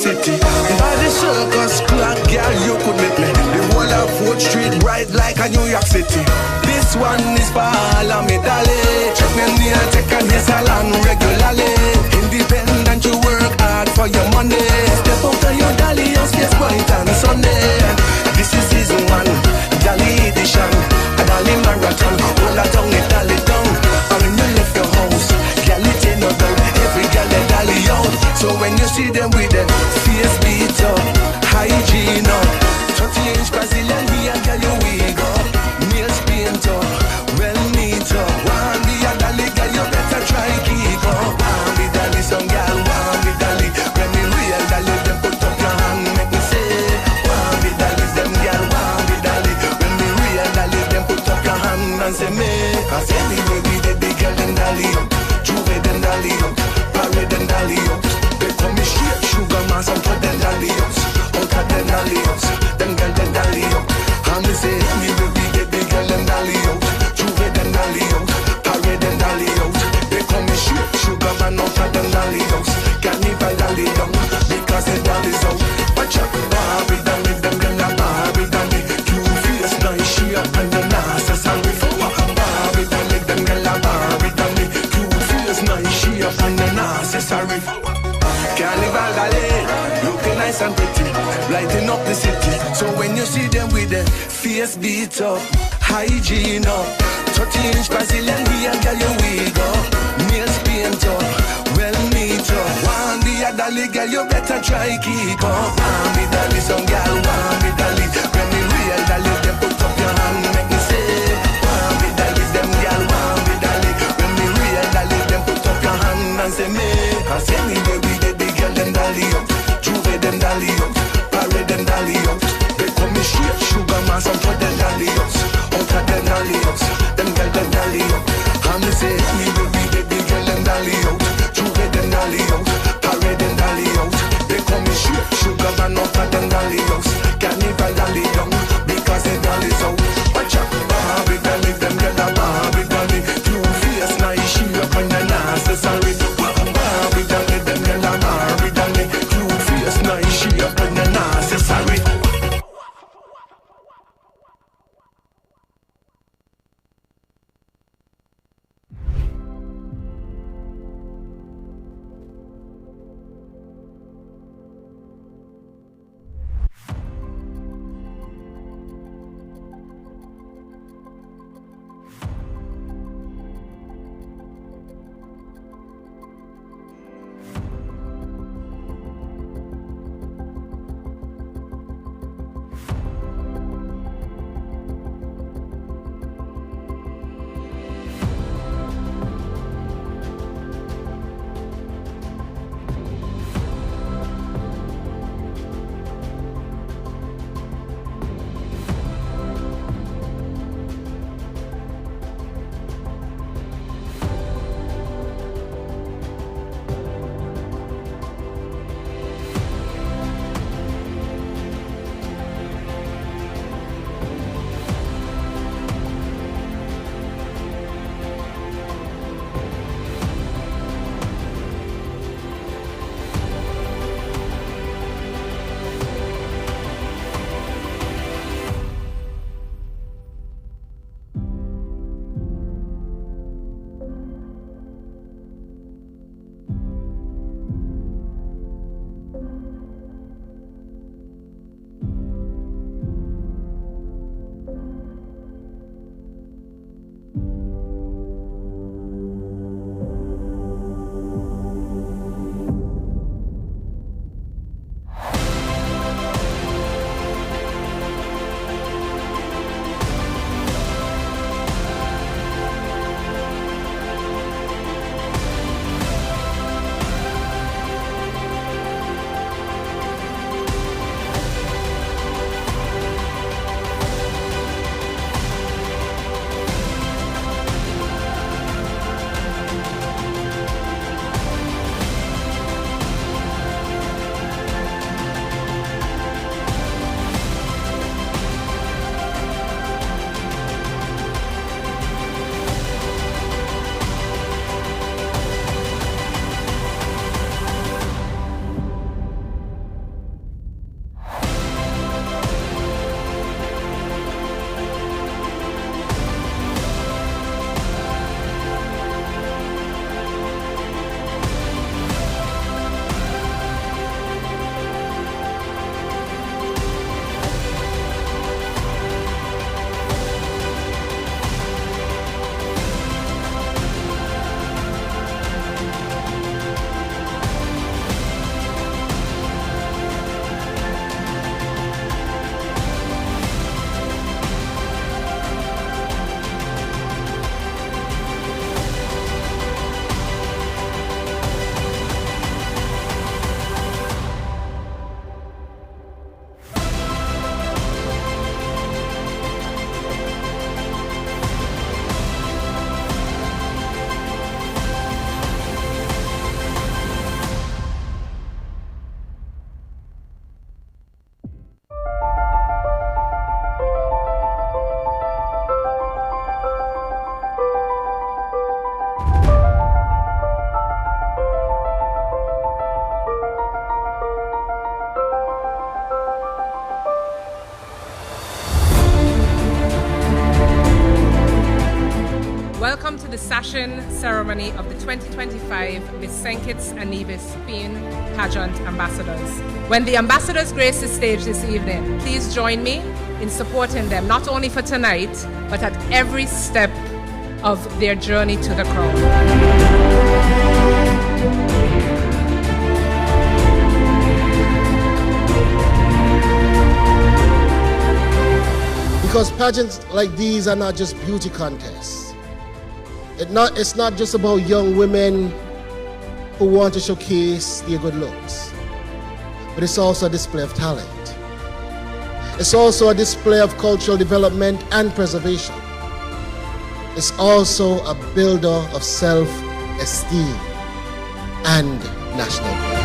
city. By the circus clock, girl, you could make me the whole of 4th Street bright like a New York City. This one is for all of me, darling. Check me near, take a hair salon regularly. Independent, you work hard for your money. Step out of your dolly, your face bright and sunny. This is season 1, dolly edition. A dolly marathon, all a tongue, it dolly down. And when you left your house, girl, it ain't no doubt. Every girl they dolly out. So when you see them with them face beat up, hygiene up, 30-inch Brazilian here, girl, you wig up. Nails paint up, well neat up. One be a dolly, girl, you better try keep up. One be dolly, some girl, one be dolly. When me real dolly, them put up your hand, make me say. One be dolly, them girl, one be dolly. When me real dolly, them put up your hand and say me. Cause anyway we the big girl, them dolly up. Juve, them dolly up. Parade, them dolly up. They call me straight sugar man, some for them dolly ups. Out of them dolly ups, them girl, them dolly up. And me say anyway we the big girl, them dolly out. Juve, them dolly out. Parade, them dolly out. They call me straight sugar man, out of them dolly ups. Carnival dolly down, because the dolly's out. Watch out, Barbie dolly, them girl a Barbie dolly. Cute face, nice, she up and the necessary for Barbie dolly, them girl a Barbie dolly. Cute face, nice, she up and the necessary for Carnival dolly, looking nice and pretty, lighting up the city. So when you see them with their face beat up, hygiene up, 30-inch Brazilian here, girl, you wig up. Nails paint up, well neat up. One be a dolly, girl, you better try keep up. One be dolly, some girl, one be dolly. When me real dolly, them put up your hand, make me say. One be dolly, them girl, one be dolly. When me real dolly, them put up your hand and say me. Cause anyway we the big girl, them dolly up. Juve, them dolly up. Parade, them dolly up. They call me straight sugar man, some for them dolly ups. Out of them dolly ups, them girl, them dolly up. And me say anyway we the big girl, them dolly out. Juve, them dolly out. Parade, them dolly out. They call me straight sugar man, out of them dolly ups. Carnival dolly down, because the dolly's out. Watch out, Barbie dolly, them girl a Barbie dolly. Cute face, nice, she up and the necessary. Barbie dolly, them girl a Barbie dolly. Cute face, nice, she up and the necessary. the sashing ceremony of the 2025 Miss St. Kitts and Nevis Queen Pageant Ambassadors. When the ambassadors grace the stage this evening, please join me in supporting them, not only for tonight, but at every step of their journey to the crown. Because pageants like these are not just beauty contests. It's not just about young women who want to showcase their good looks, but it's also a display of talent. It's also a display of cultural development and preservation. It's also a builder of self-esteem and national pride.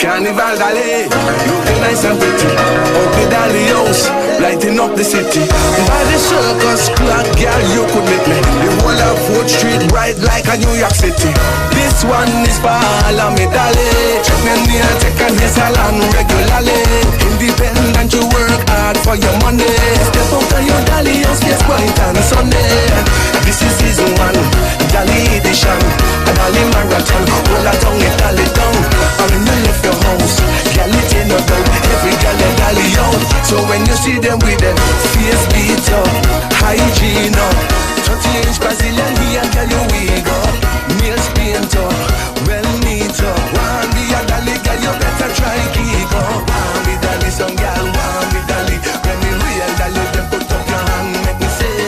Carnival Dali, looking nice and pretty. Ugly Dali house, lighting up the city. By the circus clock, girl, you could meet me. The whole of 4th Street bright like a New York City. This one is for all of me, Dali. Check me near, take a hair salon regularly. Independent, you work hard for your money. Step out of your Dali house, face bright on Sunday. This is season 1, Dali edition. A Dali marathon, all a tongue is Dali down. And when you left your house, girl, it ain't no doubt. Every girl they Dali out. So when you see them with them face beat up, hygiene up, 30-inch Brazilian here, girl, you wig up. Nails paint up, well neat up. Want be a Dali, girl, you better try keep up. Want be Dali, some girl, want be Dali. When me real Dali, them put up your hand, make me say,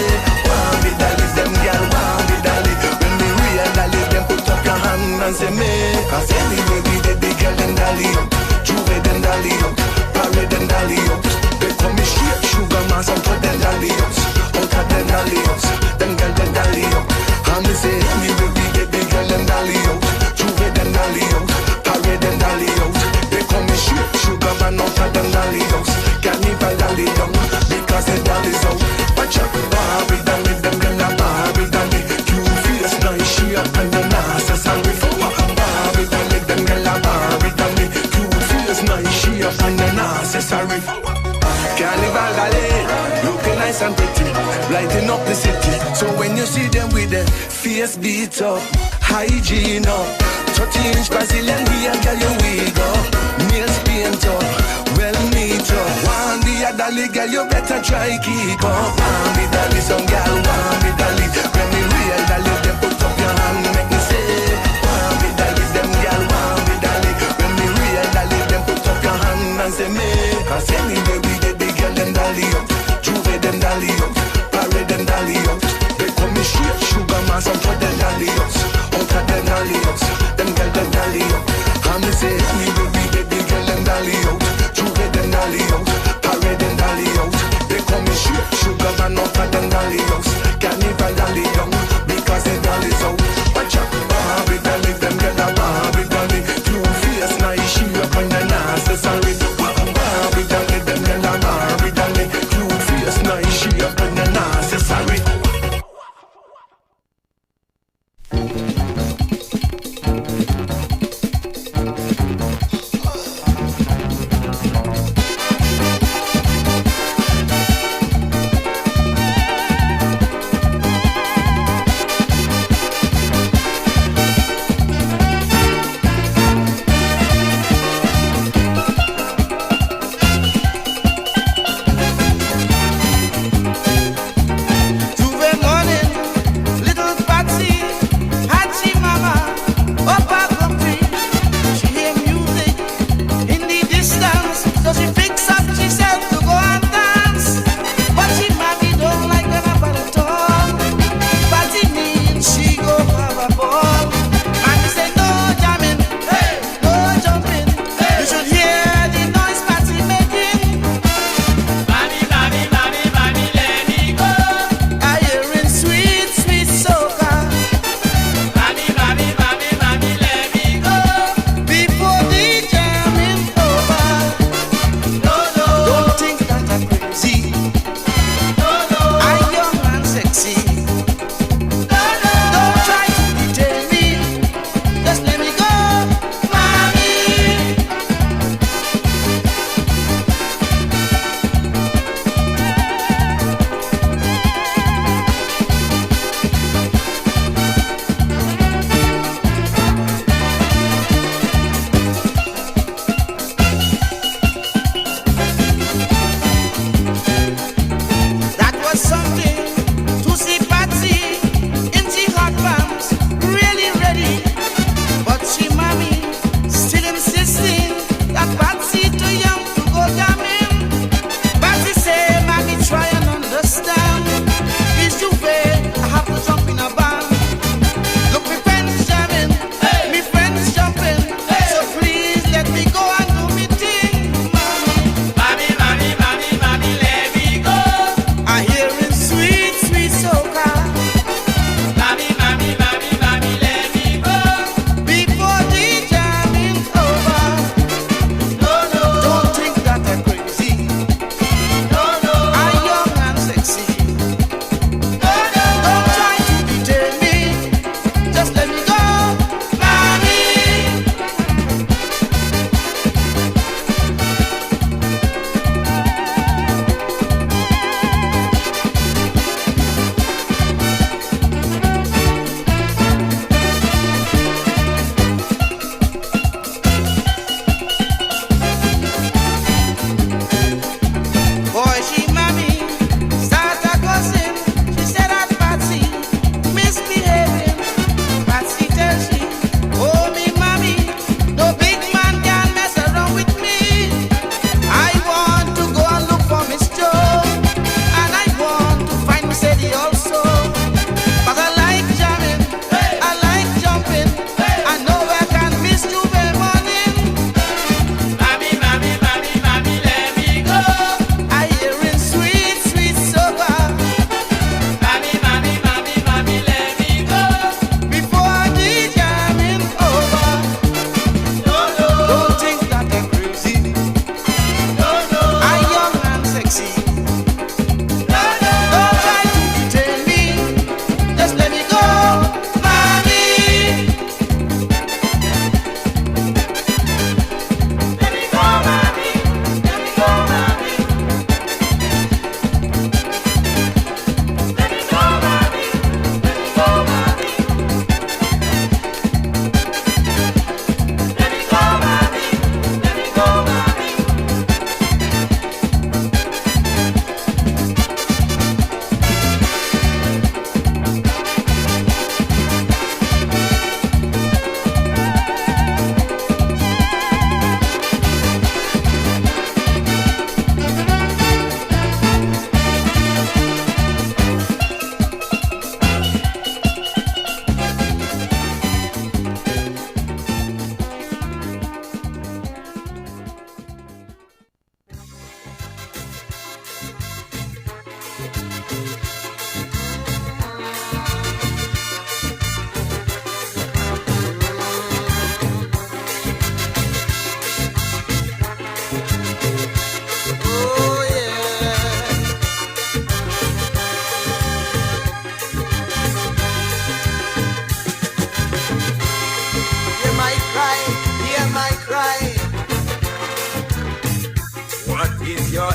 want be Dali, them girl, want be Dali. When me real Dali, them put up your hand and say me. Cause anyway we did the girl them Dali up, Juve them Dali up, Parade them Dali up. They call me straight sugar man, some put them Dali up, out of them Dali up, them girl them Dali up. And me say anyway we did the girl them Dali up, Juve them Dali up, Parade them Dali up. They call me straight sugar man, out of them Dali up. Carnival Dali down, because the Dali's out. Watch out, Barbie Dali, them girl a Barbie Dali. Cute face, nice she up and the necessary for Barbie Dali, them girl a Barbie Dali. Cute face, nice she up and the necessary for Carnival Dali, looking nice and pretty, lighting up the city. So when you see them with their face beat up, hygiene up, 30-inch Brazilian here, girl, you wig up. Nails paint up, well neat up. Want be a Dali, girl, you better try keep up. Want be Dali, some girl, want be Dali. When me real Dali, them put up your hand, make me say, want be Dali, them girl, want be Dali. When me real Dali, them put up your hand and say me. Cause anyway we did the girl them Dali up, Juve them Dali up, Parade them Dali up. They call me straight sugar man, some put them Dali up, out of them Dali up, them girl them Dali up. And me say anyway we did the girl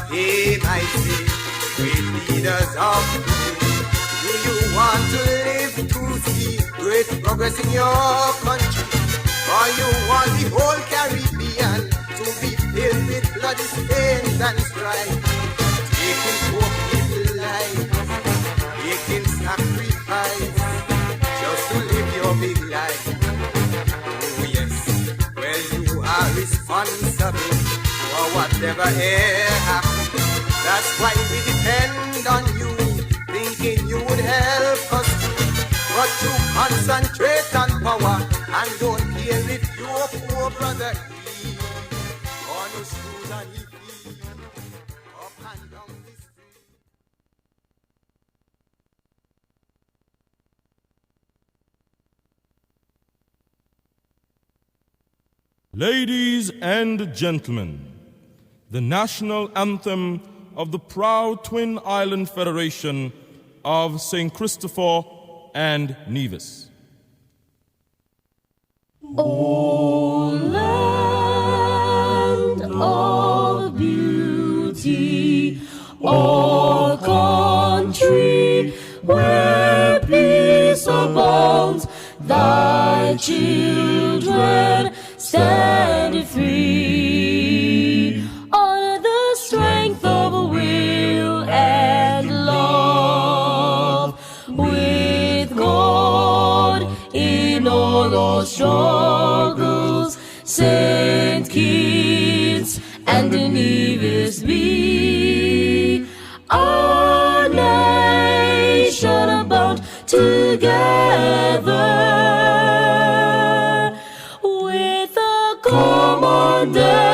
They might say, great leaders of today, do you want to live to see great progress in your country? Or you want the whole Caribbean to be filled with bloody stains and strife? Taking poor people's lives, making sacrifice, just to live your big life. Oh yes, well you are responsible for whatever happens. That's why we depend on you, thinking you would help us too. But you concentrate on power and don't care if your poor brother he or no shoes and he feet up and down the street. Ladies and gentlemen, the national anthem of the proud Twin Island Federation of St. Christopher and Nevis. O land of beauty, O country where peace abounds, thy children stand free on the strength of will and love, with God in all our struggles. Saint Kitts and Nevis be our nation bound together with a common destiny.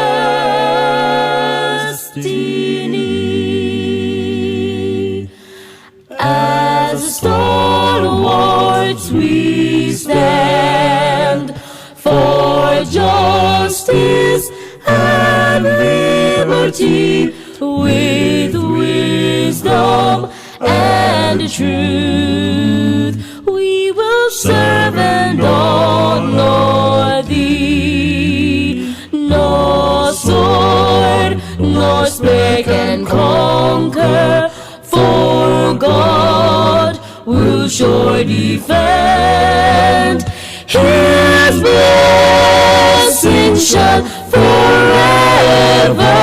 As stalwarts we stand for justice and liberty, with wisdom and truth we will serve and honor thee. No sword nor spear can conquer, for God will sure defend. His blessing shall forever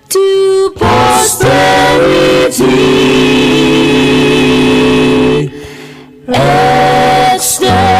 to posterity extend.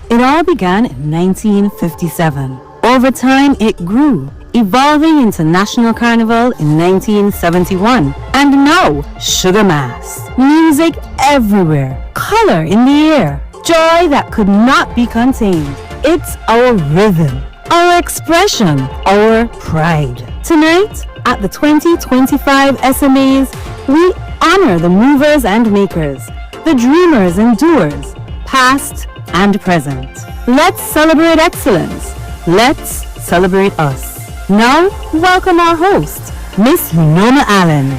It all began in 1957. Over time, it grew, evolving into National Carnival in 1971. And now, Sugar Mass. Music everywhere, color in the air, joy that could not be contained. It's our rhythm, our expression, our pride. Tonight, at the 2025 SMAs, we honor the movers and makers, the dreamers and doers, past and present. Let's celebrate excellence. Let's celebrate us. Now, welcome our host, Miss Unoma Allen.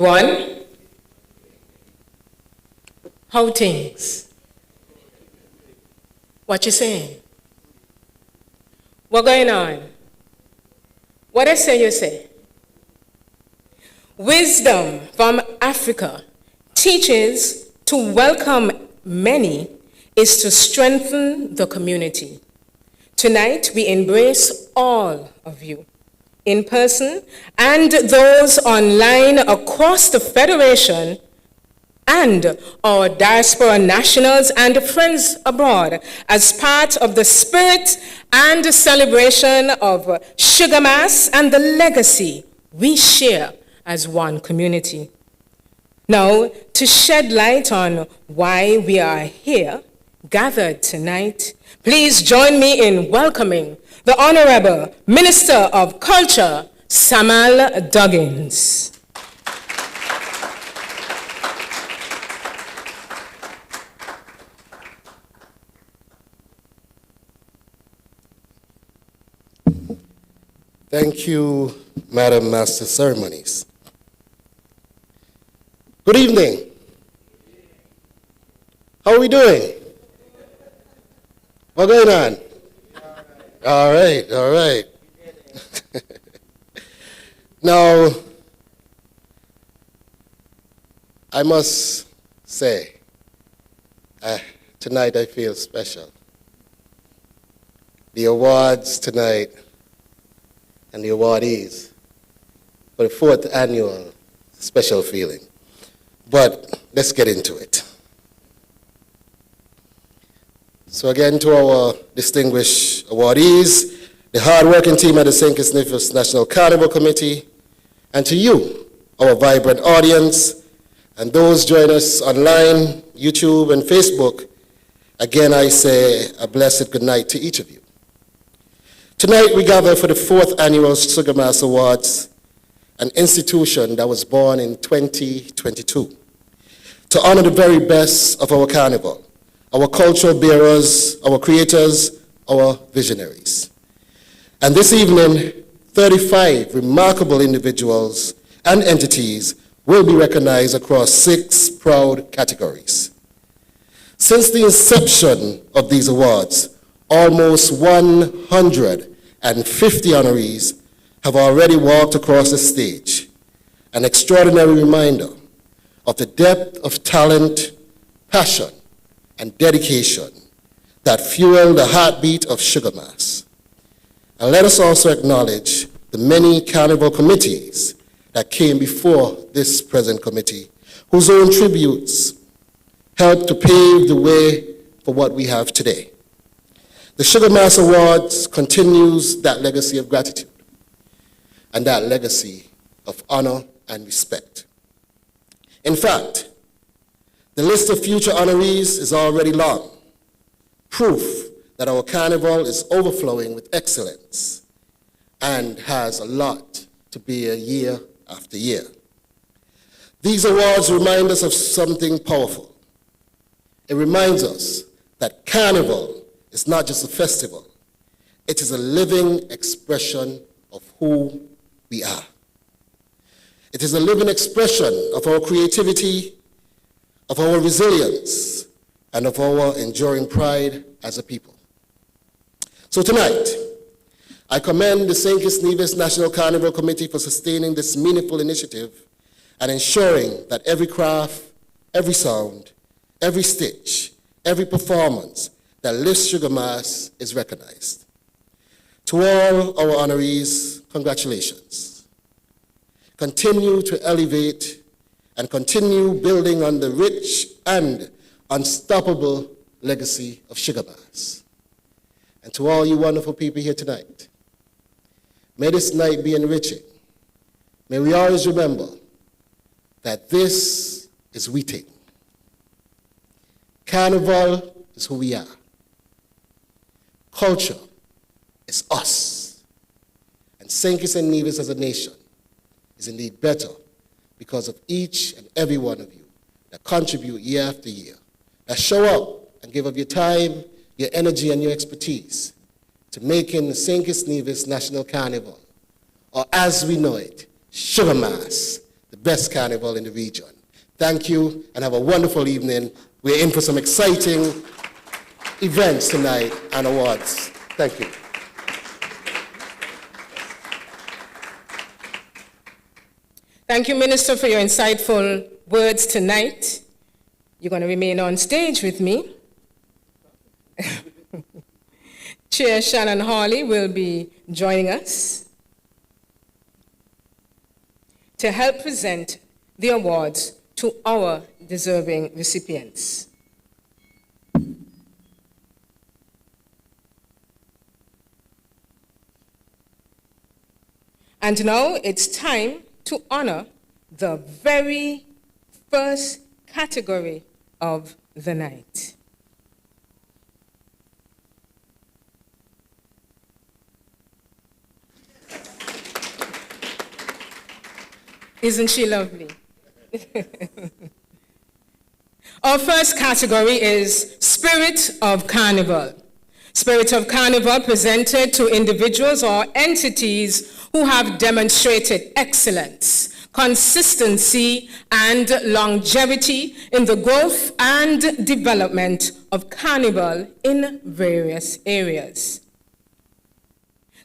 One, how things? What you saying? What going on? What I say you say? Wisdom from Africa teaches to welcome many is to strengthen the community. Tonight we embrace all of you in person and those online across the Federation, and our diaspora nationals and friends abroad as part of the spirit and celebration of Sugar Mass and the legacy we share as one community. Now, to shed light on why we are here, gathered tonight, please join me in welcoming the Honorable Minister of Culture, Samuel Duggins. Thank you, Madam Master Ceremonies. Good evening. How are we doing? What's going on? All right, all right. Now, I must say, tonight I feel special. The awards tonight and the awardees for the 4th annual special feeling. But let's get into it. So again, to our distinguished awardees, the hard-working team at the St. Kitts Nevis National Carnival Committee, and to you, our vibrant audience, and those join us online, YouTube, and Facebook, again I say a blessed good night to each of you. Tonight we gather for the 4th annual Sugar Mass Awards, an institution that was born in 2022, to honor the very best of our carnival, our cultural bearers, our creators, our visionaries. And this evening, 35 remarkable individuals and entities will be recognized across 6 proud categories. Since the inception of these awards, almost 150 honorees have already walked across the stage, an extraordinary reminder of the depth of talent, passion, and dedication that fuel the heartbeat of Sugar Mass. And let us also acknowledge the many carnival committees that came before this present committee, whose own tributes helped to pave the way for what we have today. The Sugar Mass Awards continues that legacy of gratitude and that legacy of honor and respect. In fact, the list of future honorees is already long, proof that our carnival is overflowing with excellence and has a lot to be a year after year. These awards remind us of something powerful. It reminds us that carnival is not just a festival. It is a living expression of who we are. It is a living expression of our creativity, of our resilience, and of our enduring pride as a people. So tonight, I commend the St. Kitts Nevis National Carnival Committee for sustaining this meaningful initiative and ensuring that every craft, every sound, every stitch, every performance that lifts Sugar Mass is recognized. To all our honorees, congratulations. Continue to elevate and continue building on the rich and unstoppable legacy of Sugar Mass. And to all you wonderful people here tonight, may this night be enriching. May we always remember that this is we take. Carnival is who we are. Culture is us. And St. Kitts and Nevis as a nation is indeed better because of each and every one of you that contribute year after year, that show up and give of your time, your energy, and your expertise to making the St. Kitts Nevis National Carnival, or as we know it, Sugar Mass, the best carnival in the region. Thank you and have a wonderful evening. We're in for some exciting events tonight and awards. Thank you. Thank you, Minister, for your insightful words tonight. You're going to remain on stage with me. Chair Shannon Hawley will be joining us. to help present the awards to our deserving recipients. And now it's time to honor the very first category of the night. Isn't she lovely? Our first category is Spirit of Carnival. Spirit of Carnival presented to individuals or entities who have demonstrated excellence, consistency, and longevity in the growth and development of Carnival in various areas.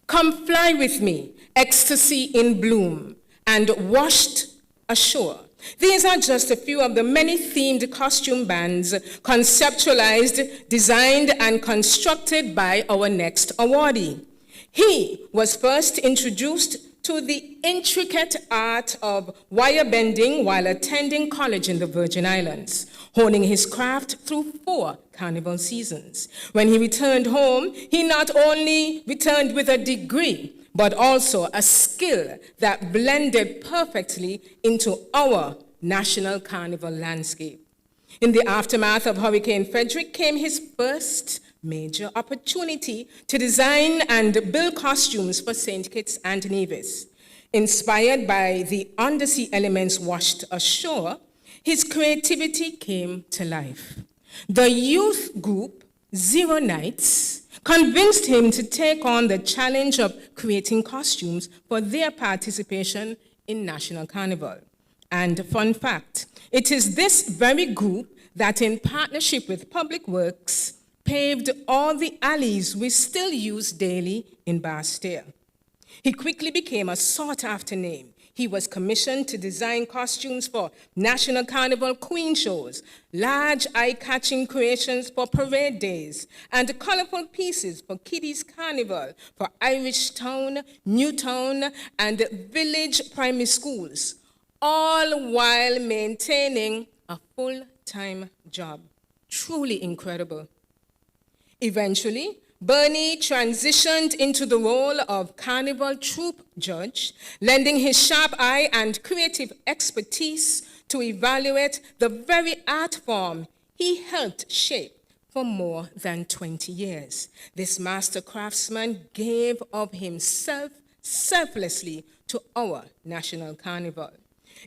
Come fly with me, ecstasy in bloom, and washed ashore. These are just a few of the many themed costume bands conceptualized, designed, and constructed by our next awardee. He was first introduced to the intricate art of wire bending while attending college in the Virgin Islands, honing his craft through 4 carnival seasons. When he returned home, he not only returned with a degree, but also a skill that blended perfectly into our national carnival landscape. In the aftermath of Hurricane Frederick came his first major opportunity to design and build costumes for St. Kitts and Nevis. Inspired by the undersea elements washed ashore, his creativity came to life. The youth group, Zero Nights, convinced him to take on the challenge of creating costumes for their participation in National Carnival. And fun fact, it is this very group that in partnership with Public Works paved all the alleys we still use daily in Bastille. He quickly became a sought-after name. He was commissioned to design costumes for National Carnival Queen shows, large eye-catching creations for parade days, and colorful pieces for Kiddies Carnival, for Irish Town, Newtown, and village primary schools, all while maintaining a full-time job. Truly incredible. Eventually, Bernie transitioned into the role of Carnival Troop Judge, lending his sharp eye and creative expertise to evaluate the very art form he helped shape for more than 20 years. This master craftsman gave of himself selflessly to our National Carnival.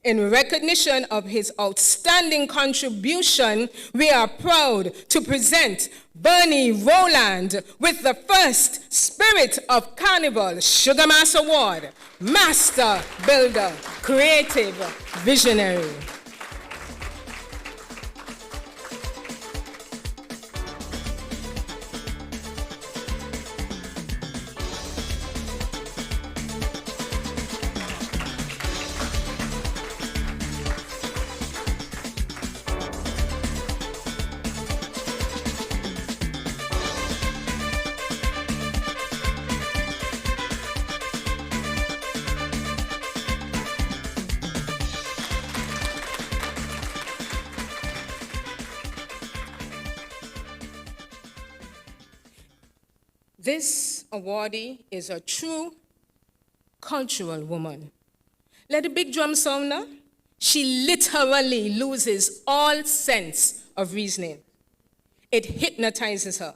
In recognition of his outstanding contribution, we are proud to present Bernie Rowland with the first Spirit of Carnival Sugar Mass Award, Master Builder, Creative Visionary. This awardee is a true cultural woman. Let the big drum sound now. She literally loses all sense of reasoning. It hypnotizes her.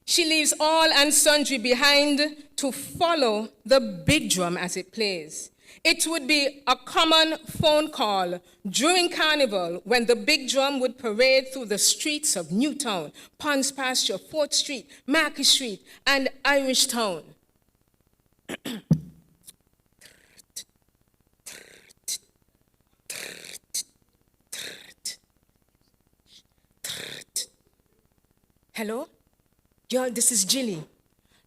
She leaves all and sundry behind to follow the big drum as it plays. It would be a common phone call during Carnival when the big drum would parade through the streets of Newtown, Ponds Pasture, 4th Street, Market Street, and Irish Town. Hello? Y'all, this is Jilly.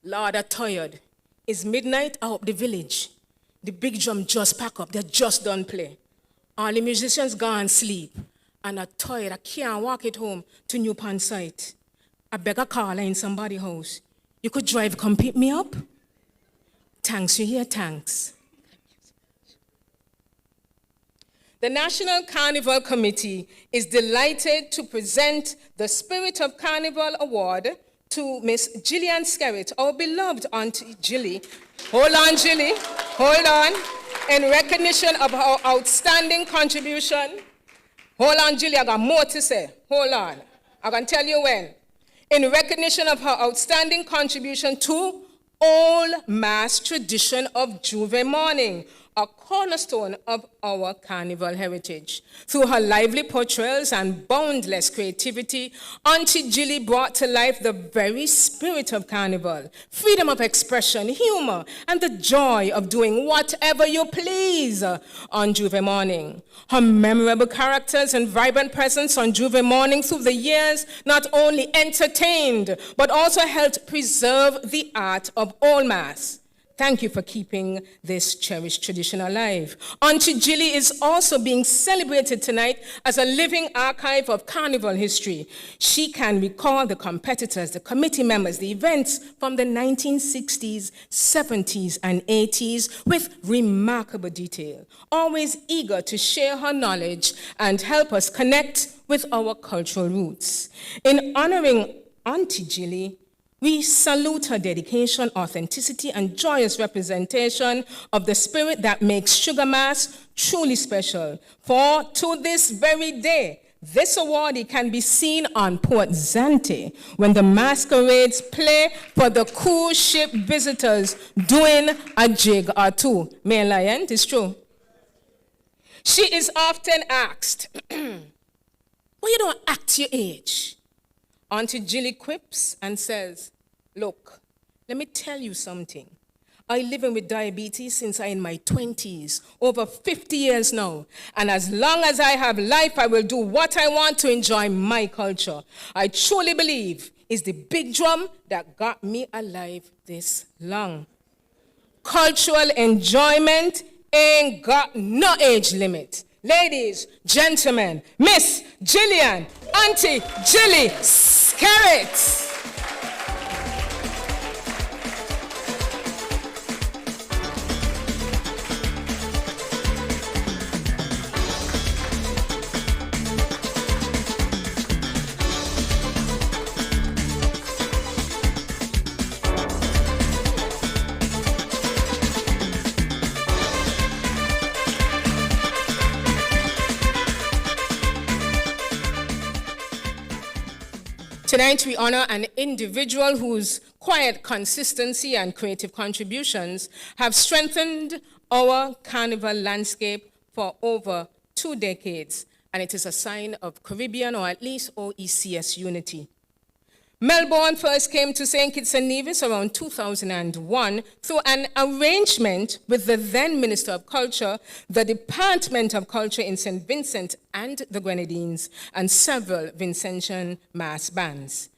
Lord, I'm tired. It's midnight out of the village. The big drum just pack up. They just done play. All the musicians gone sleep. And I'm tired. I can't walk it home to New Pond site. I beg a caller in somebody's house. You could drive, come pick me up? Thanks, you hear? Thanks. The National Carnival Committee is delighted to present the Spirit of Carnival Award to Miss Gillian Skerritt, our beloved Auntie Jilly. Hold on, Jilly. Hold on. In recognition of her outstanding contribution. Hold on, Jilly. I got more to say. Hold on. I can tell you when. In recognition of her outstanding contribution to Old Mass tradition of Juve mourning, a cornerstone of our carnival heritage. Through her lively portrayals and boundless creativity, Auntie Jilly brought to life the very spirit of carnival, freedom of expression, humor, and the joy of doing whatever you please on Juve morning. Her memorable characters and vibrant presence on Juve morning through the years not only entertained, but also helped preserve the art of Old Mass. Thank you for keeping this cherished tradition alive. Auntie Jilly is also being celebrated tonight as a living archive of carnival history. She can recall the competitors, the committee members, the events from the 1960s, 70s, and 80s with remarkable detail, always eager to share her knowledge and help us connect with our cultural roots. In honoring Auntie Jilly, we salute her dedication, authenticity, and joyous representation of the spirit that makes Sugar Mass truly special. For to this very day, this awardee can be seen on Port Zante when the masquerades play for the cruise ship visitors doing a jig or two. May I lie, it's true. She is often asked, why you don't act your age? Auntie Jilly quips and says, look, let me tell you something. I living with diabetes since I'm in my 20s, over 50 years now. And as long as I have life, I will do what I want to enjoy my culture. I truly believe it's the big drum that got me alive this long. Cultural enjoyment ain't got no age limit. Ladies, gentlemen, Miss Gillian, Auntie Jilly Skerritt. Tonight, we honor an individual whose quiet consistency and creative contributions have strengthened our carnival landscape for over 2 decades, and it is a sign of Caribbean or at least OECS unity. Melbourne first came to St. Kitts and Nevis around 2001 through an arrangement with the then Minister of Culture, the Department of Culture in St. Vincent and the Grenadines, and several Vincentian mass bands.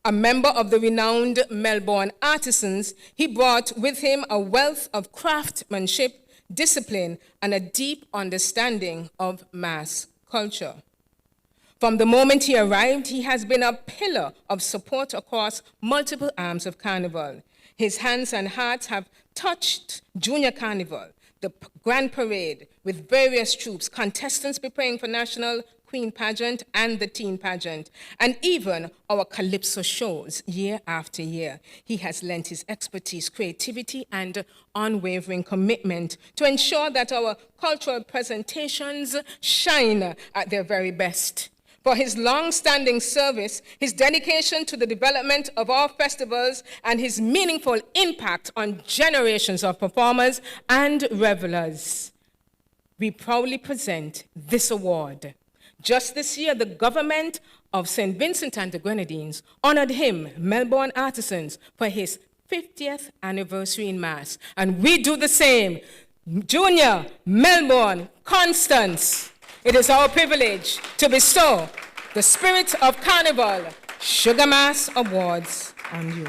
A member of the renowned Melbourne artisans, he brought with him a wealth of craftsmanship, discipline, and a deep understanding of mass culture. From the moment he arrived, he has been a pillar of support across multiple arms of Carnival. His hands and heart have touched Junior Carnival, the Grand Parade, with various troops, contestants preparing for National Queen Pageant and the Teen Pageant, and even our Calypso shows year after year. He has lent his expertise, creativity, and unwavering commitment to ensure that our cultural presentations shine at their very best. For his long-standing service, his dedication to the development of our festivals, and his meaningful impact on generations of performers and revelers, we proudly present this award. Just this year, the government of St. Vincent and the Grenadines honored him, Melbourne Artisans, for his 50th anniversary in Mass. And we do the same. Junior, Melbourne, Constance, it is our privilege to bestow the Spirit of Carnival Sugar Mass Awards on you.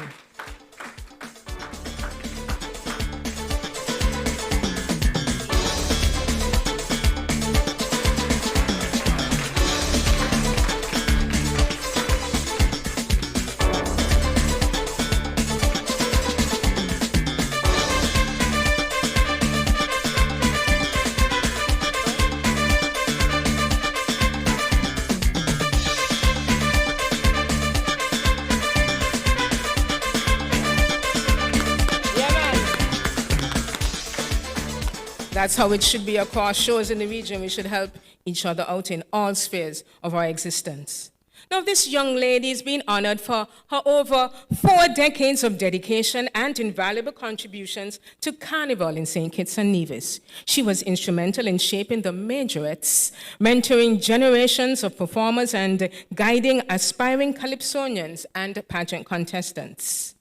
That's how it should be across shores in the region. We should help each other out in all spheres of our existence. Now, this young lady is being honored for her over 4 decades of dedication and invaluable contributions to Carnival in St. Kitts and Nevis. She was instrumental in shaping the majorettes, mentoring generations of performers and guiding aspiring Calypsonians and pageant contestants.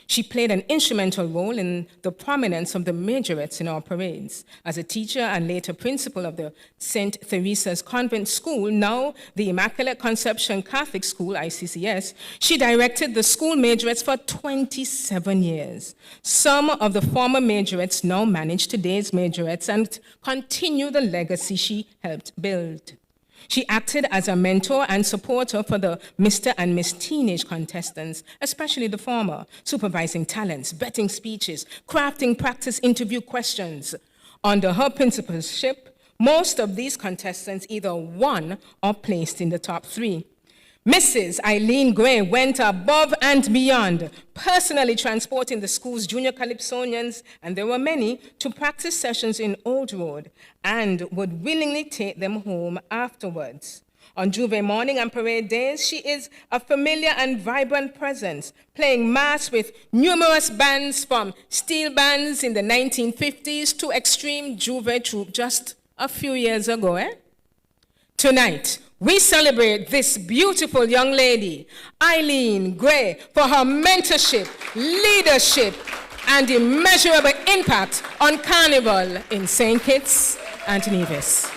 She played an instrumental role in the prominence of the majorettes in our parades. As a teacher and later principal of the St. Theresa's Convent School, now the Immaculate Conception Catholic School, ICCS, she directed the school majorettes for 27 years. Some of the former majorettes now manage today's majorettes and continue the legacy she helped build. She acted as a mentor and supporter for the Mr. and Miss Teenage contestants, especially the former, supervising talents, betting speeches, crafting practice interview questions. Under her principalship, most of these contestants either won or placed in the top 3. Mrs. Eileen Gray went above and beyond, personally transporting the school's junior Calypsonians, and there were many, to practice sessions in Old Road, and would willingly take them home afterwards. On Juve morning and parade days, she is a familiar and vibrant presence, playing mass with numerous bands from steel bands in the 1950s to extreme Juve troupe just a few years ago, Tonight, we celebrate this beautiful young lady, Eileen Gray, for her mentorship, leadership, and immeasurable impact on Carnival in St. Kitts and Nevis.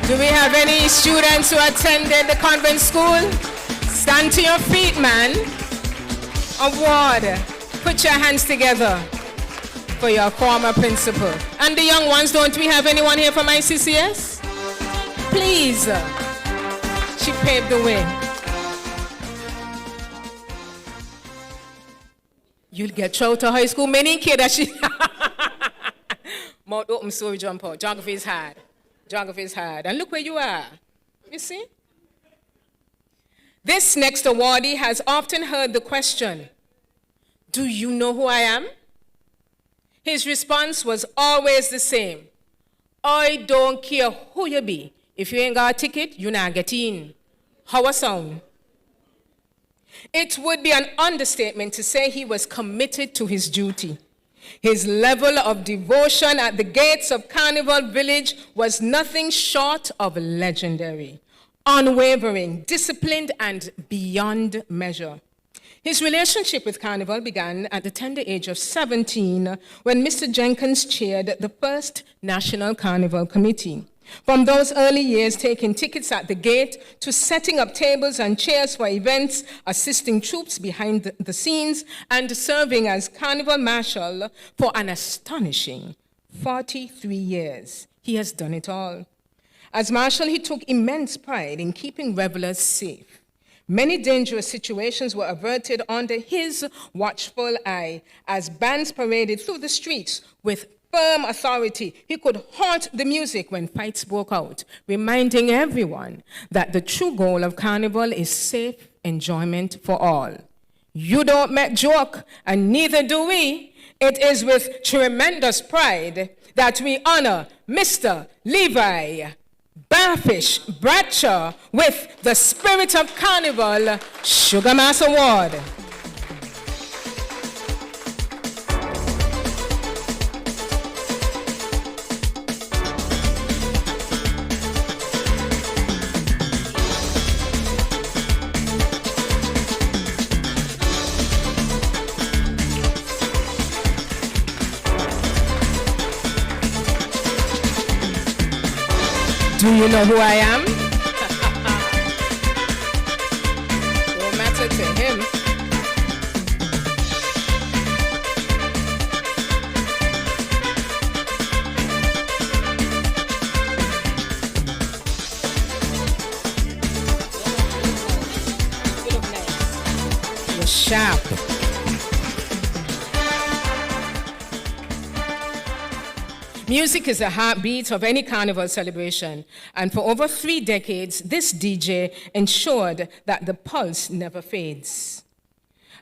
Do we have any students who attended the convent school? Stand to your feet, man. Award. Put your hands together for your former principal. And the young ones, don't we have anyone here from ICCS? Please. She paved the way. You'll get through to high school. Many kids that she... Mouth open, so we jump out. Geography is hard. Geography is hard. And look where you are. You see? This next awardee has often heard the question, do you know who I am? His response was always the same. I don't care who you be. If you ain't got a ticket, you not get in. How a sound? It would be an understatement to say he was committed to his duty. His level of devotion at the gates of Carnival Village was nothing short of legendary, unwavering, disciplined, and beyond measure. His relationship with Carnival began at the tender age of 17 when Mr. Jenkins chaired the first National Carnival Committee. From those early years, taking tickets at the gate to setting up tables and chairs for events, assisting troops behind the scenes, and serving as Carnival Marshal for an astonishing 43 years. He has done it all. As Marshal, he took immense pride in keeping revelers safe. Many dangerous situations were averted under his watchful eye as bands paraded through the streets with firm authority. He could haunt the music when fights broke out, reminding everyone that the true goal of Carnival is safe enjoyment for all. You don't make joke, and neither do we. It is with tremendous pride that we honor Mr. Levi Barfish Bradshaw with the Spirit of Carnival Sugar Mass Award. Do you know who I am? Don't matter to him. You're sharp. Music is the heartbeat of any carnival celebration, and for over 3 decades, this DJ ensured that the pulse never fades.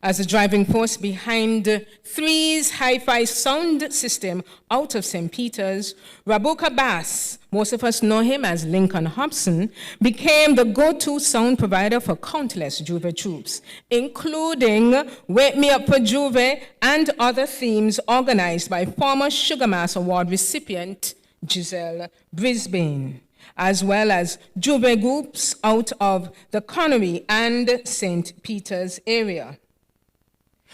As a driving force behind Three's hi-fi sound system out of St. Peter's, Rabuka Bass, most of us know him as Lincoln Hobson, became the go-to sound provider for countless Juve troops, including Wake Me Up for Juve and other themes organized by former Sugar Mass Award recipient Giselle Brisbane, as well as Juve groups out of the Connery and St. Peter's area.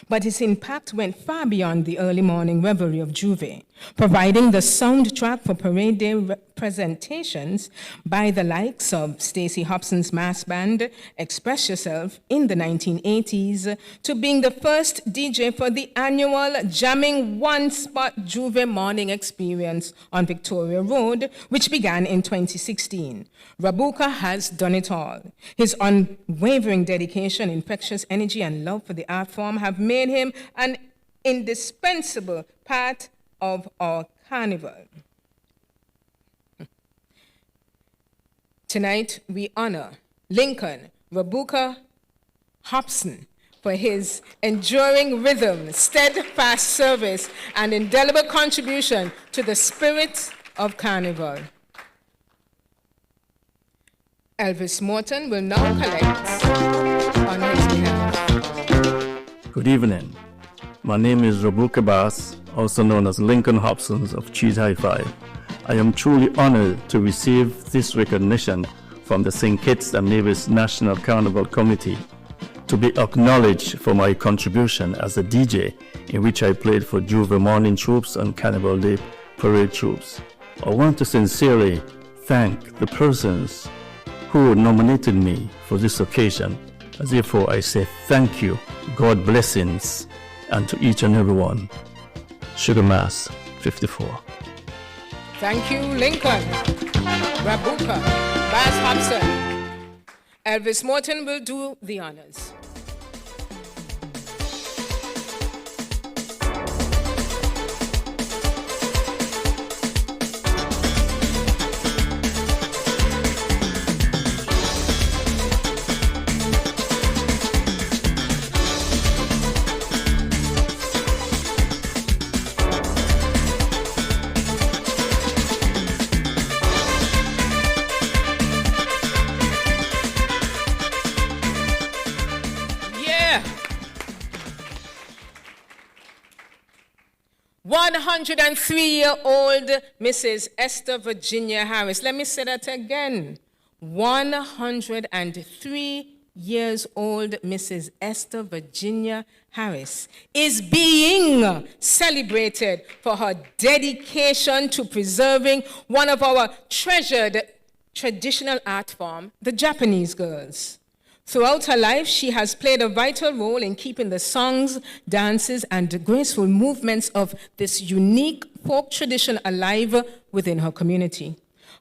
But his impact went far beyond the early morning revelry of Juve, providing the soundtrack for parade day presentations by the likes of Stacey Hobson's mass band, Express Yourself, in the 1980s, to being the first DJ for the annual Jamming One-Spot Juve Morning Experience on Victoria Road, which began in 2016. Rabuka has done it all. His unwavering dedication, infectious energy, and love for the art form have made him an indispensable part of our carnival. Tonight, we honor Lincoln Rabuka Hobson for his enduring rhythm, steadfast service, and indelible contribution to the spirit of carnival. Elvis Morton will now collect on his behalf. Good evening. My name is Rabuka Bass, also known as Lincoln Hobsons of Cheese Hi-Fi. I am truly honored to receive this recognition from the St. Kitts and Nevis National Carnival Committee, to be acknowledged for my contribution as a DJ in which I played for Juve Morning Troops and Carnival Day Parade Troops. I want to sincerely thank the persons who nominated me for this occasion. As therefore I say thank you, God blessings, and to each and every one. Sugar Mass 54. Thank you, Lincoln Rabuka Bass Hobson. Elvis Morton will do the honors. Yeah. 103-year-old Mrs. Esther Virginia Harris. Let me say that again. 103 years old Mrs. Esther Virginia Harris is being celebrated for her dedication to preserving one of our treasured traditional art form, the Japanese girls. Throughout her life, she has played a vital role in keeping the songs, dances, and graceful movements of this unique folk tradition alive within her community.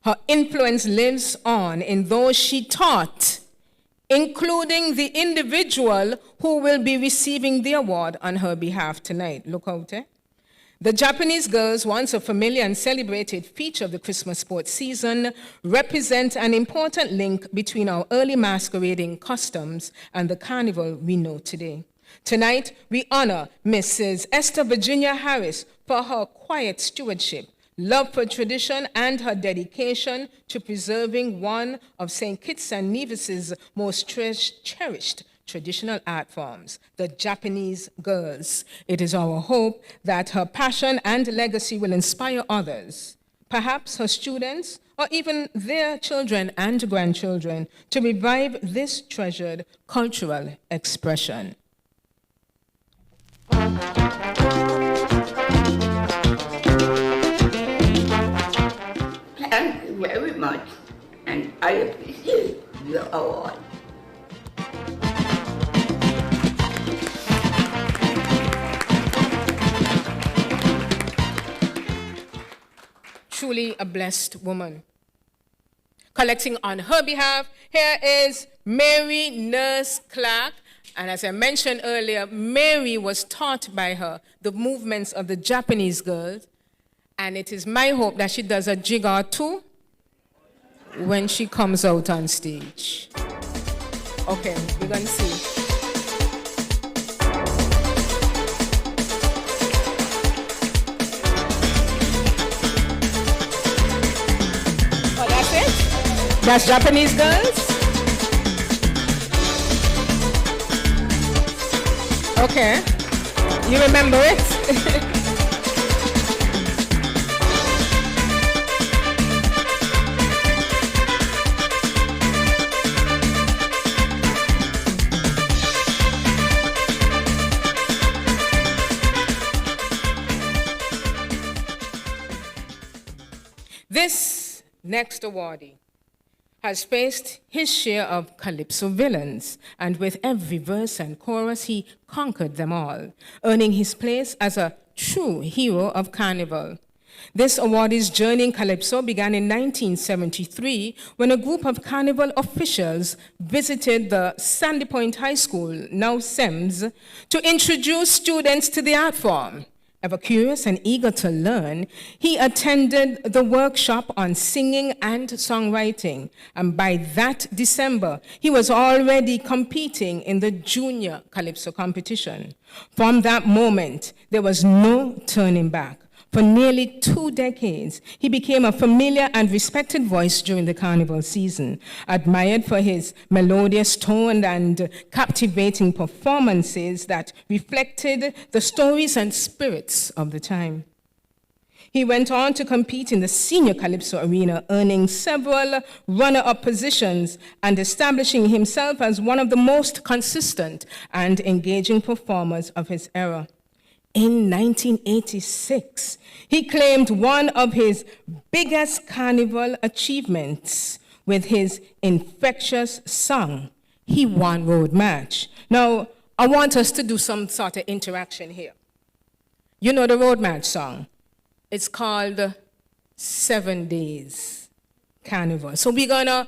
Her influence lives on in those she taught, including the individual who will be receiving the award on her behalf tonight. Look out, eh? The Japanese girls, once a familiar and celebrated feature of the Christmas sports season, represent an important link between our early masquerading customs and the carnival we know today. Tonight, we honor Mrs. Esther Virginia Harris for her quiet stewardship, love for tradition, and her dedication to preserving one of St. Kitts and Nevis's most cherished traditional art forms, the Japanese girls. It is our hope that her passion and legacy will inspire others, perhaps her students, or even their children and grandchildren, to revive this treasured cultural expression. Thank you very much. truly a blessed woman. Collecting on her behalf, here is Mary Nurse Clark. And as I mentioned earlier, Mary was taught by her the movements of the Japanese girls. And it is my hope that she does a jig or two when she comes out on stage. Okay, we're going to see. Oh, that's it? That's Japanese girls? Okay. You remember it? This next awardee has faced his share of Calypso villains, and with every verse and chorus, he conquered them all, earning his place as a true hero of Carnival. This awardee's journey in Calypso began in 1973 when a group of Carnival officials visited the Sandy Point High School, now SEMS, to introduce students to the art form. Ever curious and eager to learn, he attended the workshop on singing and songwriting, and by that December, he was already competing in the junior Calypso competition. From that moment, there was no turning back. For nearly 2 decades, he became a familiar and respected voice during the Carnival season, admired for his melodious tone and captivating performances that reflected the stories and spirits of the time. He went on to compete in the senior Calypso arena, earning several runner-up positions and establishing himself as one of the most consistent and engaging performers of his era. In 1986, he claimed one of his biggest Carnival achievements with his infectious song, He Won Road March. Now, I want us to do some sort of interaction here. You know the Road March song? It's called 7 Days Carnival. So we're gonna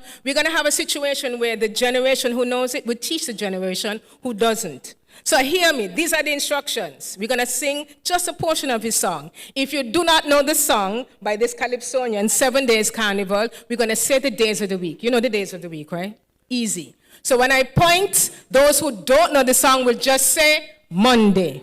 have a situation where the generation who knows it will teach the generation who doesn't. So hear me, these are the instructions. We're going to sing just a portion of his song. If you do not know the song by this Calypsonian, 7 Days Carnival, we're going to say the days of the week. You know the days of the week, right? Easy. So when I point, those who don't know the song will just say Monday.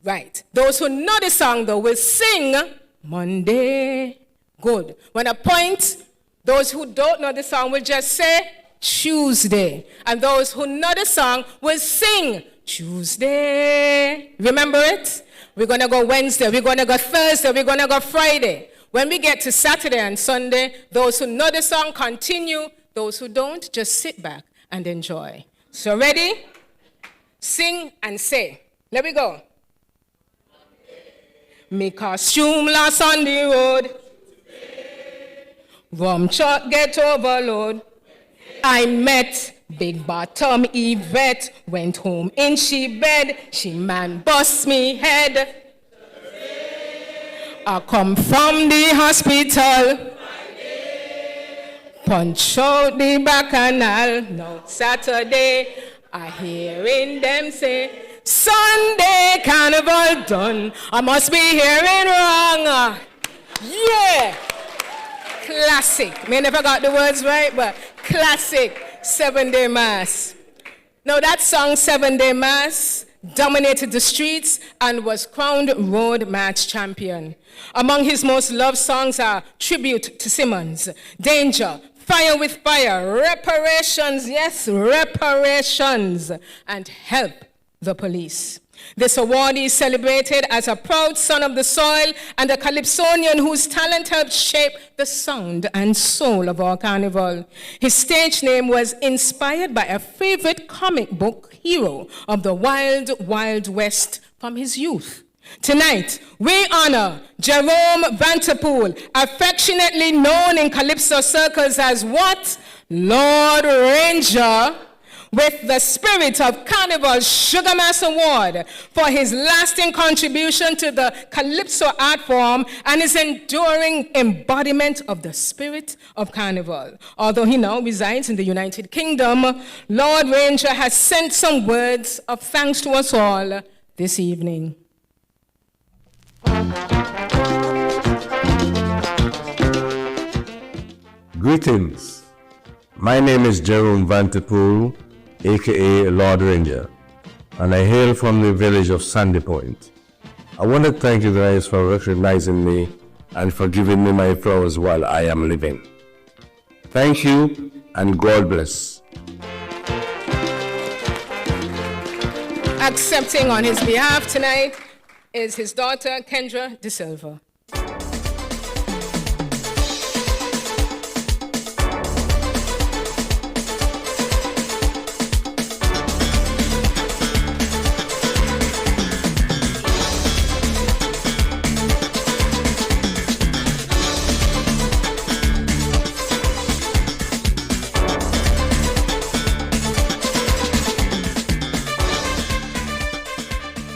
Right. Those who know the song, though, will sing Monday. Good. When I point, those who don't know the song will just say Tuesday. And those who know the song will sing Tuesday. Remember it? We're going to go Wednesday. We're going to go Thursday. We're going to go Friday. When we get to Saturday and Sunday, those who know the song continue. Those who don't, just sit back and enjoy. So ready? Sing and say. Let me go. Me costume lost on the road. Rum truck get overload. I met Big Bottom Yvette, went home in she bed, she man bust me head. I come from the hospital, punch out the bacchanal. Now Saturday, I hearing them say, Sunday Carnival done, I must be hearing wrong. Yeah! Classic. May never got the words right, but classic 7-Day Mass. Now that song, 7-Day Mass, dominated the streets and was crowned Road March champion. Among his most loved songs are Tribute to Simmons, Danger, Fire with Fire, Reparations, yes, Reparations, and Help the Police. This awardee is celebrated as a proud son of the soil and a Calypsonian whose talent helped shape the sound and soul of our carnival. His stage name was inspired by a favorite comic book hero of the Wild, Wild West from his youth. Tonight, we honor Jerome Vanterpool, affectionately known in Calypso circles as what? Lord Ranger, with the Spirit of Carnival Sugar Mass Award for his lasting contribution to the Calypso art form and his enduring embodiment of the spirit of Carnival. Although he now resides in the United Kingdom, Lord Ranger has sent some words of thanks to us all this evening. Greetings. My name is Jerome Vanterpool, aka Lord Ranger, and I hail from the village of Sandy Point. I want to thank you guys for recognizing me and for giving me my flowers while I am living. Thank you and God bless. Accepting on his behalf tonight is his daughter, Kendra De Silva.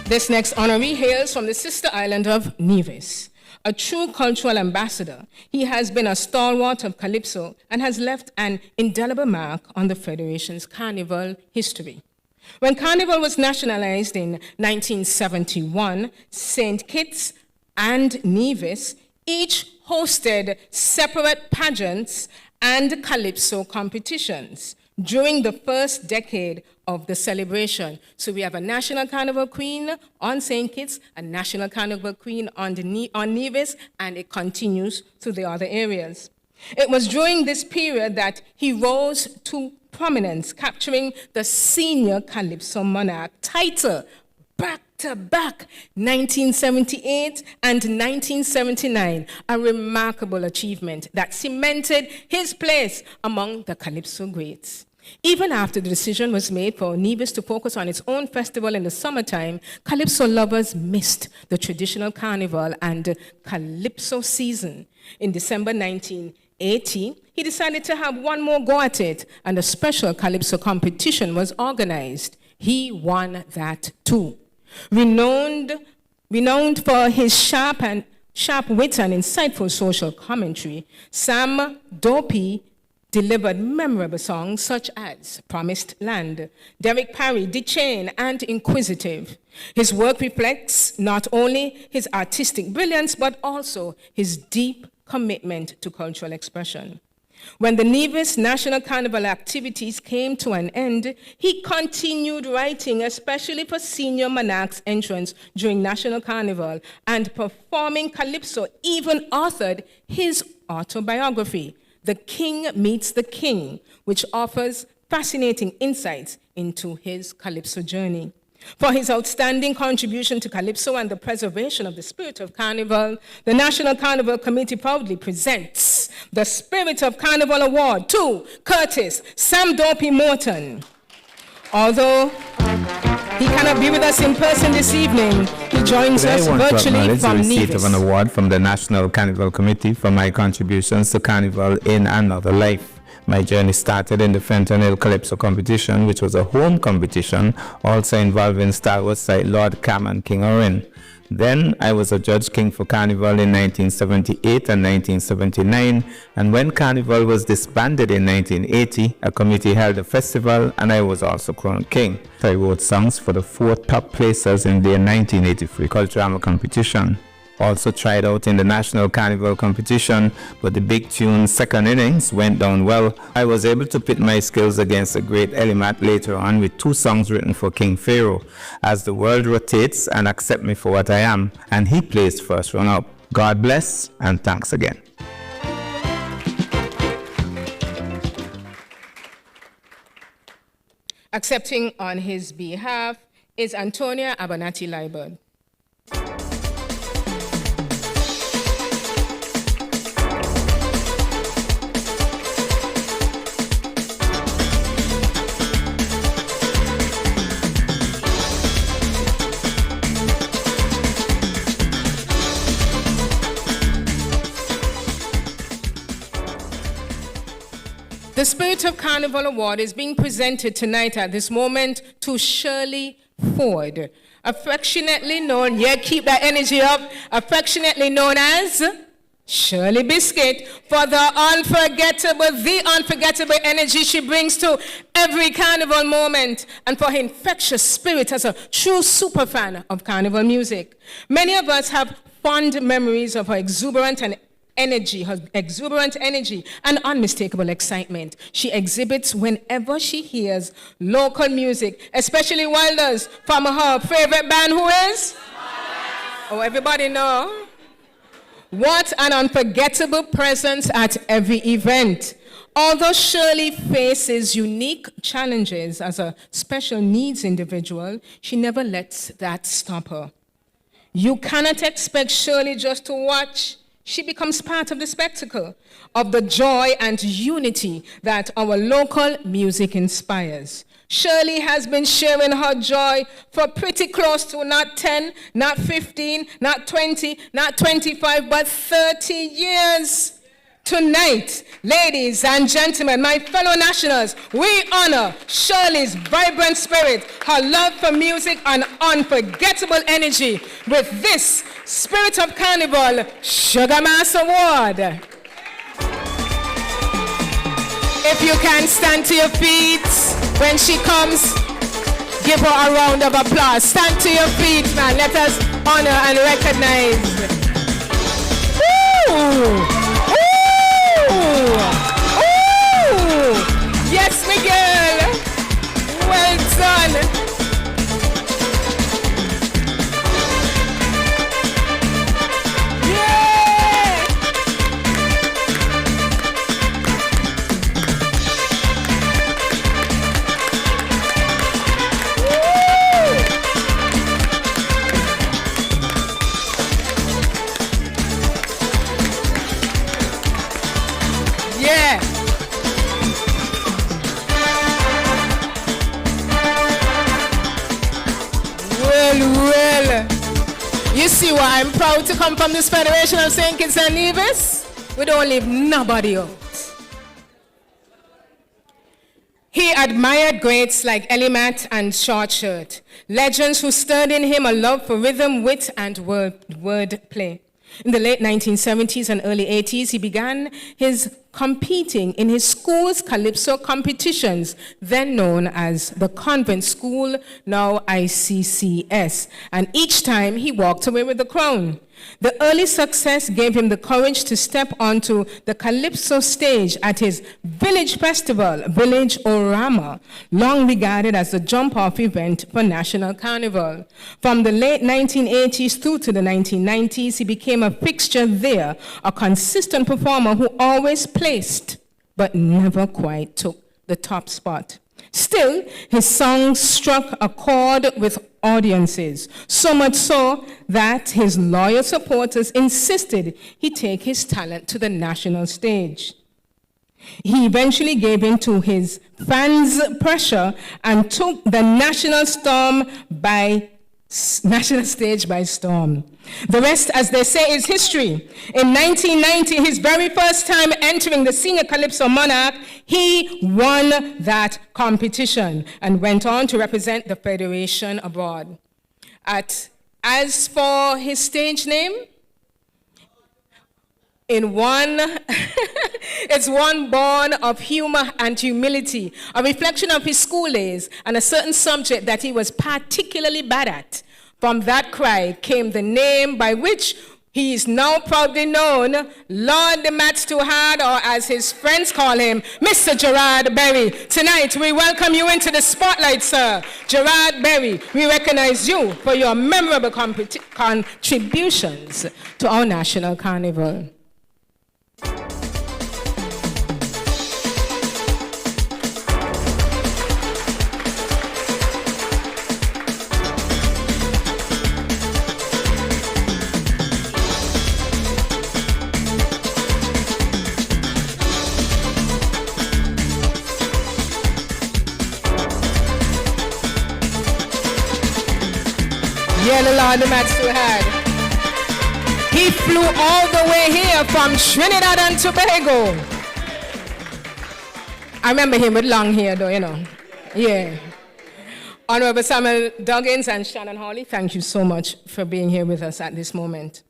This next honoree hails from the sister island of Nevis. A true cultural ambassador, he has been a stalwart of Calypso and has left an indelible mark on the Federation's Carnival history. When Carnival was nationalized in 1971, St. Kitts and Nevis each hosted separate pageants and Calypso competitions during the first decade of the celebration. So we have a National Carnival Queen on St. Kitts, a National Carnival Queen on Nevis, and it continues to the other areas. It was during this period that he rose to prominence, capturing the senior Calypso monarch title back-to-back, 1978 and 1979, a remarkable achievement that cemented his place among the Calypso greats. Even after the decision was made for Nevis to focus on its own festival in the summertime, Calypso lovers missed the traditional carnival and Calypso season. In December 1980, he decided to have one more go at it, and a special Calypso competition was organized. He won that too. Renowned for his sharp wit and insightful social commentary, Sam Dopey delivered memorable songs such as Promised Land, Derek Parry, DeChain, and Inquisitive. His work reflects not only his artistic brilliance, but also his deep commitment to cultural expression. When the Nevis National Carnival activities came to an end, he continued writing, especially for senior monarchs' entrance during National Carnival, and performing Calypso, even authored his autobiography, The King Meets the King, which offers fascinating insights into his Calypso journey. For his outstanding contribution to Calypso and the preservation of the spirit of Carnival, the National Carnival Committee proudly presents the Spirit of Carnival Award to Curtis Sam Dopey Morton. Although he cannot be with us in person this evening, he joins us virtually from Nevis. Receipt of an award from the National Carnival Committee for my contributions to Carnival in another life. My journey started in the Fentanyl Calypso competition, which was a home competition, also involving stalwarts like Lord Cam and King Orin. Then I was a Judge King for Carnival in 1978 and 1979, and when Carnival was disbanded in 1980, a committee held a festival, and I was also crowned king. I wrote songs for the 4 top placers in their 1983 Culturama competition. Also tried out in the National Carnival competition, but the big tune Second Innings went down well. I was able to pit my skills against the great Elimat later on with 2 songs written for King Pharaoh, As the World Rotates and Accept Me for What I Am, and he placed first run-up. God bless, and thanks again. Accepting on his behalf is Antonia Abanati Liebert. The Spirit of Carnival Award is being presented tonight at this moment to Shirley Ford, affectionately known, keep that energy up, affectionately known as Shirley Biscuit, for the unforgettable energy she brings to every carnival moment, and for her infectious spirit as a true superfan of carnival music. Many of us have fond memories of her exuberant energy and unmistakable excitement she exhibits whenever she hears local music, especially Wilders, from her favorite band, who is? Oh, everybody know. What an unforgettable presence at every event. Although Shirley faces unique challenges as a special needs individual, she never lets that stop her. You cannot expect Shirley just to watch. She becomes part of the spectacle, of the joy and unity that our local music inspires. Shirley has been sharing her joy for pretty close to not 10, not 15, not 20, not 25, but 30 years. Tonight, ladies and gentlemen, my fellow nationals, we honor Shirley's vibrant spirit, her love for music, and unforgettable energy with this Spirit of Carnival Sugar Mass Award. If you can stand to your feet when she comes, give her a round of applause. Stand to your feet, man. Let us honor and recognize. Woo! Ooh! Yes, Miguel! Well done! Yeah! Yeah! Well, you see why I'm proud to come from this Federation of St. Kitts and Nevis? We don't leave nobody out. He admired greats like Elimat and Shortshirt, legends who stirred in him a love for rhythm, wit, and word play. In the late 1970s and early 80s, he began his competing in his school's Calypso competitions, then known as the Convent School, now ICCS, and each time he walked away with the crown. The early success gave him the courage to step onto the Calypso stage at his village festival, Village Orama, long regarded as the jump-off event for National Carnival. From the late 1980s through to the 1990s, he became a fixture there, a consistent performer who always placed, but never quite took the top spot. Still, his songs struck a chord with audiences, so much so that his loyal supporters insisted he take his talent to the national stage. He eventually gave in to his fans' pressure and took the national stage by storm. The rest, as they say, is history. In 1990, his very first time entering the Senior Calypso Monarch, he won that competition and went on to represent the Federation abroad. As for his stage name, it's one born of humor and humility, a reflection of his school days and a certain subject that he was particularly bad at. From that cry came the name by which he is now proudly known, Lord the Maths Too Hard, or as his friends call him, Mr. Gerard Berry. Tonight, we welcome you into the spotlight, sir. Gerard Berry, we recognize you for your memorable contributions to our National Carnival. Yeah, the Lord, the Maths Too Hard. He flew all the way here from Trinidad and Tobago. I remember him with long hair, though, you know. Yeah. Honorable Samuel Duggins and Shannon Hawley, thank you so much for being here with us at this moment.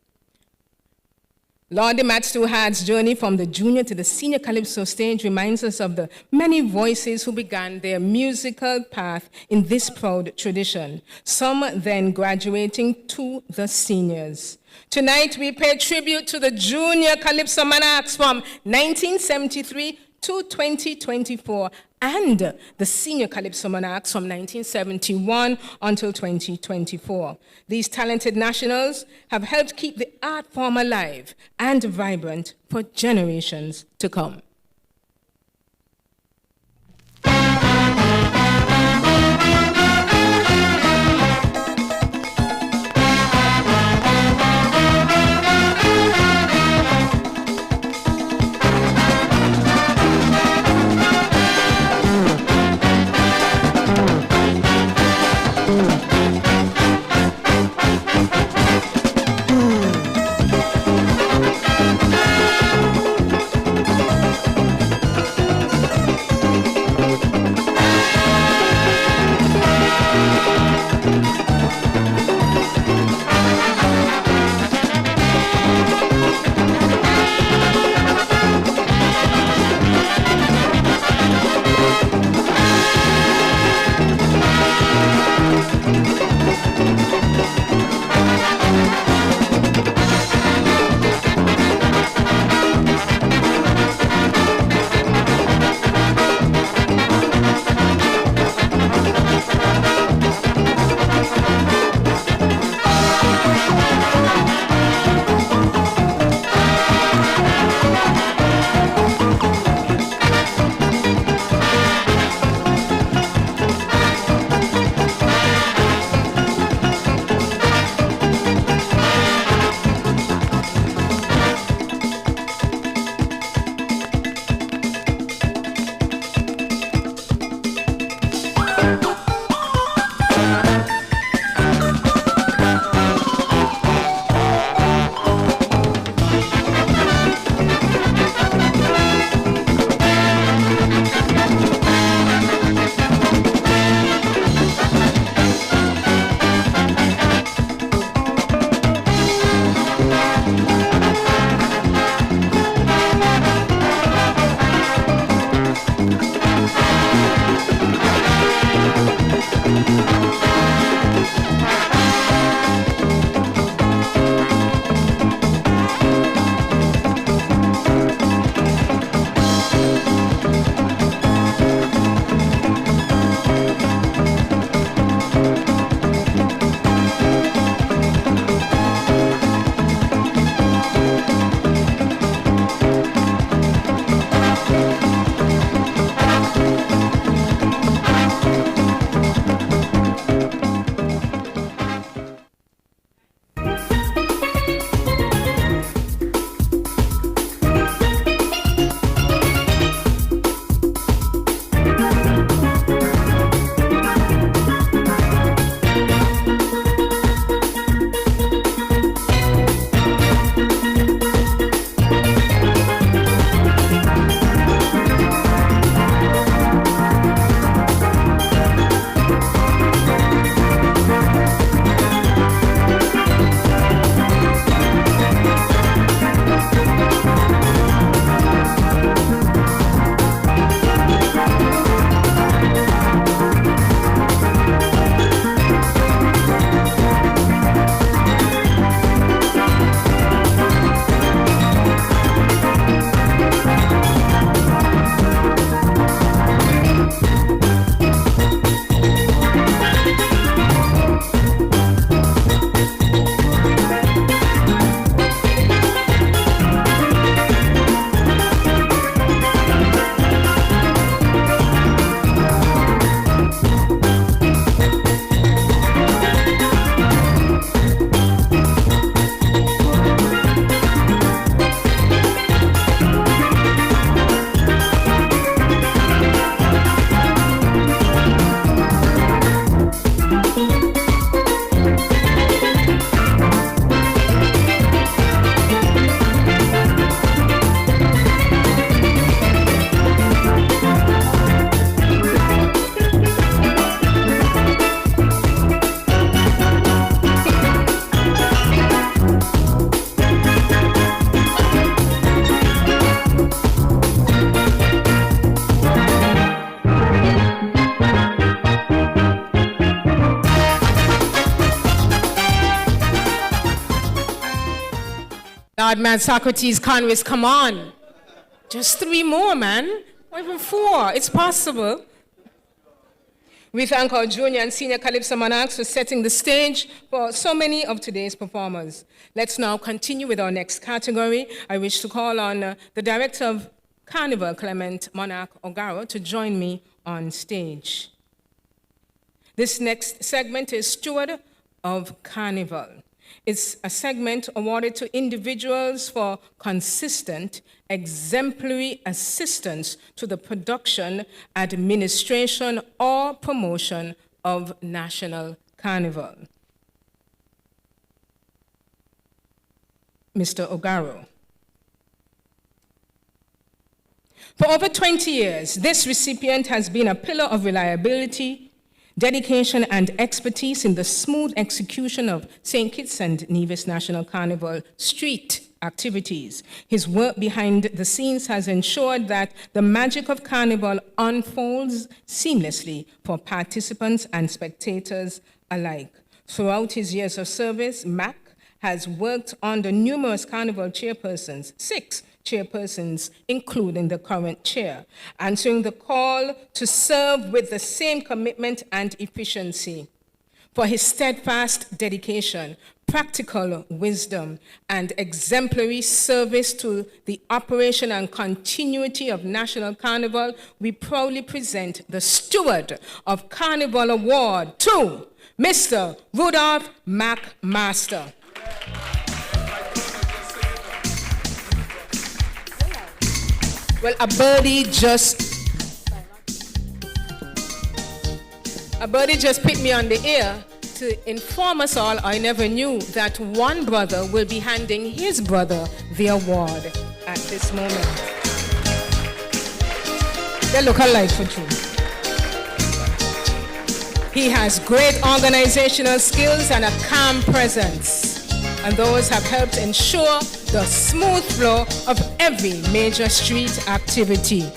Lord Matt Stewart's journey from the junior to the senior Calypso stage reminds us of the many voices who began their musical path in this proud tradition, some then graduating to the seniors. Tonight we pay tribute to the junior Calypso monarchs from 1973 to 2024 and the senior Calypso monarchs from 1971 until 2024. These talented nationals have helped keep the art form alive and vibrant for generations to come. Lord, man, Socrates, Conway, come on. Just 3 more, man. Or even 4. It's possible. We thank our junior and senior Calypso monarchs for setting the stage for so many of today's performers. Let's now continue with our next category. I wish to call on the director of Carnival, Clement Monarch Ogaro, to join me on stage. This next segment is Steward of Carnival. It's a segment awarded to individuals for consistent, exemplary assistance to the production, administration, or promotion of National Carnival. Mr. Ogaro. For over 20 years, this recipient has been a pillar of reliability, dedication, and expertise in the smooth execution of St. Kitts and Nevis National Carnival street activities. His work behind the scenes has ensured that the magic of Carnival unfolds seamlessly for participants and spectators alike. Throughout his years of service, Mac has worked under numerous Carnival chairpersons, 6 chairpersons, including the current chair, answering the call to serve with the same commitment and efficiency. For his steadfast dedication, practical wisdom, and exemplary service to the operation and continuity of National Carnival, we proudly present the Steward of Carnival Award to Mr. Rudolph McMaster. Well, a birdie just picked me on the ear to inform us all I never knew that one brother will be handing his brother the award at this moment. They look alike for true. He has great organizational skills and a calm presence, and those have helped ensure the smooth flow of every major street activity.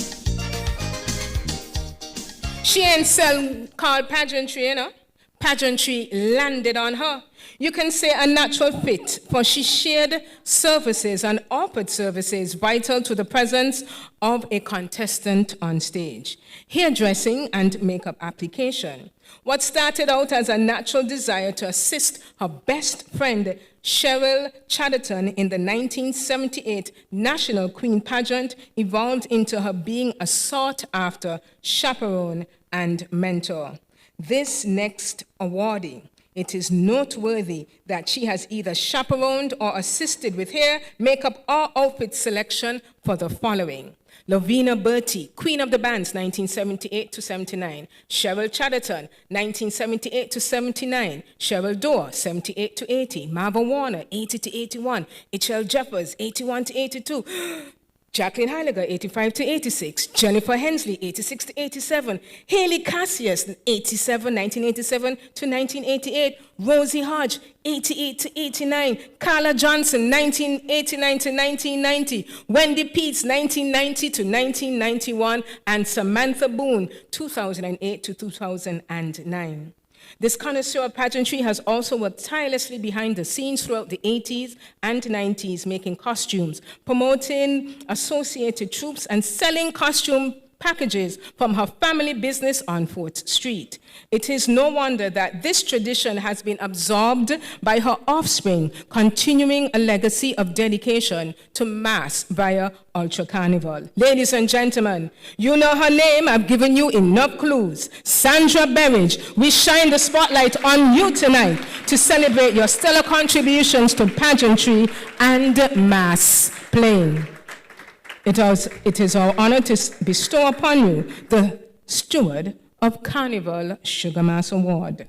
She ain't sell called pageantry, you know. Pageantry landed on her. You can say a natural fit, for she shared services and offered services vital to the presence of a contestant on stage. Hairdressing and makeup application. What started out as a natural desire to assist her best friend, Cheryl Chatterton, in the 1978 National Queen Pageant evolved into her being a sought-after chaperone and mentor. This next awardee, it is noteworthy that she has either chaperoned or assisted with hair, makeup, or outfit selection for the following: Lovina Bertie, Queen of the Bands, 1978 to 79. Cheryl Chatterton, 1978 to 79. Cheryl Dorr, 78 to 80. Marva Warner, 80 to 81. H.L. Jeffers, 81 to 82. Jacqueline Heiliger, 85 to 86. Jennifer Hensley, 86 to 87. Haley Cassius, 1987 to 1988. Rosie Hodge, 88 to 89. Carla Johnson, 1989 to 1990. Wendy Peets, 1990 to 1991. And Samantha Boone, 2008 to 2009. This connoisseur of pageantry has also worked tirelessly behind the scenes throughout the 80s and 90s, making costumes, promoting associated troops, and selling costume packages from her family business on 4th Street. It is no wonder that this tradition has been absorbed by her offspring, continuing a legacy of dedication to mass via Ultra Carnival. Ladies and gentlemen, you know her name. I've given you enough clues. Sandra Berridge, we shine the spotlight on you tonight to celebrate your stellar contributions to pageantry and mass playing. It is our honor to bestow upon you the Steward of Carnival Sugar Mass Award.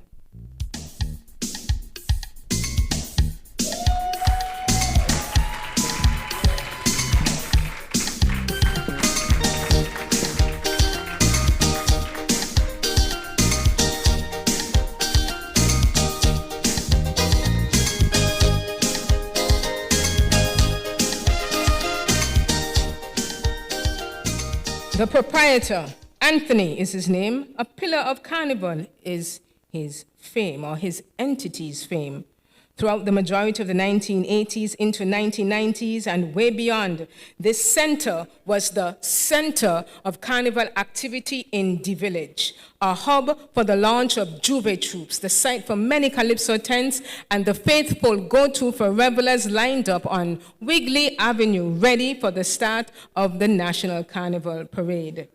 The proprietor, Anthony is his name. A pillar of Carnival is his fame, or his entity's fame. Throughout the majority of the 1980s into 1990s and way beyond, this center was the center of carnival activity in the village, a hub for the launch of Juve troops, the site for many Calypso tents, and the faithful go-to for revelers lined up on Wigley Avenue, ready for the start of the National Carnival Parade.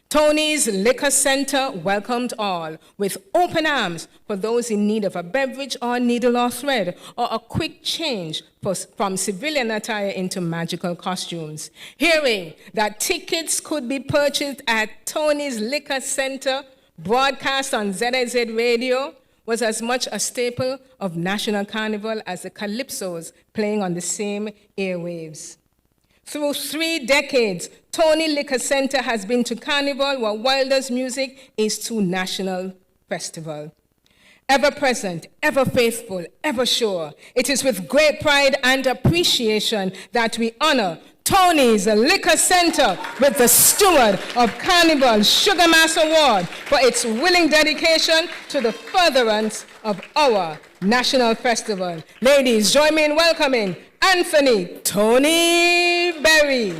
Tony's Liquor Center welcomed all with open arms for those in need of a beverage or needle or thread or a quick change from civilian attire into magical costumes. Hearing that tickets could be purchased at Tony's Liquor Center, broadcast on ZIZ Radio, was as much a staple of National Carnival as the Calypsos playing on the same airwaves. Through 3 decades, Tony Liquor Center has been to Carnival what Wilder's music is to National Festival. Ever present, ever faithful, ever sure, it is with great pride and appreciation that we honor Tony's Liquor Center with the Steward of Carnival Sugar Mass Award for its willing dedication to the furtherance of our National Festival. Ladies, join me in welcoming Anthony Tony Berry.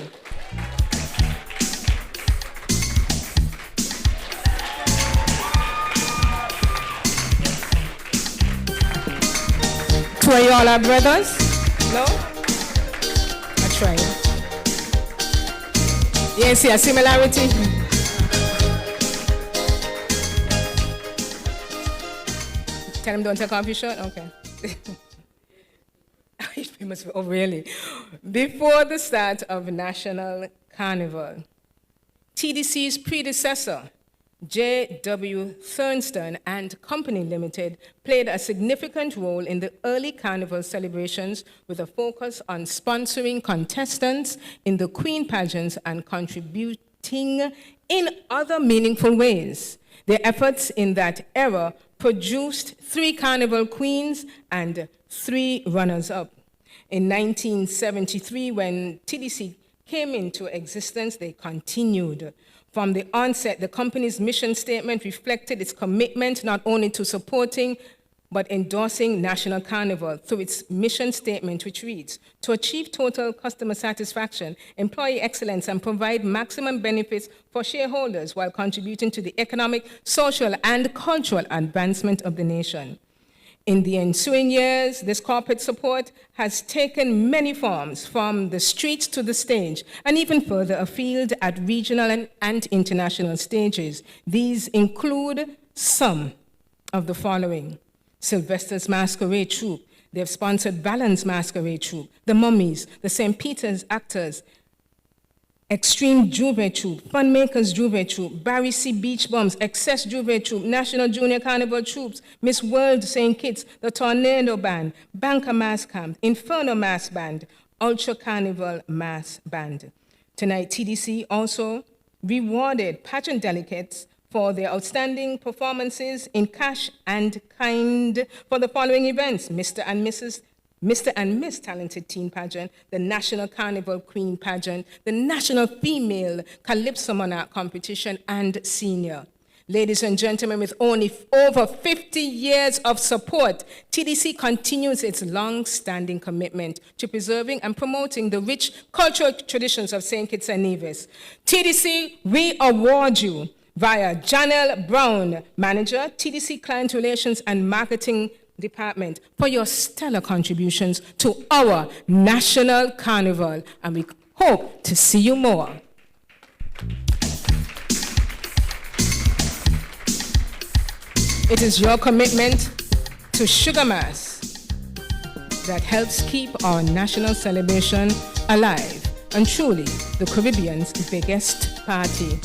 Two of y'all are brothers? No? I tried. You see a similarity? Tell him don't take off your shirt? Okay. Oh, really? Before the start of National Carnival, TDC's predecessor, J.W. Thurnston and Company Limited, played a significant role in the early carnival celebrations with a focus on sponsoring contestants in the Queen pageants and contributing in other meaningful ways. Their efforts in that era produced 3 carnival queens and 3 runners-up. In 1973, when TDC came into existence, they continued. From the onset, the company's mission statement reflected its commitment not only to supporting but endorsing National Carnival through its mission statement, which reads, to achieve total customer satisfaction, employee excellence, and provide maximum benefits for shareholders while contributing to the economic, social, and cultural advancement of the nation. In the ensuing years, this corporate support has taken many forms, from the streets to the stage, and even further afield at regional and international stages. These include some of the following: Sylvester's Masquerade Troupe. They've sponsored Valens Masquerade Troupe, the Mummies, the St. Peter's Actors, Extreme Juve Troupe, Funmakers Juve Troupe, Barry C. Beach Bums, Excess Juve Troupe, National Junior Carnival Troops, Miss World St. Kitts, the Tornado Band, Banker Mass Camp, Inferno Mass Band, Ultra Carnival Mass Band. Tonight, TDC also rewarded pageant delegates for their outstanding performances in cash and kind for the following events: Mr. and Miss Talented Teen Pageant, the National Carnival Queen Pageant, the National Female Calypso Monarch Competition, and Senior. Ladies and gentlemen, with only over 50 years of support, TDC continues its long-standing commitment to preserving and promoting the rich cultural traditions of St. Kitts and Nevis. TDC, we award you via Janelle Brown, Manager, TDC Client Relations and Marketing Department, for your stellar contributions to our National Carnival, and we hope to see you more. It is your commitment to Sugar Mass that helps keep our national celebration alive and truly the Caribbean's biggest party.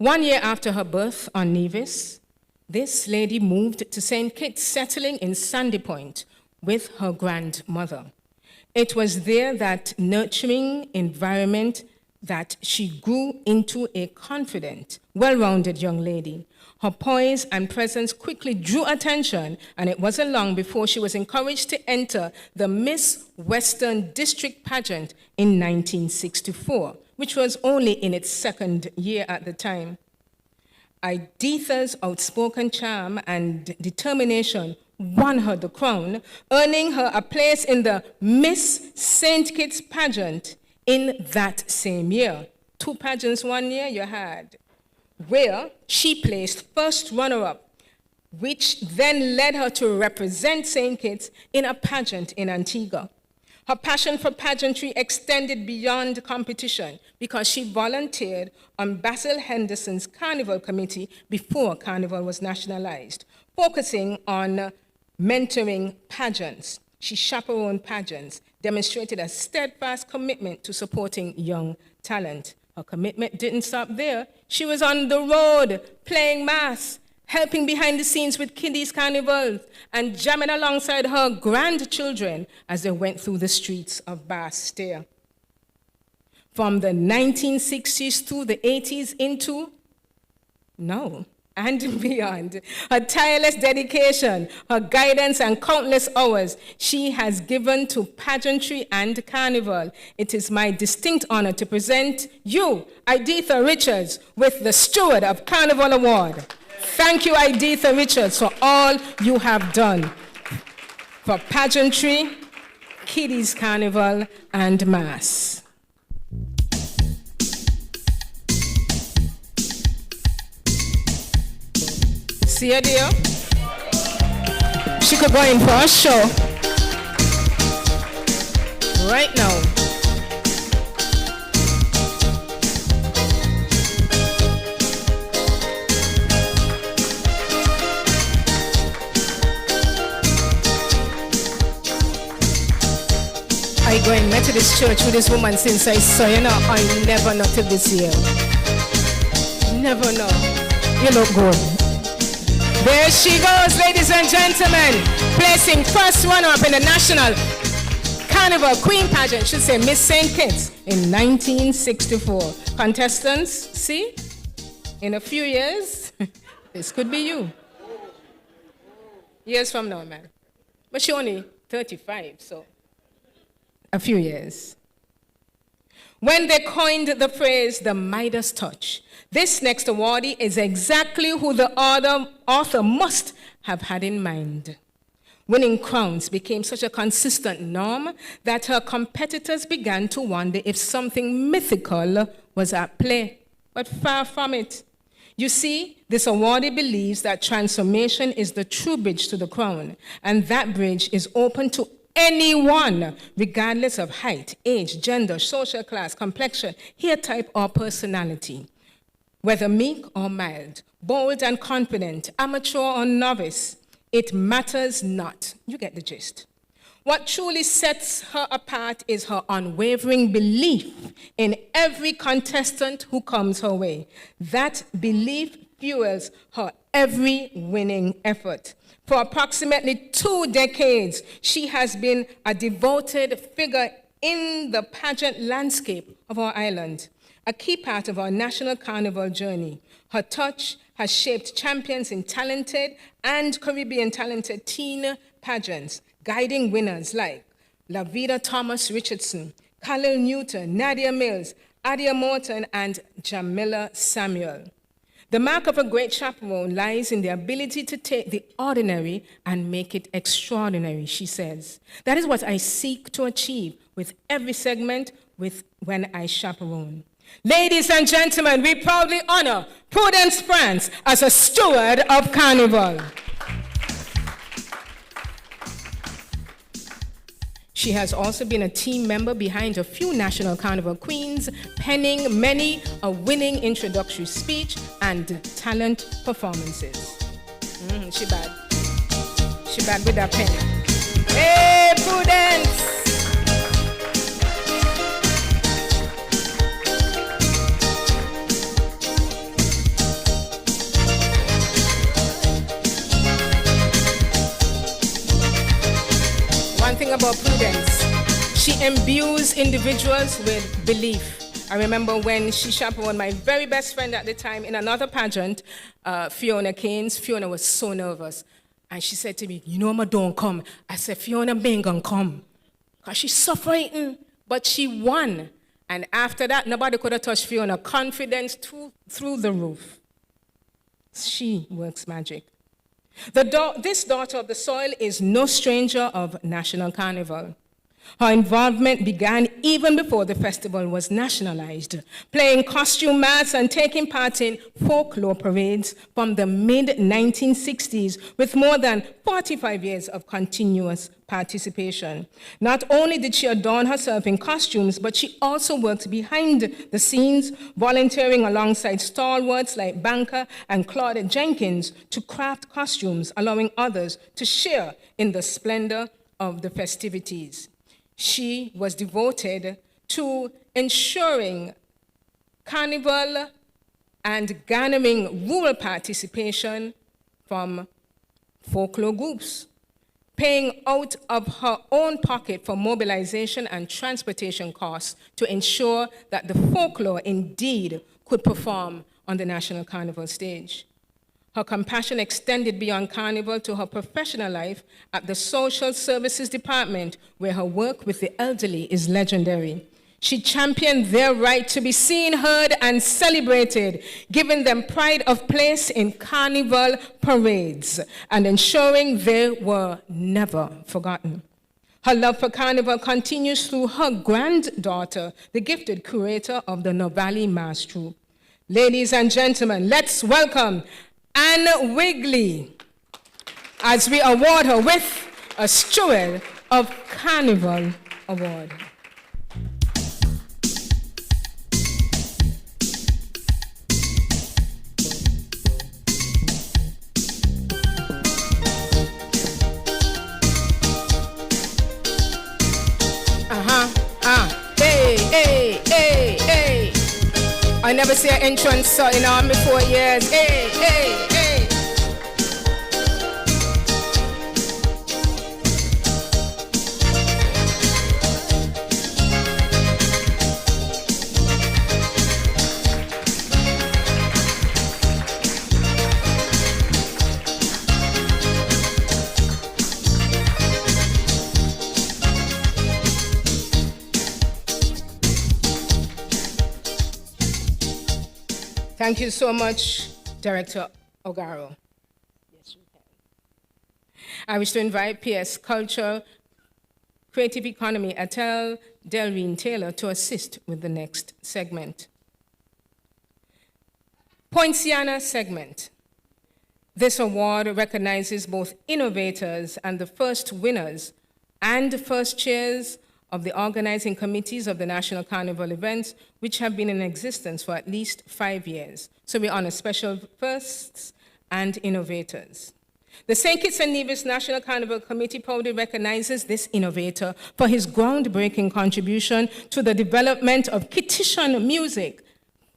One year after her birth on Nevis, this lady moved to St. Kitts, settling in Sandy Point with her grandmother. It was there that nurturing environment that she grew into a confident, well-rounded young lady. Her poise and presence quickly drew attention, and it wasn't long before she was encouraged to enter the Miss Western District pageant in 1964, which was only in its second year at the time. Iditha's outspoken charm and determination won her the crown, earning her a place in the Miss St. Kitts pageant in that same year. 2 pageants 1 year you had, where she placed first runner-up, which then led her to represent St. Kitts in a pageant in Antigua. Her passion for pageantry extended beyond competition because she volunteered on Basil Henderson's Carnival committee before Carnival was nationalized, focusing on mentoring pageants. She chaperoned pageants, demonstrated a steadfast commitment to supporting young talent. Her commitment didn't stop there. She was on the road, playing mass, helping behind the scenes with kiddies' carnivals, and jamming alongside her grandchildren as they went through the streets of Bastille. From the 1960s to the 80s and beyond, her tireless dedication, her guidance, and countless hours she has given to pageantry and carnival. It is my distinct honor to present you, Iditha Richards, with the Steward of Carnival Award. Thank you, Iditha Richards, for all you have done for pageantry, kiddies' carnival, and mass. See her, dear? She could go in for a show right now. I go in Methodist church with this woman since I saw you know. I never know till this year. Never know. You look good. There she goes, ladies and gentlemen, placing first runner-up in the National Carnival Queen Pageant, should say Miss St. Kitts, in 1964. Contestants, see, in a few years, this could be you. Years from now, man. But she only 35, so a few years. When they coined the phrase, the Midas touch, this next awardee is exactly who the author must have had in mind. Winning crowns became such a consistent norm that her competitors began to wonder if something mythical was at play, but far from it. You see, this awardee believes that transformation is the true bridge to the crown, and that bridge is open to anyone, regardless of height, age, gender, social class, complexion, hair type, or personality. Whether meek or mild, bold and confident, amateur or novice, it matters not. You get the gist. What truly sets her apart is her unwavering belief in every contestant who comes her way. That belief fuels her every winning effort. For approximately 2 decades, she has been a devoted figure in the pageant landscape of our island, a key part of our national carnival journey. Her touch has shaped champions in talented and Caribbean talented teen pageants, guiding winners like Lavida Thomas Richardson, Khalil Newton, Nadia Mills, Adia Morton, and Jamila Samuel. The mark of a great chaperone lies in the ability to take the ordinary and make it extraordinary, she says. That is what I seek to achieve with every segment when I chaperone. Ladies and gentlemen, we proudly honor Prudence France as a Steward of Carnival. She has also been a team member behind a few National Carnival Queens, penning many a winning introductory speech and talent performances. She bad. She bad with that pen. Hey, Prudence! One thing about Prudence, she imbues individuals with belief I remember when she chaperoned my very best friend at the time in another pageant, Fiona Keynes. Fiona was so nervous. And she said to me, you know, don't come. I said, Fiona ain't gonna come. Because she's suffering. But she won. And after that, nobody could have touched Fiona. Confidence through the roof. She works magic. This daughter of the soil is no stranger of National Carnival. Her involvement began even before the festival was nationalized, playing costume masks and taking part in folklore parades from the mid-1960s with more than 45 years of continuous participation. Not only did she adorn herself in costumes, but she also worked behind the scenes, volunteering alongside stalwarts like Banker and Claude Jenkins to craft costumes, allowing others to share in the splendor of the festivities. She was devoted to ensuring carnival and garnering rural participation from folklore groups, paying out of her own pocket for mobilization and transportation costs to ensure that the folklore indeed could perform on the National Carnival stage. Her compassion extended beyond Carnival to her professional life at the Social Services Department, where her work with the elderly is legendary. She championed their right to be seen, heard, and celebrated, giving them pride of place in Carnival parades and ensuring they were never forgotten. Her love for Carnival continues through her granddaughter, the gifted curator of the Novalis Mass Troupe. Ladies and gentlemen, let's welcome Anne Wigley as we award her with a Steward of Carnival Award. Hey. I never see an entrance in army 4 years. Hey. Thank you so much, Director Ogaro. Yes, you can. I wish to invite PS Culture, Creative Economy, Atel Delreen Taylor to assist with the next segment. Poinciana segment. This award recognizes both innovators and the first winners and first chairs of the organizing committees of the National Carnival events, which have been in existence for at least 5 years. So we honor special firsts and innovators. The St. Kitts and Nevis National Carnival Committee proudly recognizes this innovator for his groundbreaking contribution to the development of Kittitian music,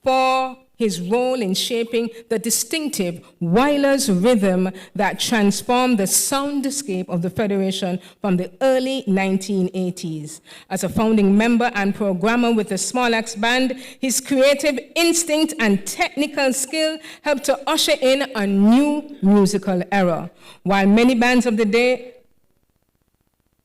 for his role in shaping the distinctive Wyler's rhythm that transformed the soundscape of the Federation from the early 1980s. As a founding member and programmer with the Small Axe Band, his creative instinct and technical skill helped to usher in a new musical era. While many bands of the day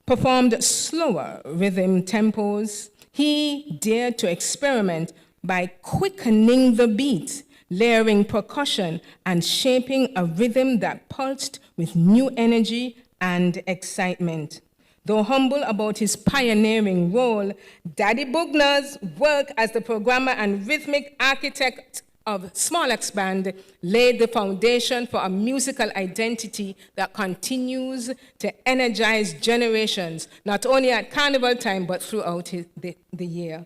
performed slower rhythm tempos, he dared to experiment by quickening the beat, layering percussion, and shaping a rhythm that pulsed with new energy and excitement. Though humble about his pioneering role, Daddy Bugner's work as the programmer and rhythmic architect of Small Axe Band laid the foundation for a musical identity that continues to energize generations, not only at Carnival time, but throughout the year.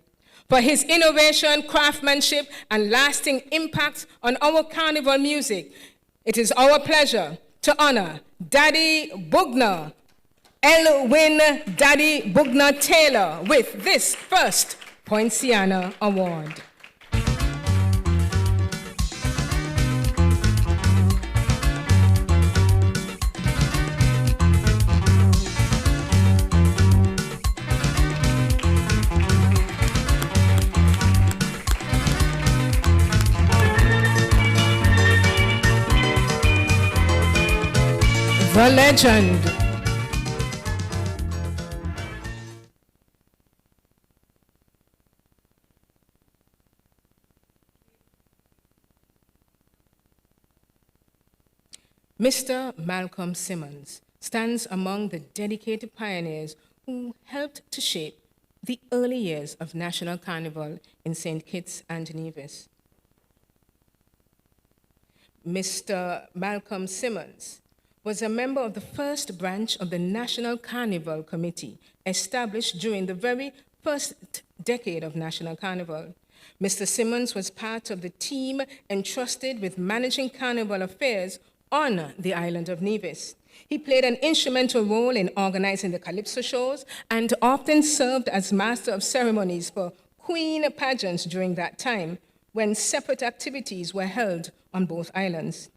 For his innovation, craftsmanship, and lasting impact on our Carnival music, it is our pleasure to honor Daddy Bugner, Elwin Daddy Bugner Taylor, with this first Poinciana Award. the legend. Mr. Malcolm Simmons stands among the dedicated pioneers who helped to shape the early years of National Carnival in St. Kitts and Nevis. Mr. Malcolm Simmons was a member of the first branch of the National Carnival Committee, established during the very first decade of National Carnival. Mr. Simmons was part of the team entrusted with managing carnival affairs on the island of Nevis. He played an instrumental role in organizing the Calypso shows and often served as master of ceremonies for queen pageants during that time, when separate activities were held on both islands.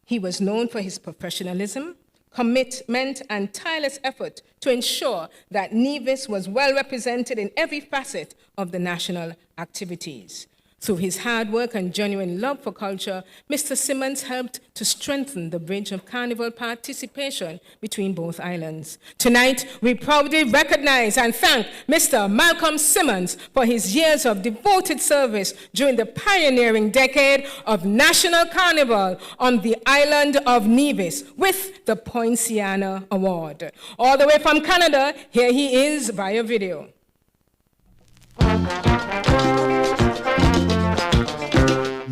He was known for his professionalism, commitment, and tireless effort to ensure that Nevis was well represented in every facet of the national activities. Through his hard work and genuine love for culture, Mr. Simmons helped to strengthen the bridge of carnival participation between both islands. Tonight, we proudly recognize and thank Mr. Malcolm Simmons for his years of devoted service during the pioneering decade of National Carnival on the island of Nevis with the Poinciana Award. All the way from Canada, here he is via video.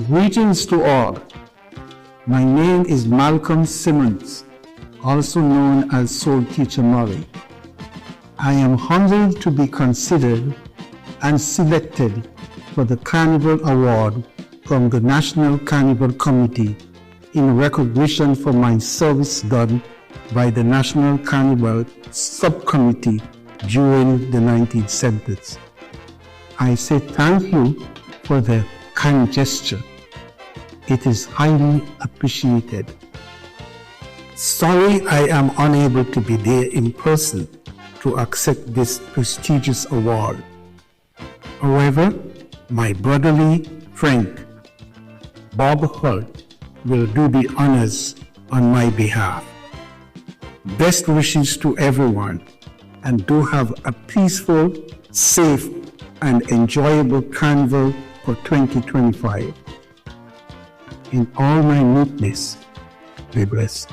Greetings to all. My name is Malcolm Simmons, also known as Soul Teacher Murray. I am humbled to be considered and selected for the Carnival Award from the National Carnival Committee in recognition for my service done by the National Carnival Subcommittee during the 1970s. I say thank you for the kind gesture. It is highly appreciated. Sorry I am unable to be there in person to accept this prestigious award. However, my brotherly friend, Bob Holt, will do the honors on my behalf. Best wishes to everyone, and do have a peaceful, safe, and enjoyable carnival for 2025. In all my meekness, be blessed.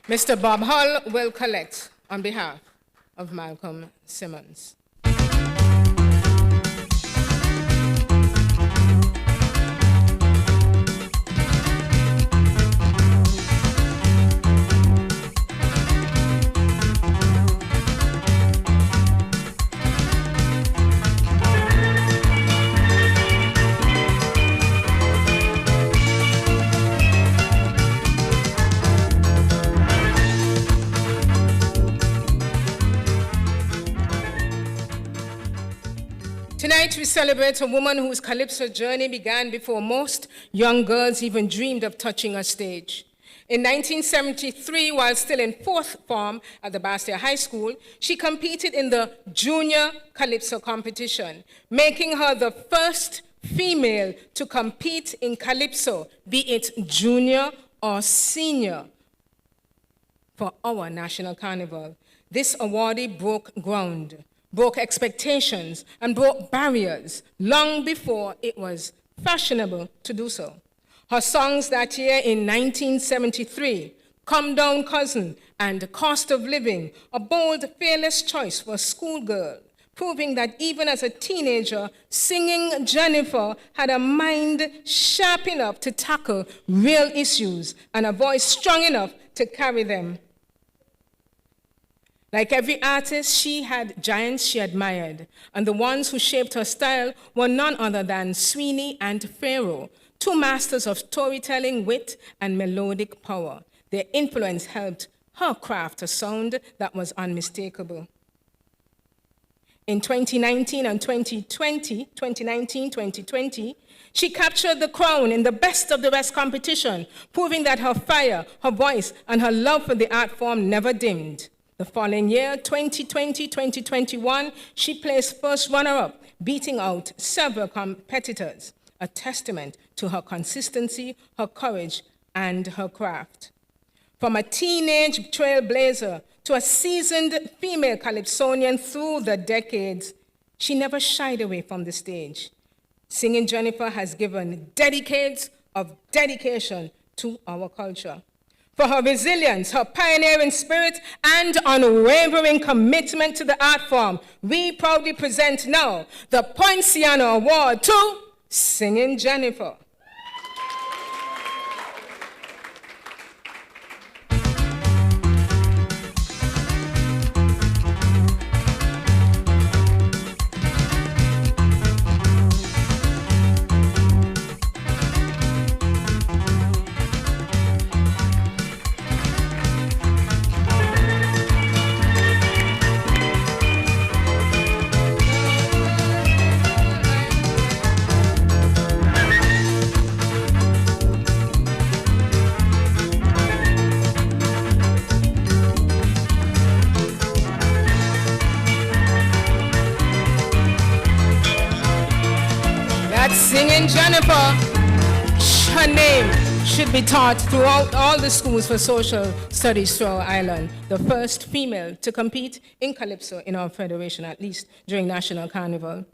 Mr. Bob Hull will collect on behalf of Malcolm Simmons. Tonight we celebrate a woman whose Calypso journey began before most young girls even dreamed of touching a stage. In 1973, while still in fourth form at the Bastia High School, she competed in the Junior Calypso competition, making her the first female to compete in Calypso, be it junior or senior, for our National Carnival. This awardee broke ground, broke expectations, and broke barriers long before it was fashionable to do so. Her songs that year in 1973, Come Down Cousin and Cost of Living, a bold, fearless choice for a schoolgirl, proving that even as a teenager, singing Jennifer had a mind sharp enough to tackle real issues and a voice strong enough to carry them. Like every artist, she had giants she admired, and the ones who shaped her style were none other than Sweeney and Pharaoh, two masters of storytelling, wit, and melodic power. Their influence helped her craft a sound that was unmistakable. In 2019 and 2020, she captured the crown in the Best of the West competition, proving that her fire, her voice, and her love for the art form never dimmed. The following year, 2020-2021, she placed first runner-up, beating out several competitors. a testament to her consistency, her courage, and her craft. From a teenage trailblazer to a seasoned female Calypsonian through the decades, she never shied away from the stage. Singing Jennifer has given decades of dedication to our culture. For her resilience, her pioneering spirit, and unwavering commitment to the art form, we proudly present now the Poinciana Award to Singing Jennifer. Singing Jennifer, her name should be taught throughout all the schools for social studies through our island. The first female to compete in Calypso in our federation, at least during National Carnival.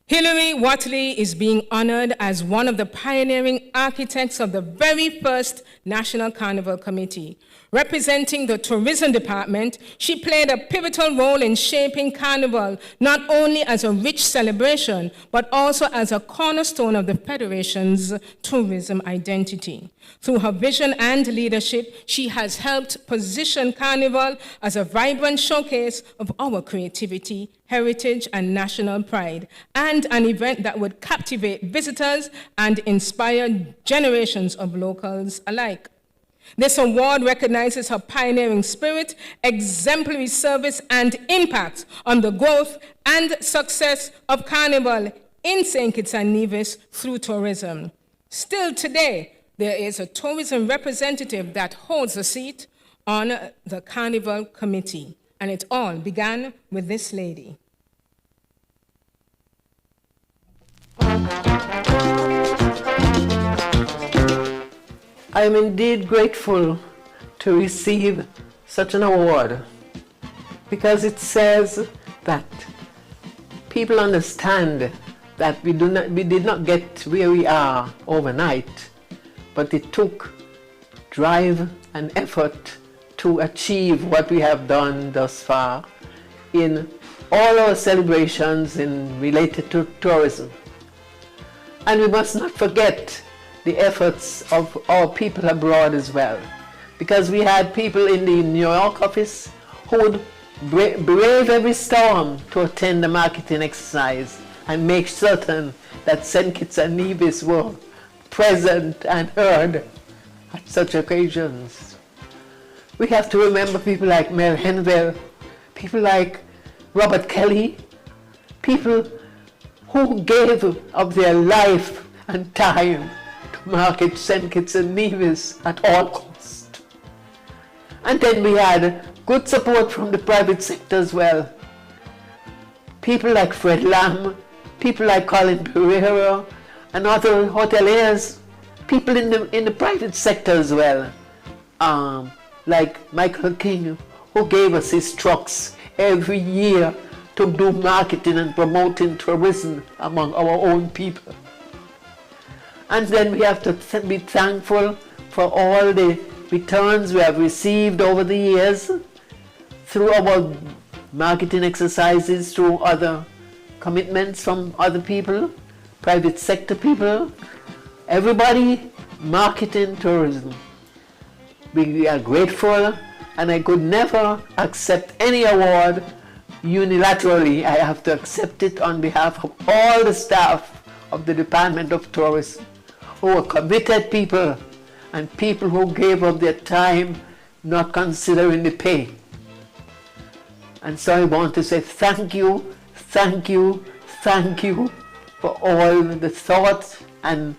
Hilary Watley is being honored as one of the pioneering architects of the very first National Carnival Committee. Representing the tourism department, she played a pivotal role in shaping Carnival, not only as a rich celebration, but also as a cornerstone of the Federation's tourism identity. Through her vision and leadership, she has helped position Carnival as a vibrant showcase of our creativity, heritage, and national pride, and an event that would captivate visitors and inspire generations of locals alike. This award recognizes her pioneering spirit, exemplary service, and impact on the growth and success of Carnival in St. Kitts and Nevis through tourism. Still today, there is a tourism representative that holds a seat on the Carnival Committee, and it all began with this lady. I am indeed grateful to receive such an award because it says that people understand that we did not get where we are overnight, but it took drive and effort to achieve what we have done thus far in all our celebrations related to tourism. And we must not forget the efforts of our people abroad as well, because we had people in the New York office who would brave every storm to attend the marketing exercise and make certain that St. Kitts and Nevis were present and heard at such occasions. We have to remember people like Mel Henville, people like Robert Kelly, people who gave of their life and time to market St. Kitts and Nevis at all cost. And then we had good support from the private sector as well. People like Fred Lamb, people like Colin Pereira, and other hoteliers, people in the private sector as well, like Michael King, who gave us his trucks every year to do marketing and promoting tourism among our own people. And then we have to be thankful for all the returns we have received over the years through our marketing exercises, through other commitments from other people, private sector people, everybody marketing tourism. We are grateful, and I could never accept any award unilaterally. I have to accept it on behalf of all the staff of the Department of Tourism, who are committed people and people who gave up their time, not considering the pay. And so I want to say thank you, thank you, thank you for all the thoughts and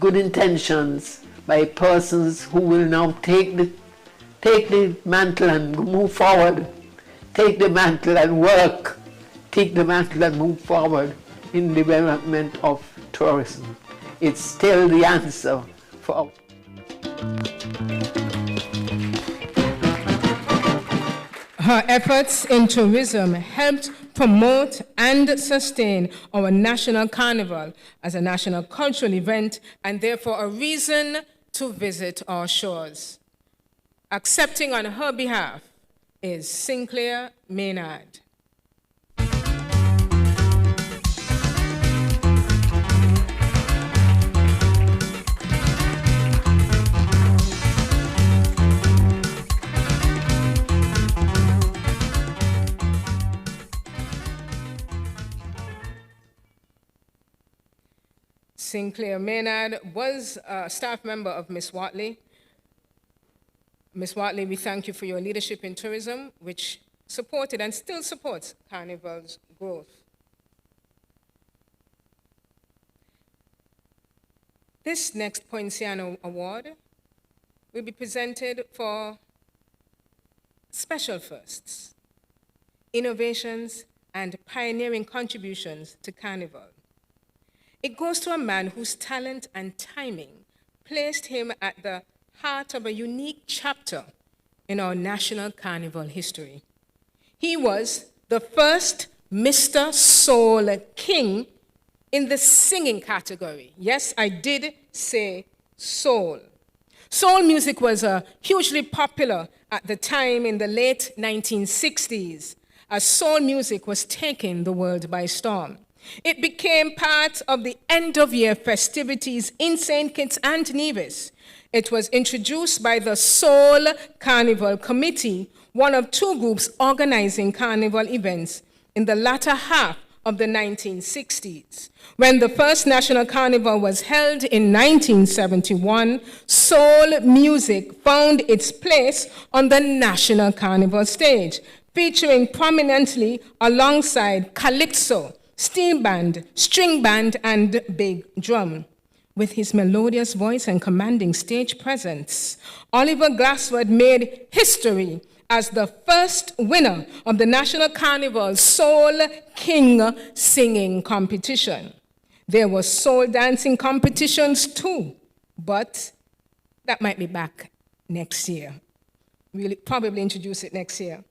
good intentions by persons who will now take the mantle and move forward. Take the mantle and work. Take the mantle and move forward in the development of tourism. It's still the answer for our... Her efforts in tourism helped promote and sustain our national carnival as a national cultural event and therefore a reason to visit our shores. Accepting on her behalf is Sinclair Maynard. Sinclair Maynard was a staff member of Miss Watley. Miss Watley, we thank you for your leadership in tourism, which supported and still supports Carnival's growth. This next Poinciana Award will be presented for special firsts, innovations, and pioneering contributions to Carnival. It goes to a man whose talent and timing placed him at the heart of a unique chapter in our national carnival history. He was the first Mr. Soul King in the singing category. Yes, I did say soul. Soul music was hugely popular at the time in the late 1960s, as soul music was taking the world by storm. It became part of the end-of-year festivities in St. Kitts and Nevis. It was introduced by the Soul Carnival Committee, one of two groups organizing carnival events in the latter half of the 1960s. When the first National Carnival was held in 1971, soul music found its place on the National Carnival stage, featuring prominently alongside Calypso, steel band, string band, and big drum. With his melodious voice and commanding stage presence, Oliver Glassford made history as the first winner of the National Carnival Soul King singing competition. There were soul dancing competitions too, but that might be back next year. We'll probably introduce it next year.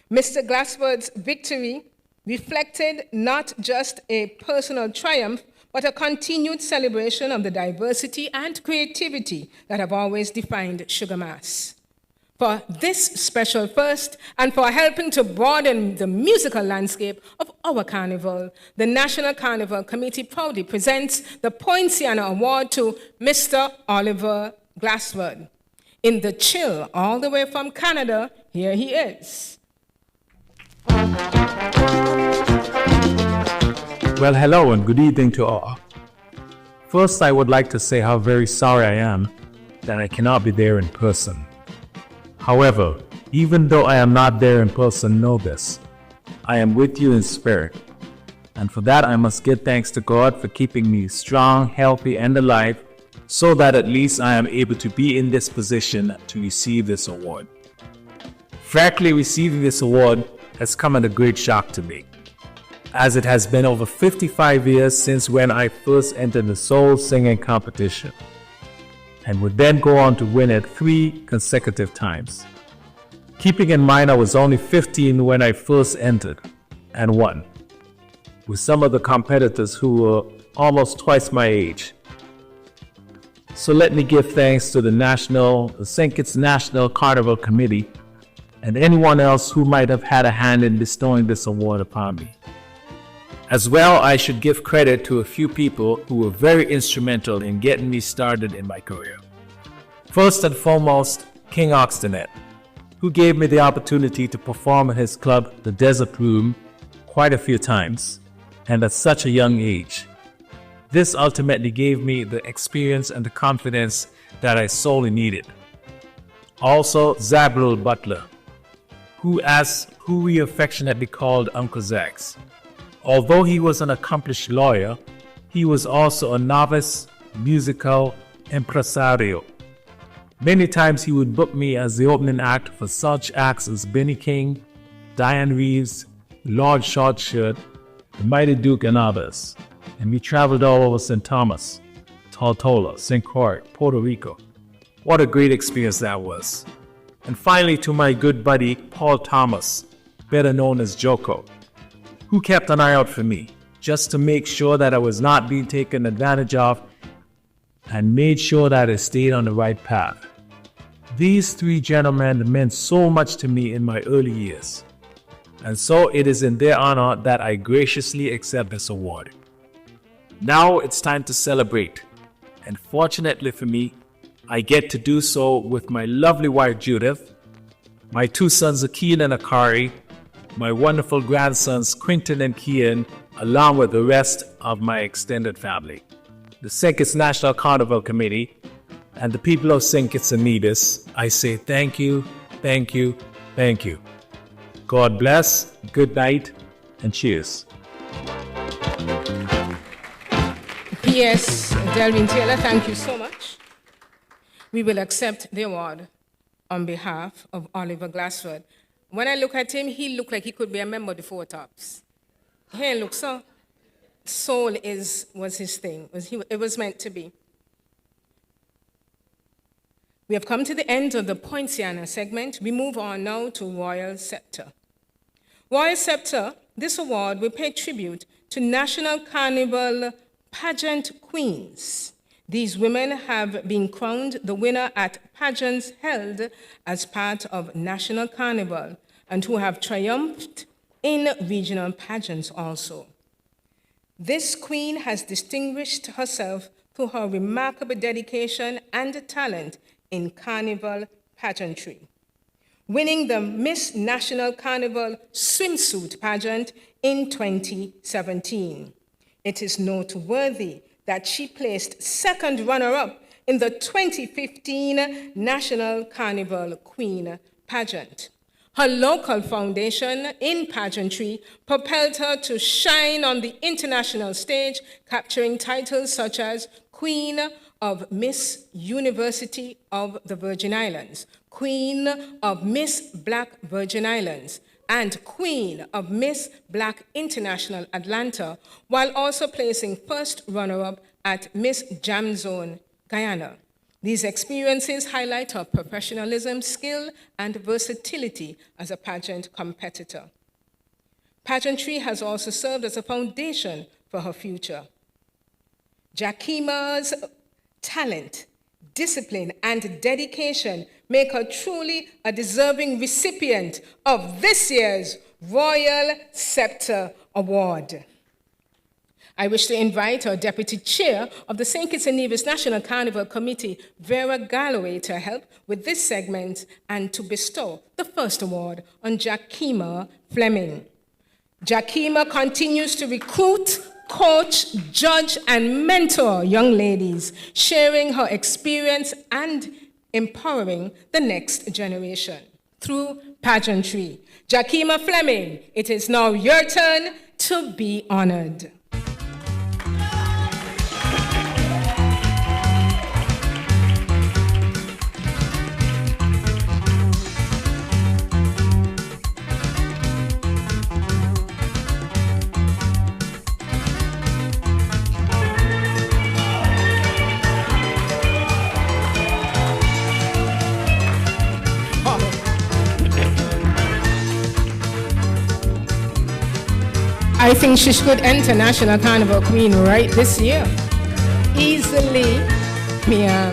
Mr. Glassford's victory reflected not just a personal triumph, but a continued celebration of the diversity and creativity that have always defined Sugar Mass. For this special first, and for helping to broaden the musical landscape of our carnival, the National Carnival Committee proudly presents the Poinciana Award to Mr. Oliver Glassford. In the chill, all the way from Canada, here he is. Well, hello and good evening to all. First, I would like to say how very sorry I am that I cannot be there in person. However, even though I am not there in person, know this: I am with you in spirit. And for that, I must give thanks to God for keeping me strong, healthy, and alive, so that at least I am able to be in this position to receive this award. Frankly, receiving this award has come at a great shock to me, as it has been over 55 years since when I first entered the soul singing competition, and would then go on to win it 3 consecutive times. Keeping in mind I was only 15 when I first entered and won, with some of the competitors who were almost twice my age. So let me give thanks to the St. Kitts National Carnival Committee and anyone else who might have had a hand in bestowing this award upon me. As well, I should give credit to a few people who were very instrumental in getting me started in my career. First and foremost, King Oxtonet, who gave me the opportunity to perform at his club, the Desert Room, quite a few times, and at such a young age. This ultimately gave me the experience and the confidence that I sorely needed. Also, Zabrul Butler, who we affectionately called Uncle Zax. Although he was an accomplished lawyer, he was also a novice musical impresario. Many times he would book me as the opening act for such acts as Benny King, Diane Reeves, Lord Shortshirt, the mighty Duke and others, and we traveled all over St. Thomas, Tortola, St. Croix, Puerto Rico. What a great experience that was. And finally to my good buddy, Paul Thomas, better known as Joko, who kept an eye out for me, just to make sure that I was not being taken advantage of and made sure that I stayed on the right path. These three gentlemen meant so much to me in my early years, and so it is in their honor that I graciously accept this award. Now it's time to celebrate, and fortunately for me, I get to do so with my lovely wife Judith, my two sons Akeem and Akari, my wonderful grandsons Quinton and Kian, along with the rest of my extended family. The St. Kitts National Carnival Committee and the people of St. Kitts and Nevis, I say thank you, thank you, thank you. God bless, good night, and cheers. P.S. Delvin Taylor, thank you so much. We will accept the award on behalf of Oliver Glassford. When I look at him, he looked like he could be a member of the Four Tops. Hey, look, so soul was his thing. It was meant to be. We have come to the end of the Poinciana segment. We move on now to Royal Scepter. Royal Scepter, this award will pay tribute to National Carnival pageant queens. These women have been crowned the winner at pageants held as part of National Carnival and who have triumphed in regional pageants also. This queen has distinguished herself through her remarkable dedication and talent in carnival pageantry, winning the Miss National Carnival swimsuit pageant in 2017. It is noteworthy that she placed second runner-up in the 2015 National Carnival Queen pageant. Her local foundation in pageantry propelled her to shine on the international stage, capturing titles such as Queen of Miss University of the Virgin Islands, Queen of Miss Black Virgin Islands, and Queen of Miss Black International Atlanta, while also placing first runner-up at Miss Jam Zone Guyana. These experiences highlight her professionalism, skill, and versatility as a pageant competitor. Pageantry has also served as a foundation for her future. Jakima's talent, discipline, and dedication make her truly a deserving recipient of this year's Royal Scepter Award. I wish to invite our Deputy Chair of the St. Kitts and Nevis National Carnival Committee, Vera Galloway, to help with this segment and to bestow the first award on Jakima Fleming. Jakima continues to recruit, coach, judge, and mentor young ladies, sharing her experience and empowering the next generation through pageantry. Jakima Fleming, it is now your turn to be honored. I think she should enter National Carnival Queen right this year. Easily. Yeah.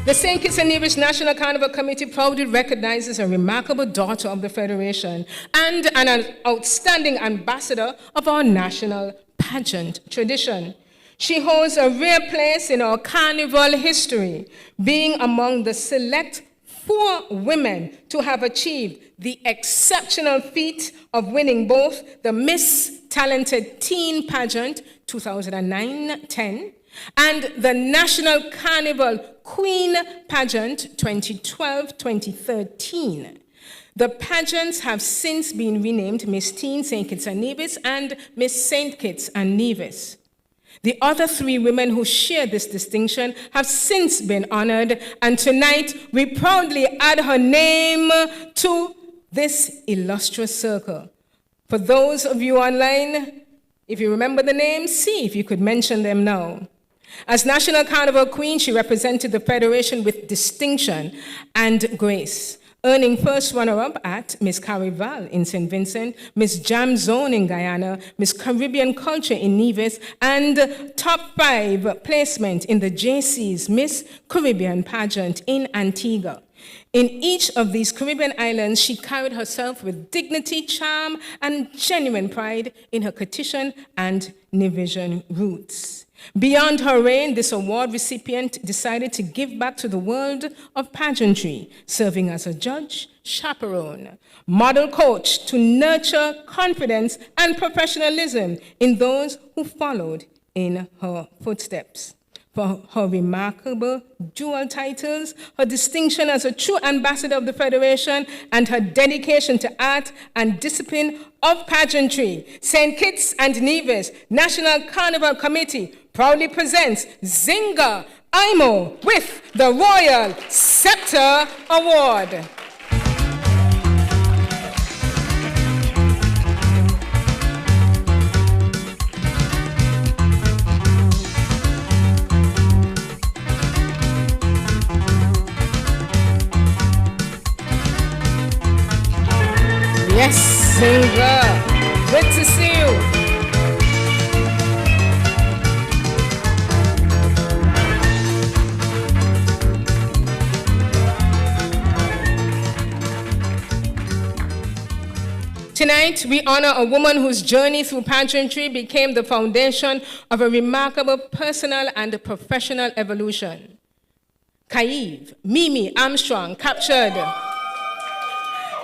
The St. Kitts and Nevis National Carnival Committee proudly recognizes a remarkable daughter of the Federation and an outstanding ambassador of our national pageant tradition. She holds a rare place in our carnival history, being among the select 4 women to have achieved the exceptional feat of winning both the Miss Talented Teen Pageant 2009-10 and the National Carnival Queen Pageant 2012-2013. The pageants have since been renamed Miss Teen St. Kitts and Nevis and Miss St. Kitts and Nevis. The other 3 women who share this distinction have since been honored, and tonight we proudly add her name to this illustrious circle. For those of you online, if you remember the names, see if you could mention them now. As National Carnival Queen, she represented the Federation with distinction and grace, earning first runner-up at Miss Carnival in St. Vincent, Miss Jam Zone in Guyana, Miss Caribbean Culture in Nevis, and top 5 placement in the JC's Miss Caribbean pageant in Antigua. In each of these Caribbean islands, she carried herself with dignity, charm, and genuine pride in her Caucasian and Nevisian roots. Beyond her reign, this award recipient decided to give back to the world of pageantry, serving as a judge, chaperone, model coach to nurture confidence and professionalism in those who followed in her footsteps. For her remarkable dual titles, her distinction as a true ambassador of the Federation, and her dedication to art and discipline of pageantry, St. Kitts and Nevis National Carnival Committee proudly presents Zinga Imo with the Royal Scepter Award. Yes, Zinga, good to see you. Tonight, we honor a woman whose journey through pageantry became the foundation of a remarkable personal and professional evolution. Kaive Mimi Armstrong captured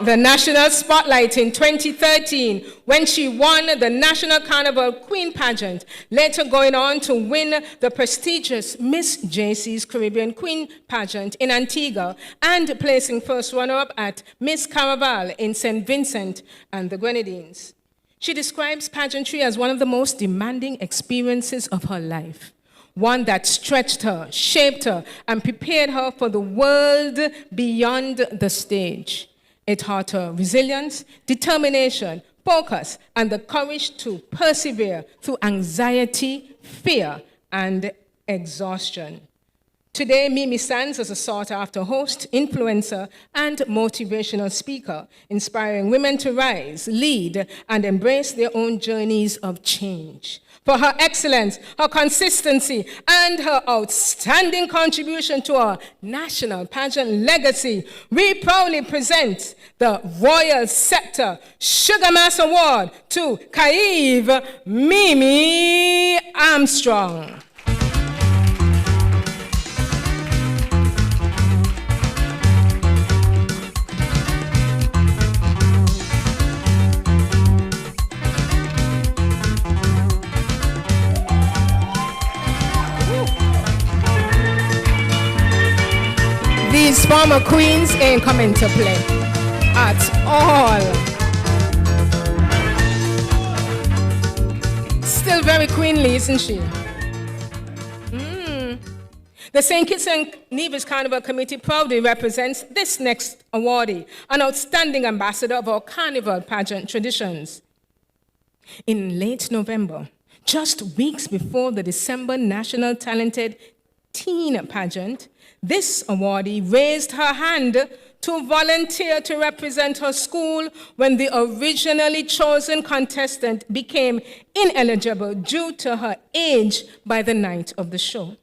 the national spotlight in 2013 when she won the National Carnival Queen pageant, later going on to win the prestigious Miss JC's Caribbean Queen pageant in Antigua and placing first runner-up at Miss Carnival in St. Vincent and the Grenadines. She describes pageantry as one of the most demanding experiences of her life, one that stretched her, shaped her, and prepared her for the world beyond the stage. It taught her resilience, determination, focus, and the courage to persevere through anxiety, fear, and exhaustion. Today, Mimi stands as a sought-after host, influencer, and motivational speaker, inspiring women to rise, lead, and embrace their own journeys of change. For her excellence, her consistency, and her outstanding contribution to our national pageant legacy, we proudly present the Royal Scepter Sugar Mass Award to Kaive Mimi Armstrong. These former queens ain't coming to play at all. Still very queenly, isn't she? The St. Kitts and Nevis Carnival Committee proudly represents this next awardee, an outstanding ambassador of our carnival pageant traditions. In late November, just weeks before the December National Talented Teen Pageant, this awardee raised her hand to volunteer to represent her school when the originally chosen contestant became ineligible due to her age by the night of the show.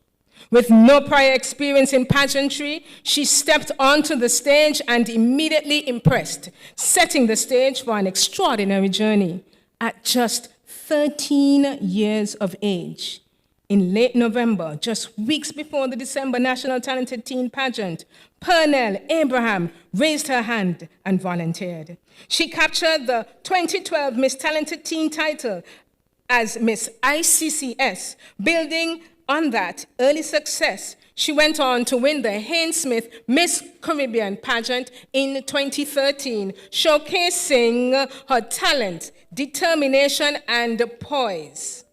With no prior experience in pageantry, she stepped onto the stage and immediately impressed, setting the stage for an extraordinary journey. At just 13 years of age, in late November, just weeks before the December National Talented Teen Pageant, Pernell Abraham raised her hand and volunteered. She captured the 2012 Miss Talented Teen title as Miss ICCS. Building on that early success, she went on to win the Haynes Smith Miss Caribbean pageant in 2013, showcasing her talent, determination, and poise.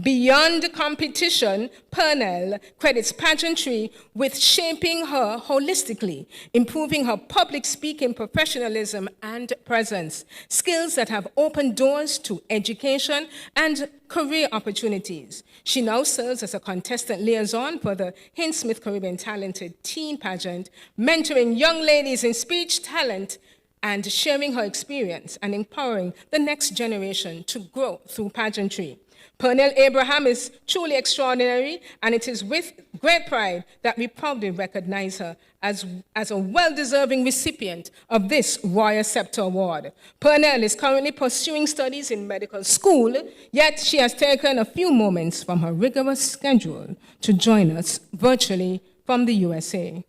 Beyond competition, Purnell credits Pageantry with shaping her holistically, improving her public speaking professionalism and presence, skills that have opened doors to education and career opportunities. She now serves as a contestant liaison for the Hinsmith Caribbean Talented Teen Pageant, mentoring young ladies in speech talent and sharing her experience and empowering the next generation to grow through pageantry. Purnell Abraham is truly extraordinary, and it is with great pride that we proudly recognize her as a well-deserving recipient of this Royal Scepter Award. Purnell is currently pursuing studies in medical school, yet she has taken a few moments from her rigorous schedule to join us virtually from the USA.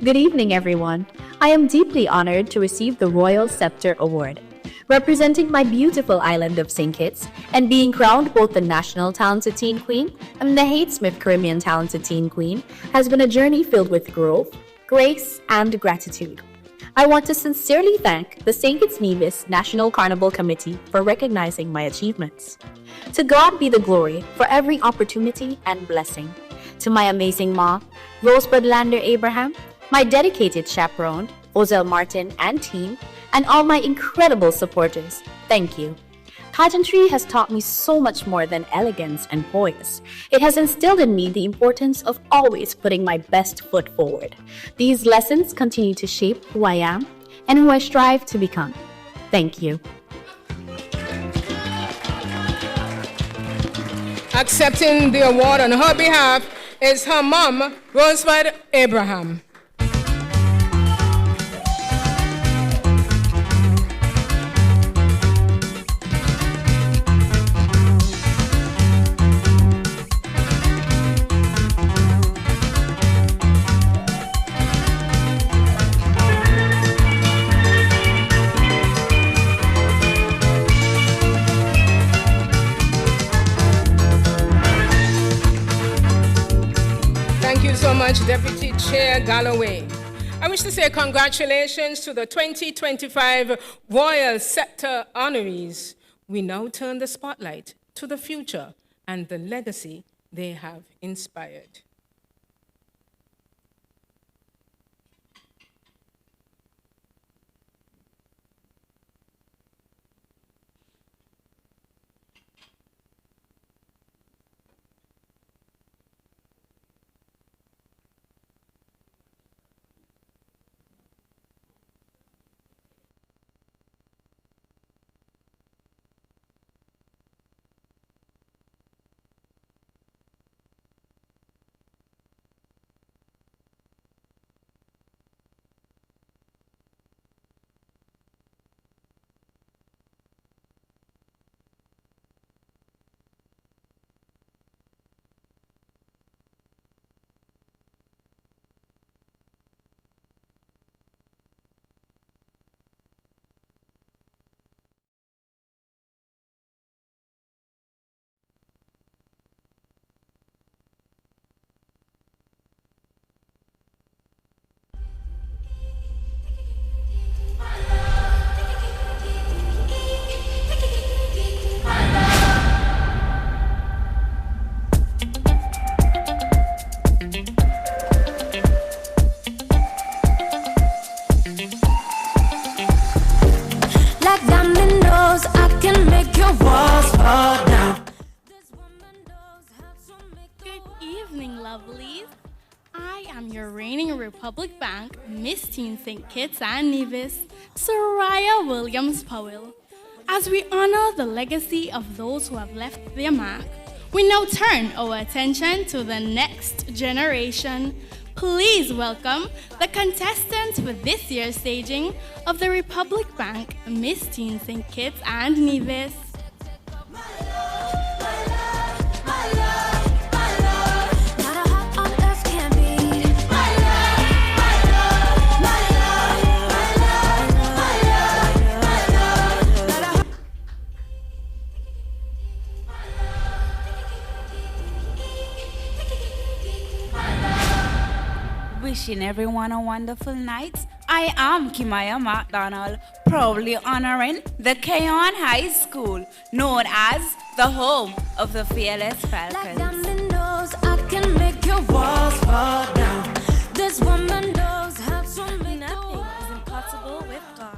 Good evening, everyone. I am deeply honored to receive the Royal Scepter Award. Representing my beautiful island of St. Kitts and being crowned both the National Talented Teen Queen and the Hinsmith Caribbean Talented Teen Queen has been a journey filled with growth, grace, and gratitude. I want to sincerely thank the St. Kitts Nevis National Carnival Committee for recognizing my achievements. To God be the glory for every opportunity and blessing. To my amazing mom, Rosebud Lander Abraham, my dedicated chaperone, Ozell Martin and team, and all my incredible supporters, thank you. Pageantry has taught me so much more than elegance and poise. It has instilled in me the importance of always putting my best foot forward. These lessons continue to shape who I am and who I strive to become. Thank you. Accepting the award on her behalf is her mom, Rosebud Abraham. So much, Deputy Chair Galloway. I wish to say congratulations to the 2025 Royal Scepter honorees. We now turn the spotlight to the future and the legacy they have inspired. Public Bank, Miss Teen St. Kitts and Nevis, Soraya Williams Powell. As we honor the legacy of those who have left their mark, we now turn our attention to the next generation. Please welcome the contestants for this year's staging of the Republic Bank, Miss Teen St. Kitts and Nevis. Wishing everyone a wonderful night. I am Kimaya MacDonald, proudly honoring the Keon High School, known as the home of the Fearless Falcons. Dominoes, I can make your walls fall down. This woman knows how to make Nothing is impossible with God.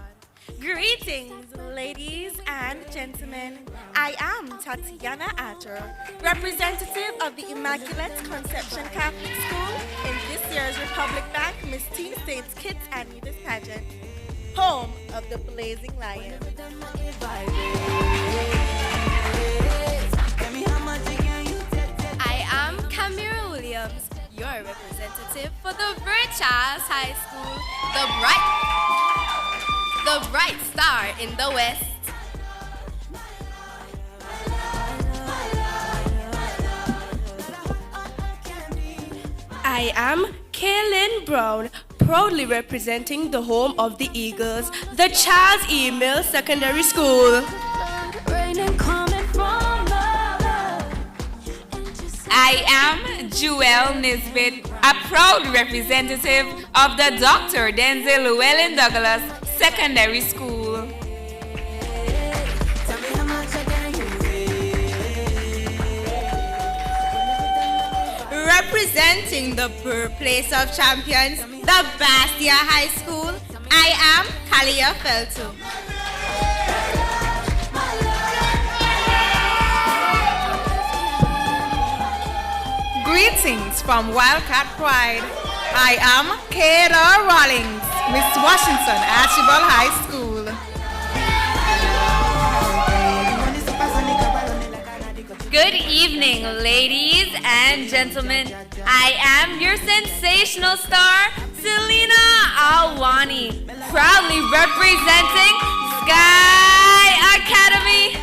Greetings, ladies and gentlemen. I am Tatiana Atter, representative of the Immaculate Conception Catholic School in this year's Republic Bank Miss Teen Saints Kids and Nevis pageant, home of the Blazing Lion. I am Camille Williams, your representative for the Virchas High School, the bright star in the West. I am Kaylin Brown, proudly representing the home of the Eagles, the Charles E. Mills Secondary School. I am Jewel Nisbet, a proud representative of the Dr. Denzel Llewellyn Douglas Secondary School. Representing the birthplace of champions, the Bastia High School, I am Kalia Feltu. Greetings from Wildcat Pride. I am Kayla Rawlings, Miss Washington Archibald High School. Good evening, ladies and gentlemen. I am your sensational star, Selena Alwani, proudly representing Sky Academy.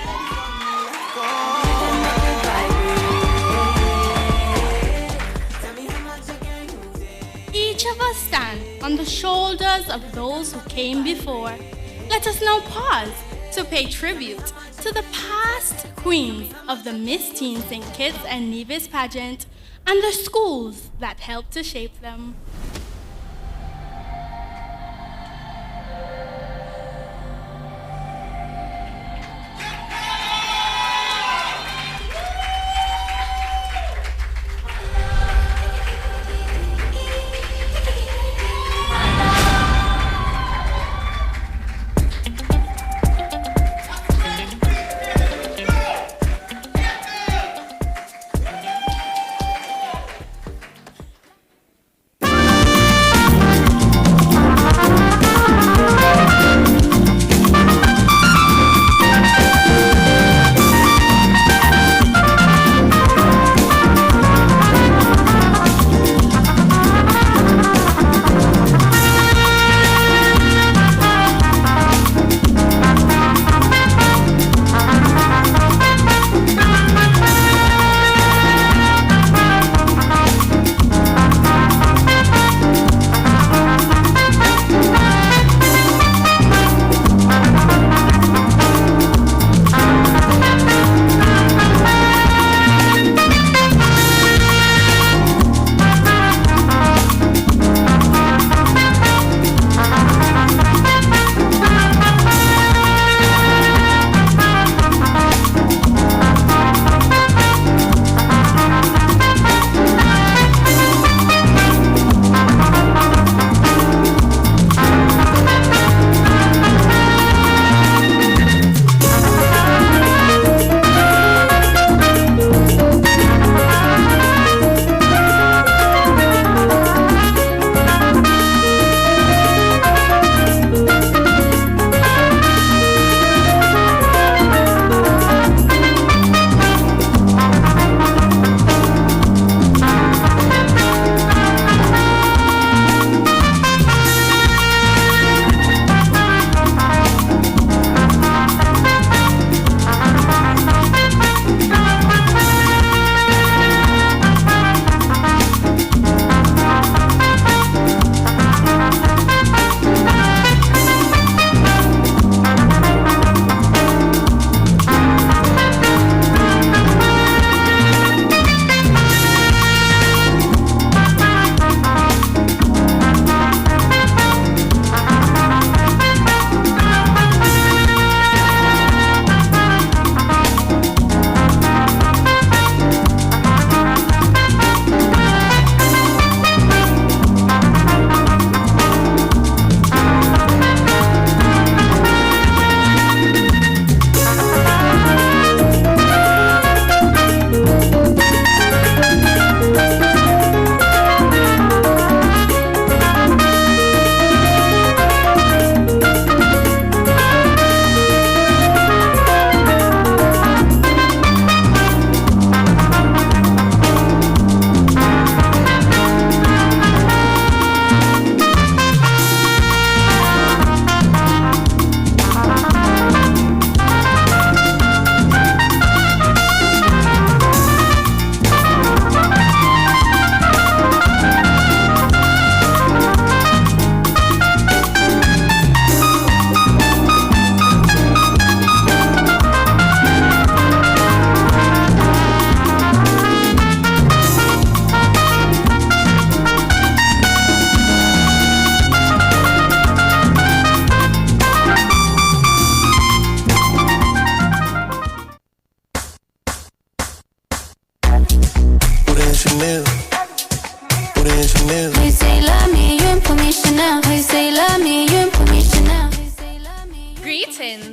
Each of us stand on the shoulders of those who came before. Let us now pause to pay tribute to the past queens of the Miss Teen St. Kitts and Nevis pageant and the schools that helped to shape them.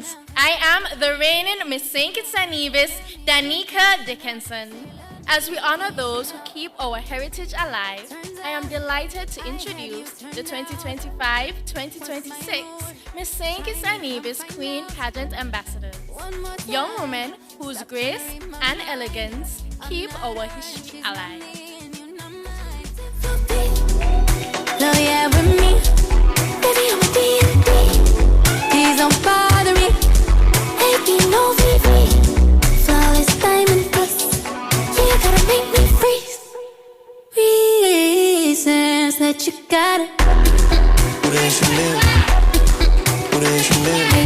Greetings. I am the reigning Miss St. Kitts and Nevis, Danica Dickinson. As we honor those who keep our heritage alive, I am delighted to introduce the 2025-2026 Miss St. Kitts and Nevis Queen Pageant Ambassadors. Young women whose grace and elegance keep our history alive. Please don't bother me. Ain't no VV. Flawless diamond dust. You gotta make me freeze. Reasons that you gotta. They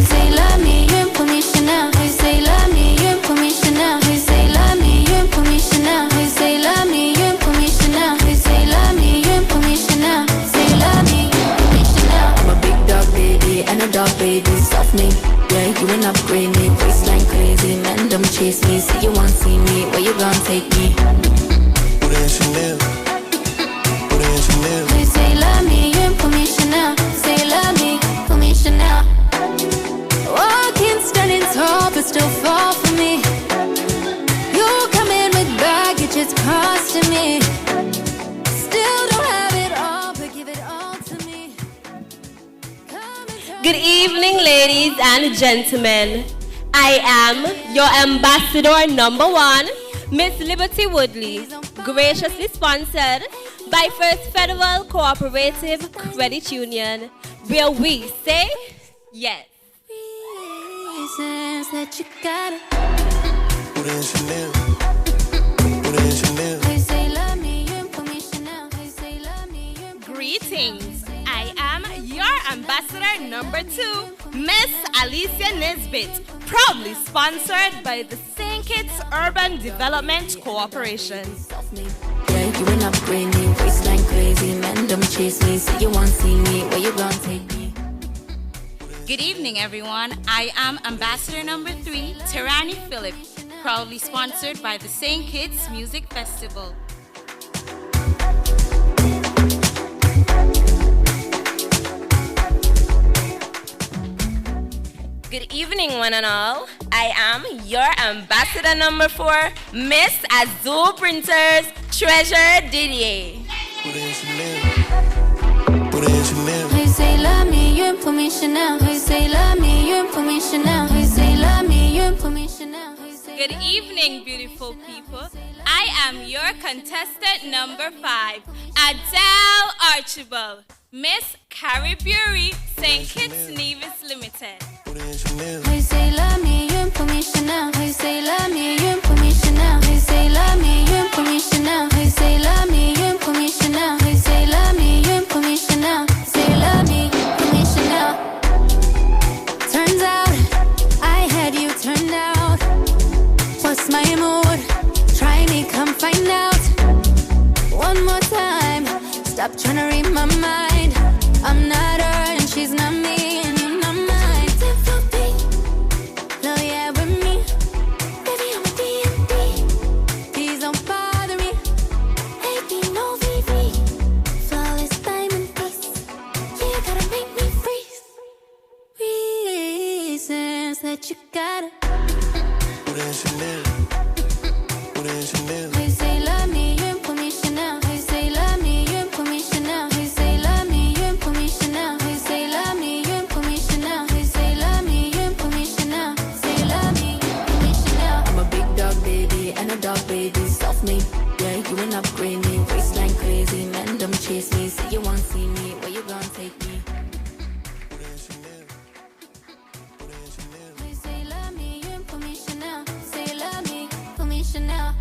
say love me, you put me Chanel. They say love me, you put me Chanel. They say love me, you put me Chanel. They say love me, you put me Chanel. They say love me, you put me Chanel. Say love me, you put me Chanel. I'm a big dog baby and a dog baby, soft me. Yeah, you ain't upgrade me, waistline crazy. Men don't chase me, say you want see me. Where you gon' take me? They say love me, you put me Chanel. Say love me, put me Chanel. Walking, standing tall, but still fall for me. You come in with baggage, it's costing me. Still don't have it all, but give it all to me. Good evening, ladies and gentlemen. I am your ambassador number 1, Miss Liberty Woodley, graciously sponsored by First Federal Cooperative Credit Union, where we say yes. Reasons that you gotta. They say love me, you put me Chanel. They say love me, you put me Greetings. I am your ambassador number 2, Miss Alicia Nesbitt, proudly sponsored by the St. Kitts Urban Development Corporation. Yeah, you ain't upgrade me, waistline crazy. Men don't chase me, say you want see me. Where you gon' take me? Good evening, everyone. I am Ambassador number 3, Tirani Phillip, proudly sponsored by the St. Kitts Music Festival. Good evening, one and all. I am your ambassador number 4, Miss Azul Printers, Treasure Didier. They say love me, you put me Chanel. They say love me, you put me Chanel. They say love me, you put me Chanel. Good evening, beautiful people. I am your contestant number 5, Adele Archibald, Miss Carrie Bury, St. Kitts Nevis Limited. They say love me, you put me Chanel. They say love me, you put me Chanel. They say love me, you put me Chanel. They say love me, you put me Chanel. They say love me, you put me Chanel. Say love me, put me Chanel. Turns out I had you turned out. What's my mood? Try me, come find out. One more time. Stop trying to read my mind. I'm not her and she's not me, and you're not mine. No, yeah, with me. Baby, I'm a D&D. Please don't bother me. Ain't no VV. Flawless diamond dust. You gotta make me freeze. Reasons that you gotta. They say love me, you put me Chanel. They say love me, you put me Chanel. They say love me, you put me Chanel. They say love me, you put me Chanel. They say love me, you put me Chanel. Say love me, you put me Chanel. I'm a big dog baby and a dog baby, soft me. Yeah, you ain't upgrade me, waistline crazy. Men don't chase me, say you want see me. Where you gon' take me? They say love me, you put me Chanel. Say love me, put me Chanel.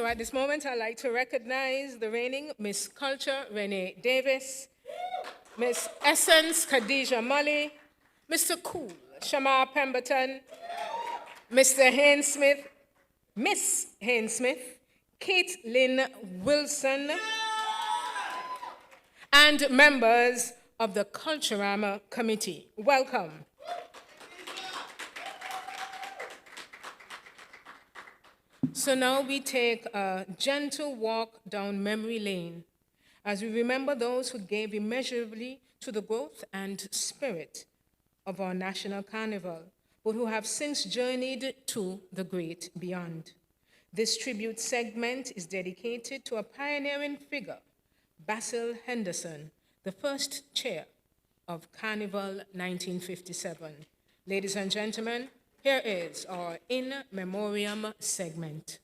So at this moment, I'd like to recognize the reigning Miss Culture, Renee Davis, Miss Essence, Khadija Mully, Mr. Cool, Shamar Pemberton, Mr. Haynes Smith, Miss Haynes Smith, Kate Lynn Wilson, and members of the Culturama Committee. Welcome. So now we take a gentle walk down memory lane as we remember those who gave immeasurably to the growth and spirit of our national carnival, but who have since journeyed to the great beyond. This tribute segment is dedicated to a pioneering figure, Basil Henderson, the first chair of Carnival 1957. Ladies and gentlemen, here is our In Memoriam segment.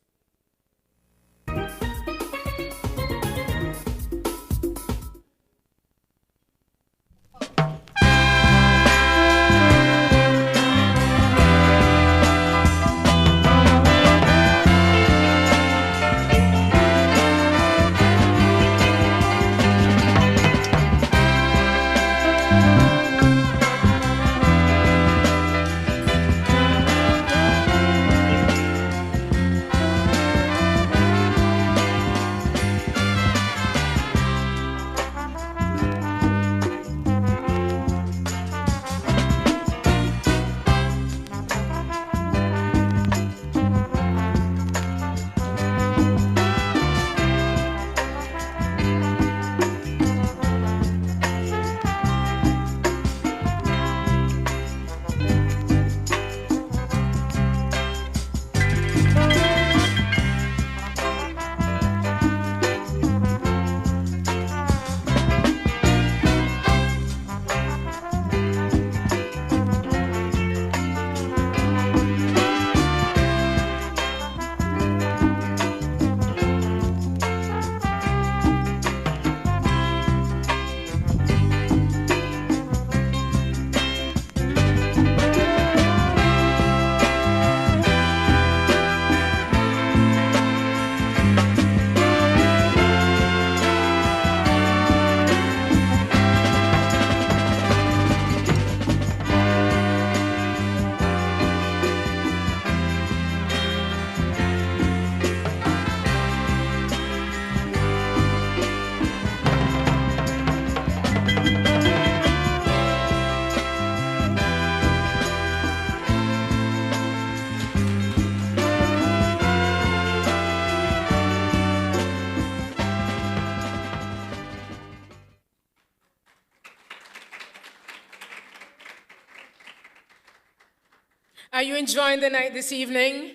Are you enjoying the night this evening?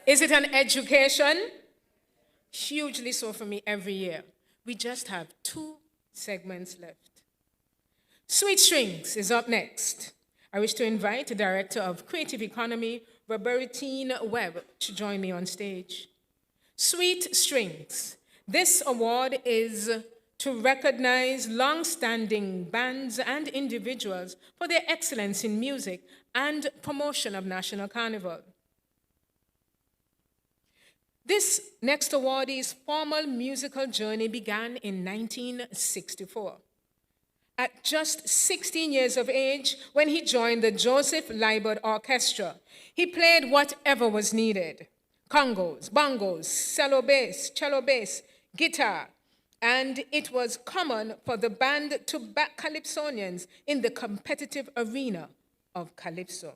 Is it an education? Hugely so for me every year. We just have 2 segments left. Sweet Strings is up next. I wish to invite the Director of Creative Economy, Robertine Webb, to join me on stage. Sweet Strings. This award is to recognize long-standing bands and individuals for their excellence in music and promotion of National Carnival. This next awardee's formal musical journey began in 1964. At just 16 years of age, when he joined the Joseph Liebert Orchestra, he played whatever was needed: congos, bongos, cello bass, guitar, and it was common for the band to back Calypsonians in the competitive arena of Calypso.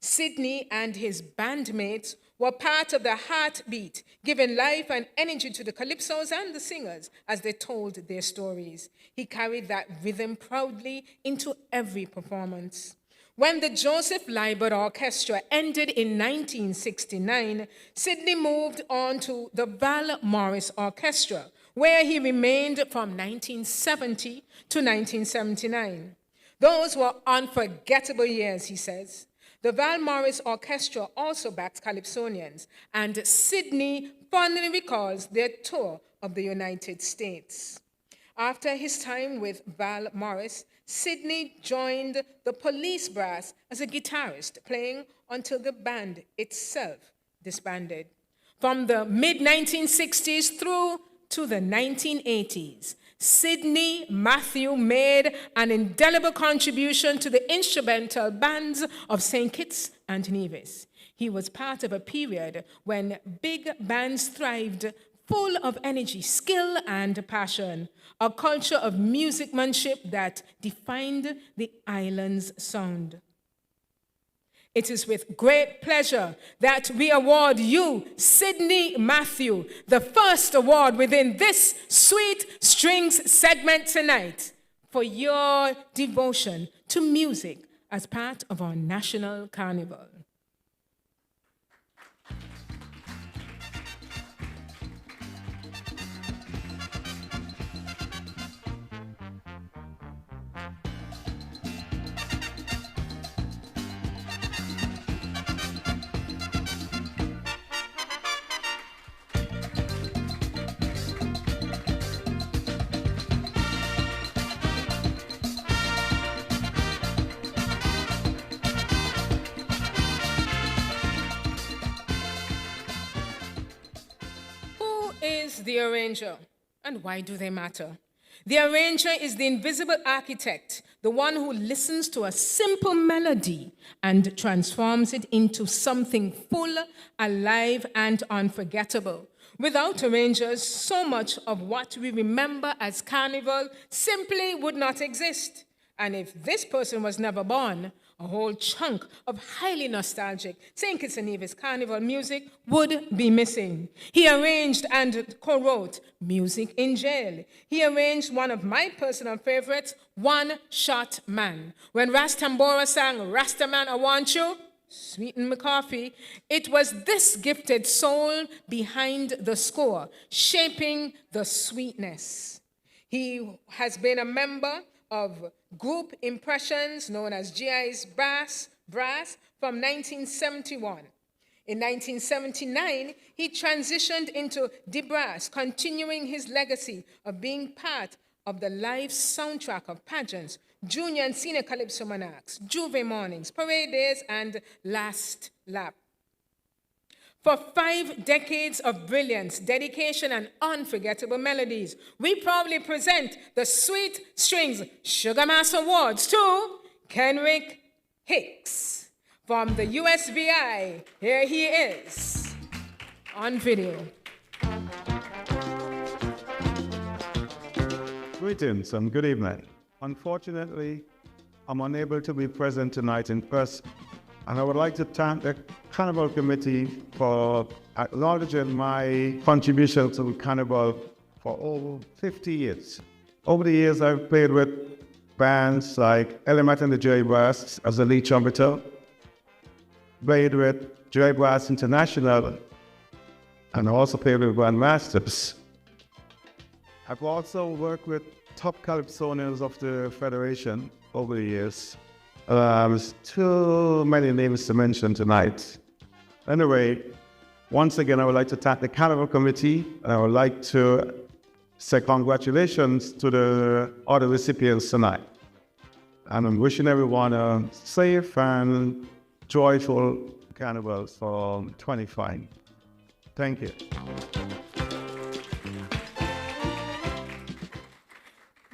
Sidney and his bandmates were part of the heartbeat, giving life and energy to the Calypsos and the singers as they told their stories. He carried that rhythm proudly into every performance. When the Joseph Liebert Orchestra ended in 1969, Sidney moved on to the Val Morris Orchestra, where he remained from 1970 to 1979. Those were unforgettable years, he says. The Val Morris Orchestra also backs Calypsonians, and Sidney fondly recalls their tour of the United States. After his time with Val Morris, Sidney joined the Police Brass as a guitarist, playing until the band itself disbanded. From the mid-1960s through to the 1980s, Sidney Matthew made an indelible contribution to the instrumental bands of St. Kitts and Nevis. He was part of a period when big bands thrived, full of energy, skill, and passion, a culture of musicmanship that defined the island's sound. It is with great pleasure that we award you, Sidney Matthew, the first award within this Sweet Strings segment tonight for your devotion to music as part of our National Carnival. The arranger, and why do they matter? The arranger is the invisible architect, the one who listens to a simple melody and transforms it into something full, alive, and unforgettable. Without arrangers, so much of what we remember as Carnival simply would not exist. And if this person was never born, a whole chunk of highly nostalgic St. Kitts and Nevis Carnival music would be missing. He arranged and co-wrote Music in Jail. He arranged one of my personal favorites, One Shot Man. When Rastambora sang Rastaman, I Want You, Sweeten My Coffee, it was this gifted soul behind the score, shaping the sweetness. He has been a member of Group Impressions, known as GI's Brass, from 1971. In 1979, he transitioned into De Brass, continuing his legacy of being part of the live soundtrack of pageants, Junior and Senior Calypso Monarchs, Juve Mornings, Parade Days, and Last Lap. For 5 decades of brilliance, dedication, and unforgettable melodies, we proudly present the Sweet Strings Sugar Mass Awards to Kenrick Hicks. From the USVI, here he is on video. Greetings and good evening. Unfortunately, I'm unable to be present tonight in person, and I would like to thank the Carnival Committee for acknowledging my contribution to Carnival for over 50 years. Over the years, I've played with bands like Element and the Joy Brass as a lead trumpeter, played with Joy Brass International, and also played with Grandmasters. I've also worked with top calypsonians of the Federation over the years. There's too many names to mention tonight. Anyway, once again, I would like to thank the Carnival Committee, and I would like to say congratulations to the other recipients tonight. And I'm wishing everyone a safe and joyful Carnival for 25. Thank you.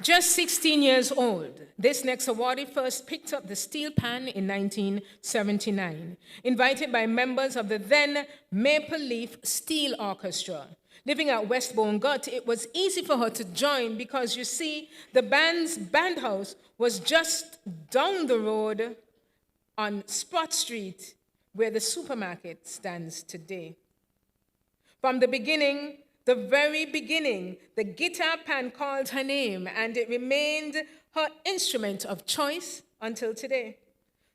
Just 16 years old, this next awardee first picked up the steel pan in 1979, invited by members of the then Maple Leaf Steel Orchestra. Living at Westbourne Gut, it was easy for her to join because, you see, the band's band house was just down the road on Sprott Street, where the supermarket stands today. From the beginning, the very beginning, the guitar pan called her name, and it remained her instrument of choice until today.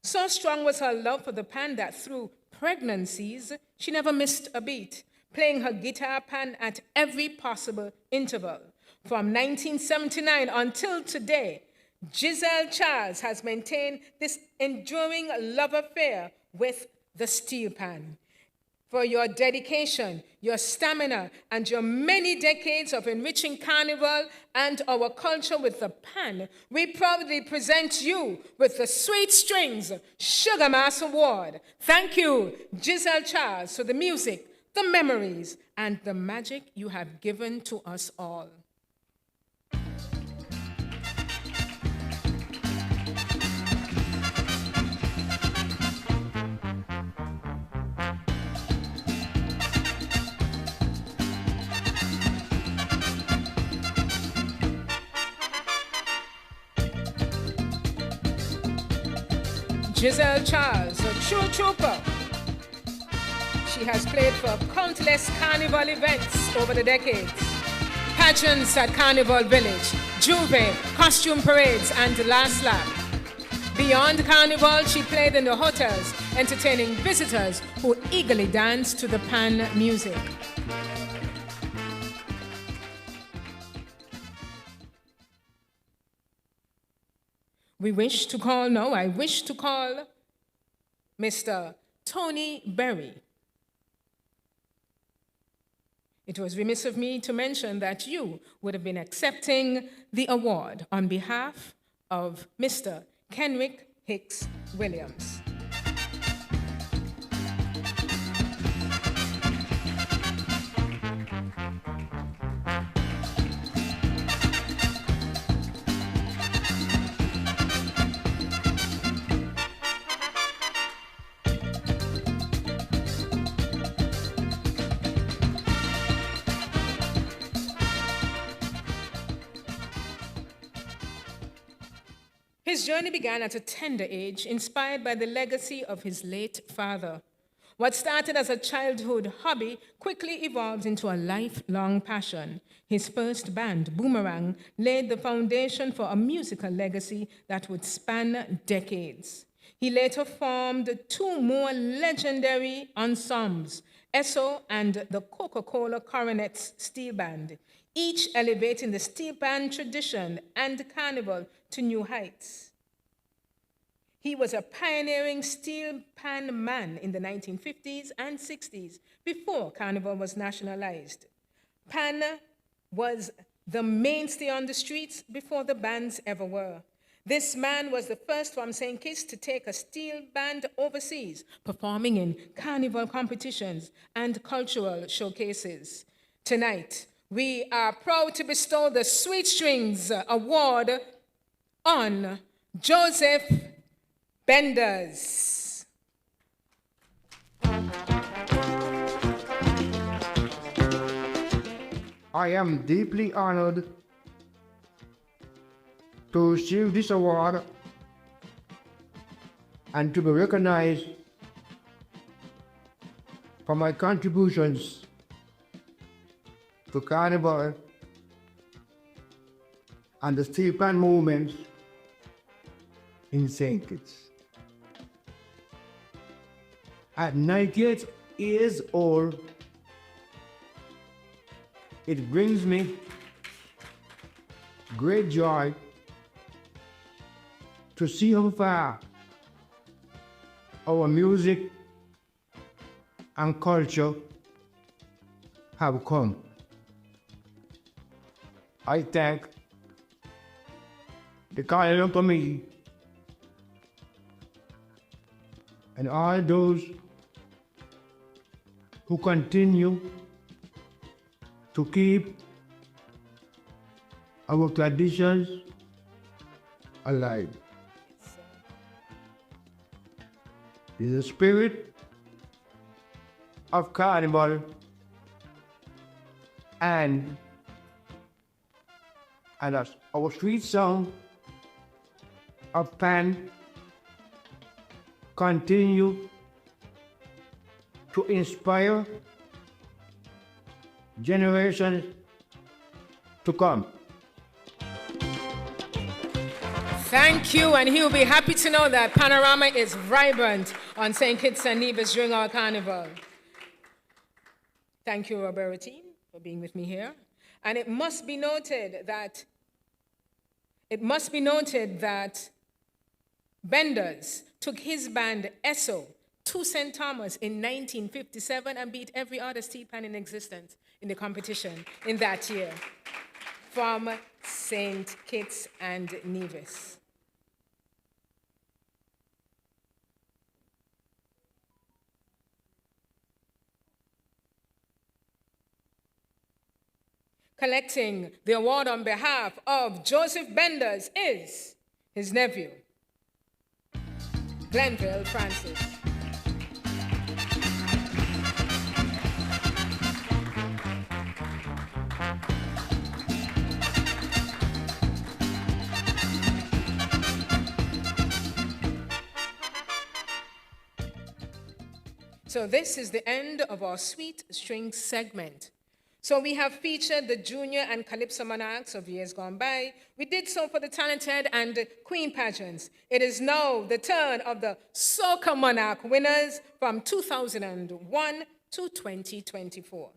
So strong was her love for the pan that through pregnancies, she never missed a beat, playing her guitar pan at every possible interval. From 1979 until today, Giselle Charles has maintained this enduring love affair with the steel pan. For your dedication, your stamina, and your many decades of enriching Carnival and our culture with the pan, we proudly present you with the Sweet Strings Sugar Mass Award. Thank you, Giselle Charles, for the music the memories, and the magic you have given to us all. Giselle Charles, a true trooper. She has played for countless carnival events over the decades. Pageants at Carnival Village, Juve, costume parades, and Last Lap. Beyond Carnival, she played in the hotels, entertaining visitors who eagerly danced to the pan music. I wish to call Mr. Tony Berry. It was remiss of me to mention that you would have been accepting the award on behalf of Mr. Kenrick Hicks Williams. His journey began at a tender age, inspired by the legacy of his late father. What started as a childhood hobby quickly evolved into a lifelong passion. His first band, Boomerang, laid the foundation for a musical legacy that would span decades. He later formed two more legendary ensembles, Esso and the Coca-Cola Coronets Steel Band, each elevating the steel band tradition and carnival to new heights. He was a pioneering steel pan man in the 1950s and 60s, before carnival was nationalized. Pan was the mainstay on the streets before the bands ever were. This man was the first from St. Kitts to take a steel band overseas, performing in carnival competitions and cultural showcases. Tonight, we are proud to bestow the Sweet Strings Award on Joseph Benders. I am deeply honored to receive this award and to be recognized for my contributions to Carnival and the steel pan movement in St. Kitts. At 98 years old, it brings me great joy to see how far our music and culture have come. I thank the Carnival Committee and all those who continue to keep our traditions alive. The spirit of Carnival and our sweet song of pan continue to inspire generations to come. Thank you, and he'll be happy to know that Panorama is vibrant on St. Kitts and Nevis during our carnival. Thank you, Robertine, for being with me here. And it must be noted that Benders took his band Esso to St. Thomas in 1957 and beat every other steel pan in existence in the competition in that year from St. Kitts and Nevis. Collecting the award on behalf of Joseph Benders is his nephew, Glenville Francis. So this is the end of our Sweet Strings segment. So we have featured the junior and Calypso monarchs of years gone by. We did so for the talented and queen pageants. It is now the turn of the Soca Monarch winners from 2001 to 2024.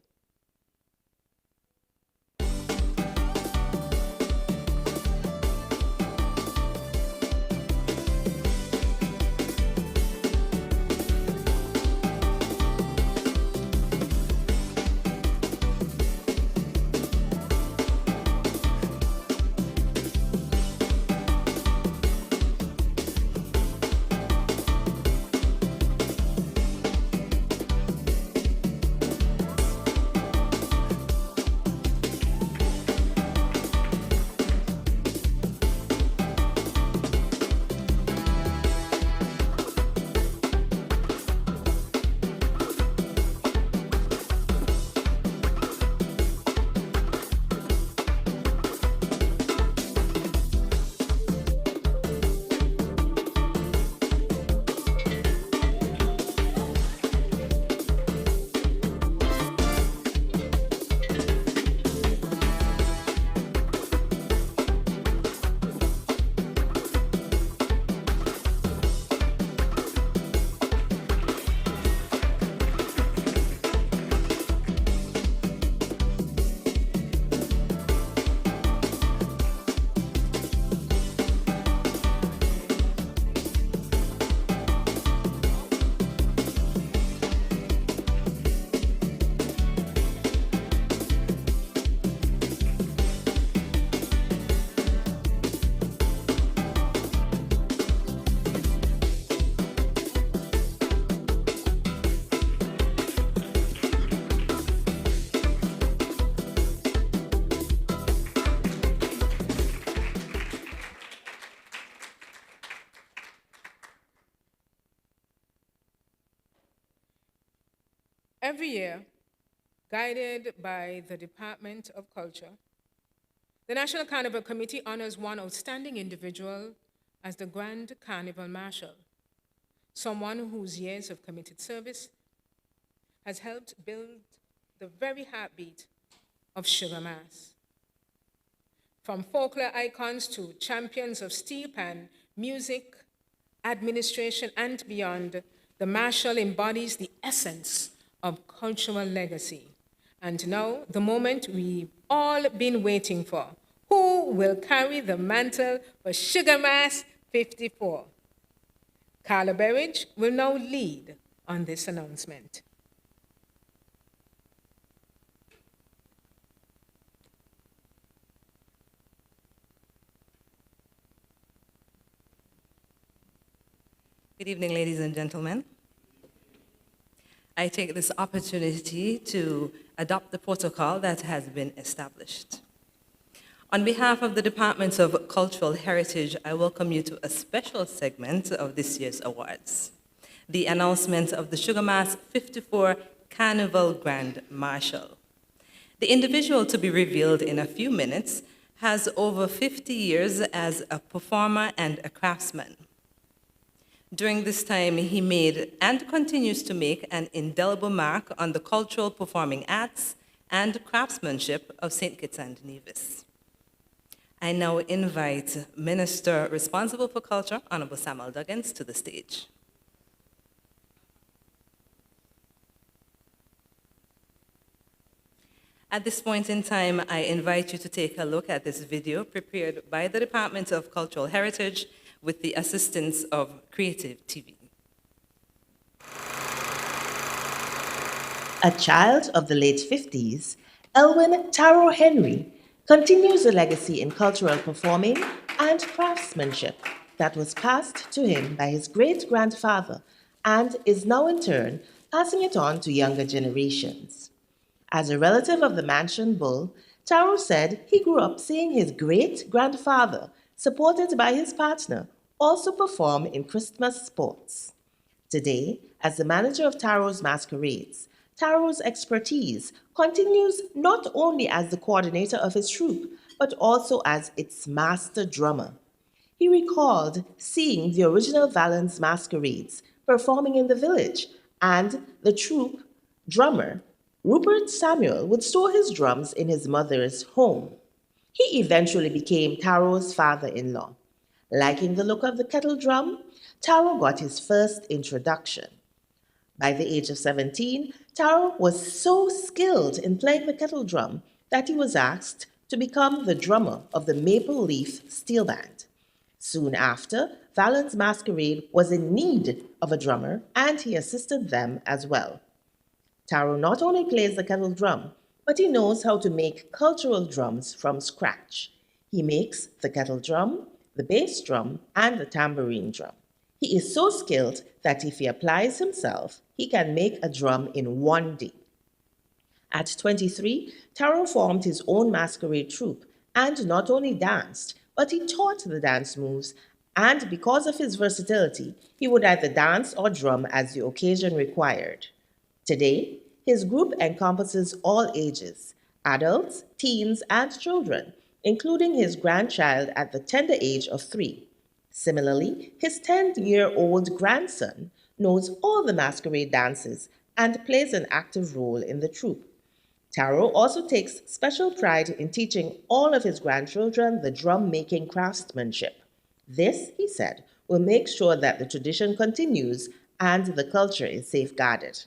Every year, guided by the Department of Culture, the National Carnival Committee honors one outstanding individual as the Grand Carnival Marshal, someone whose years of committed service has helped build the very heartbeat of Sugar Mass. From folklore icons to champions of steel pan, music, administration, and beyond, the Marshal embodies the essence of cultural legacy. And now, the moment we've all been waiting for. Who will carry the mantle for Sugar Mass 54? Carla Berridge will now lead on this announcement. Good evening, ladies and gentlemen. I take this opportunity to adopt the protocol that has been established. On behalf of the Department of Cultural Heritage, I welcome you to a special segment of this year's awards, the announcement of the Sugar Mass 54 Carnival Grand Marshal. The individual to be revealed in a few minutes has over 50 years as a performer and a craftsman. During this time, he made and continues to make an indelible mark on the cultural performing arts and craftsmanship of St. Kitts and Nevis. I now invite Minister responsible for Culture, Honorable Samuel Duggins, to the stage. At this point in time, I invite you to take a look at this video prepared by the Department of Cultural Heritage with the assistance of Creative TV. A child of the late 50s, Elwin Taro Henry continues a legacy in cultural performing and craftsmanship that was passed to him by his great-grandfather and is now in turn passing it on to younger generations. As a relative of the Mansion Bull, Taro said he grew up seeing his great-grandfather, supported by his partner, also perform in Christmas sports. Today, as the manager of Taro's masquerades, Taro's expertise continues not only as the coordinator of his troupe, but also as its master drummer. He recalled seeing the original Valens masquerades performing in the village, and the troupe drummer, Rupert Samuel, would store his drums in his mother's home. He eventually became Taro's father-in-law. Liking the look of the kettle drum, Taro got his first introduction. By the age of 17, Taro was so skilled in playing the kettle drum that he was asked to become the drummer of the Maple Leaf Steel Band. Soon after, Valens Masquerade was in need of a drummer, and he assisted them as well. Taro not only plays the kettle drum, but he knows how to make cultural drums from scratch. He makes the kettle drum, the bass drum, and the tambourine drum. He is so skilled that if he applies himself, he can make a drum in one day. At 23, Taro formed his own masquerade troupe and not only danced, but he taught the dance moves, and because of his versatility, he would either dance or drum as the occasion required. Today, his group encompasses all ages, adults, teens, and children, including his grandchild at the tender age of 3. Similarly, his 10-year-old grandson knows all the masquerade dances and plays an active role in the troupe. Taro also takes special pride in teaching all of his grandchildren the drum-making craftsmanship. This, he said, will make sure that the tradition continues and the culture is safeguarded.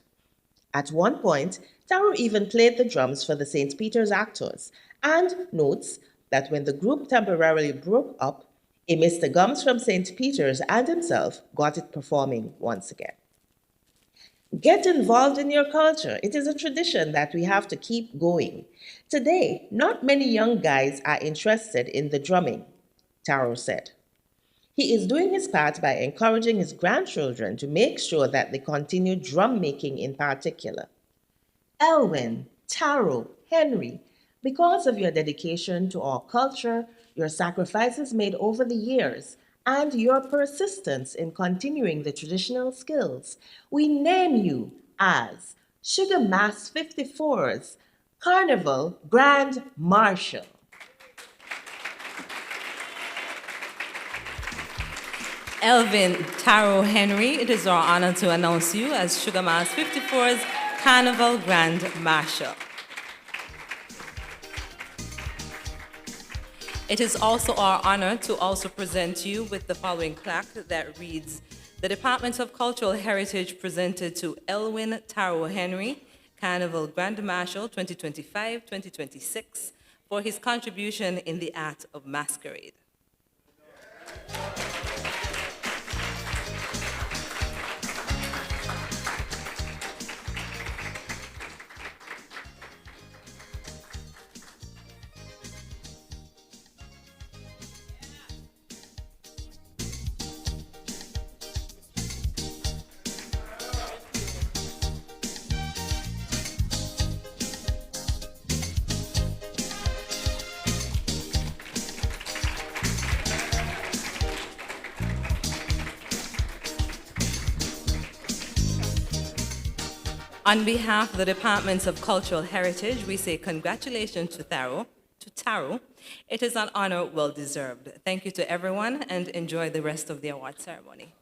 At one point, Taro even played the drums for the St. Peter's actors and notes that when the group temporarily broke up, a Mr. Gums from St. Peter's and himself got it performing once again. Get involved in your culture. It is a tradition that we have to keep going. Today, not many young guys are interested in the drumming, Taro said. He is doing his part by encouraging his grandchildren to make sure that they continue drum making in particular. Elwin, Taro, Henry, because of your dedication to our culture, your sacrifices made over the years, and your persistence in continuing the traditional skills, we name you as Sugar Mass 54's Carnival Grand Marshal. Elvin Taro Henry, it is our honor to announce you as Sugar Mass 54's Carnival Grand Marshal. It is also our honor to also present you with the following plaque that reads, "The Department of Cultural Heritage presented to Elwin Taro Henry, Carnival Grand Marshal 2025-2026, for his contribution in the art of masquerade." On behalf of the Departments of Cultural Heritage, we say congratulations to Taro. It is an honor well deserved. Thank you to everyone and enjoy the rest of the award ceremony.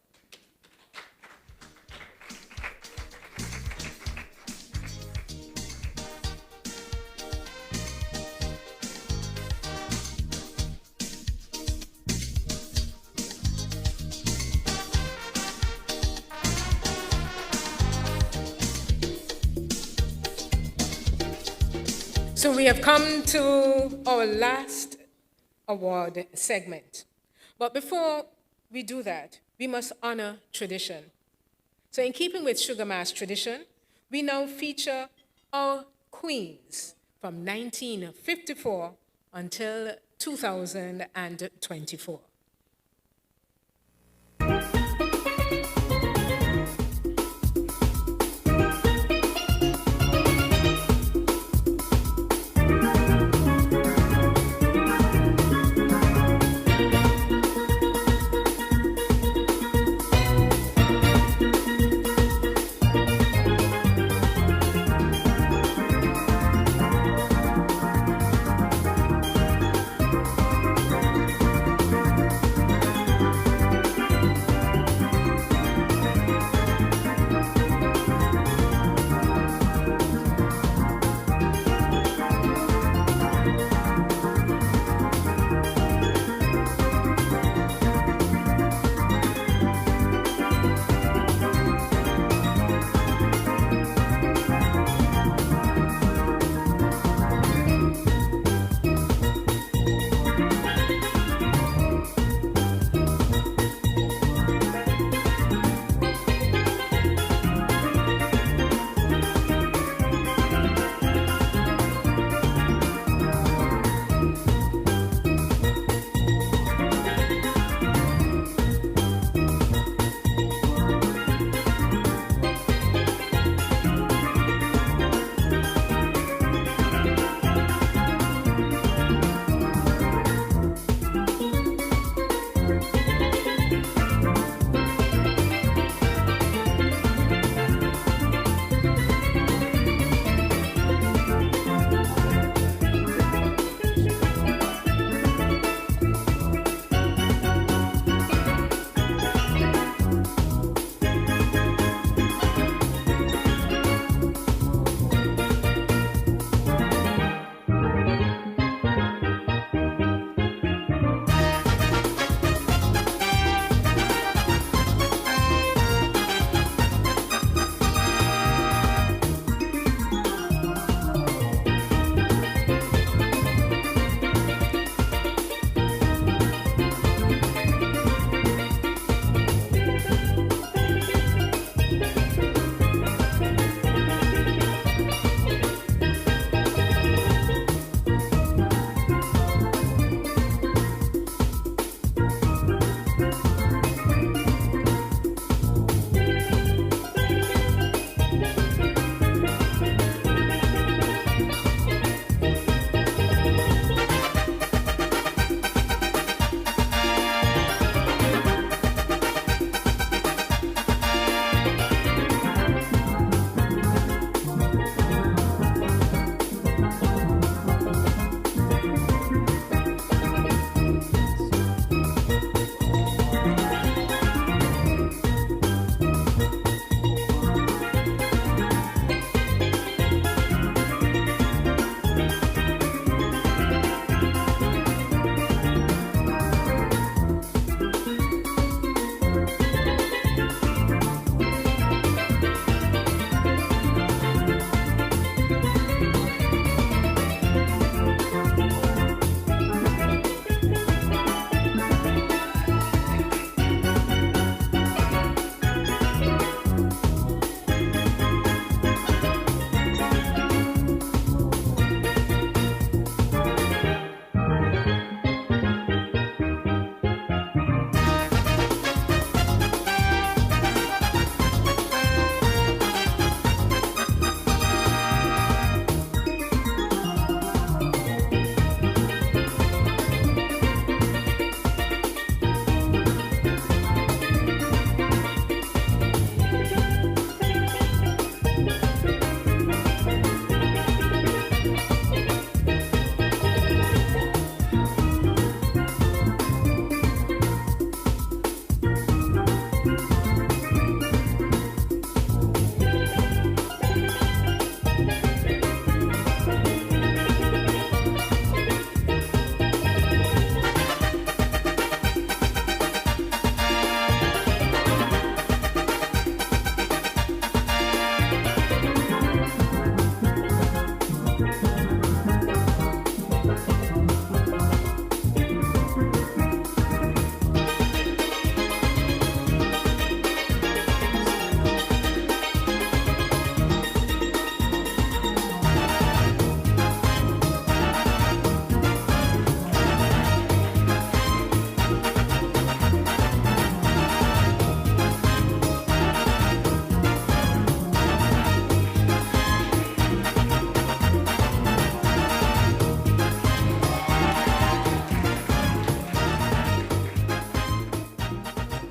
So we have come to our last award segment. But before we do that, we must honor tradition. So in keeping with Sugar Mass tradition, we now feature our queens from 1954 until 2024.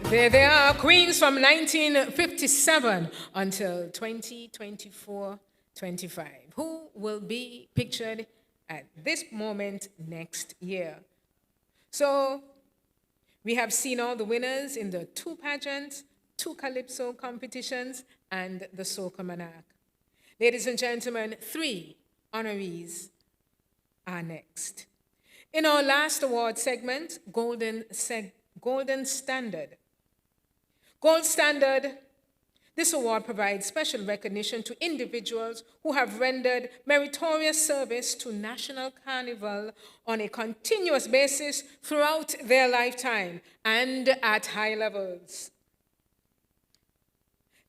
There they are, queens from 1957 until 2024-25, who will be pictured at this moment next year. So we have seen all the winners in the 2 pageants, 2 Calypso competitions, and the Soca Monarch. Ladies and gentlemen, 3 honorees are next. In our last award segment, Golden Standard. Gold Standard, this award provides special recognition to individuals who have rendered meritorious service to National Carnival on a continuous basis throughout their lifetime and at high levels.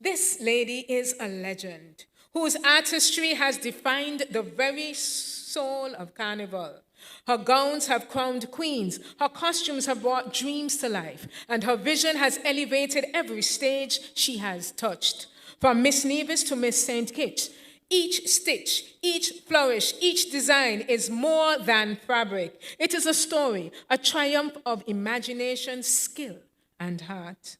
This lady is a legend whose artistry has defined the very soul of Carnival. Her gowns have crowned queens, her costumes have brought dreams to life, and her vision has elevated every stage she has touched. From Miss Nevis to Miss St. Kitts, each stitch, each flourish, each design is more than fabric. It is a story, a triumph of imagination, skill, and heart.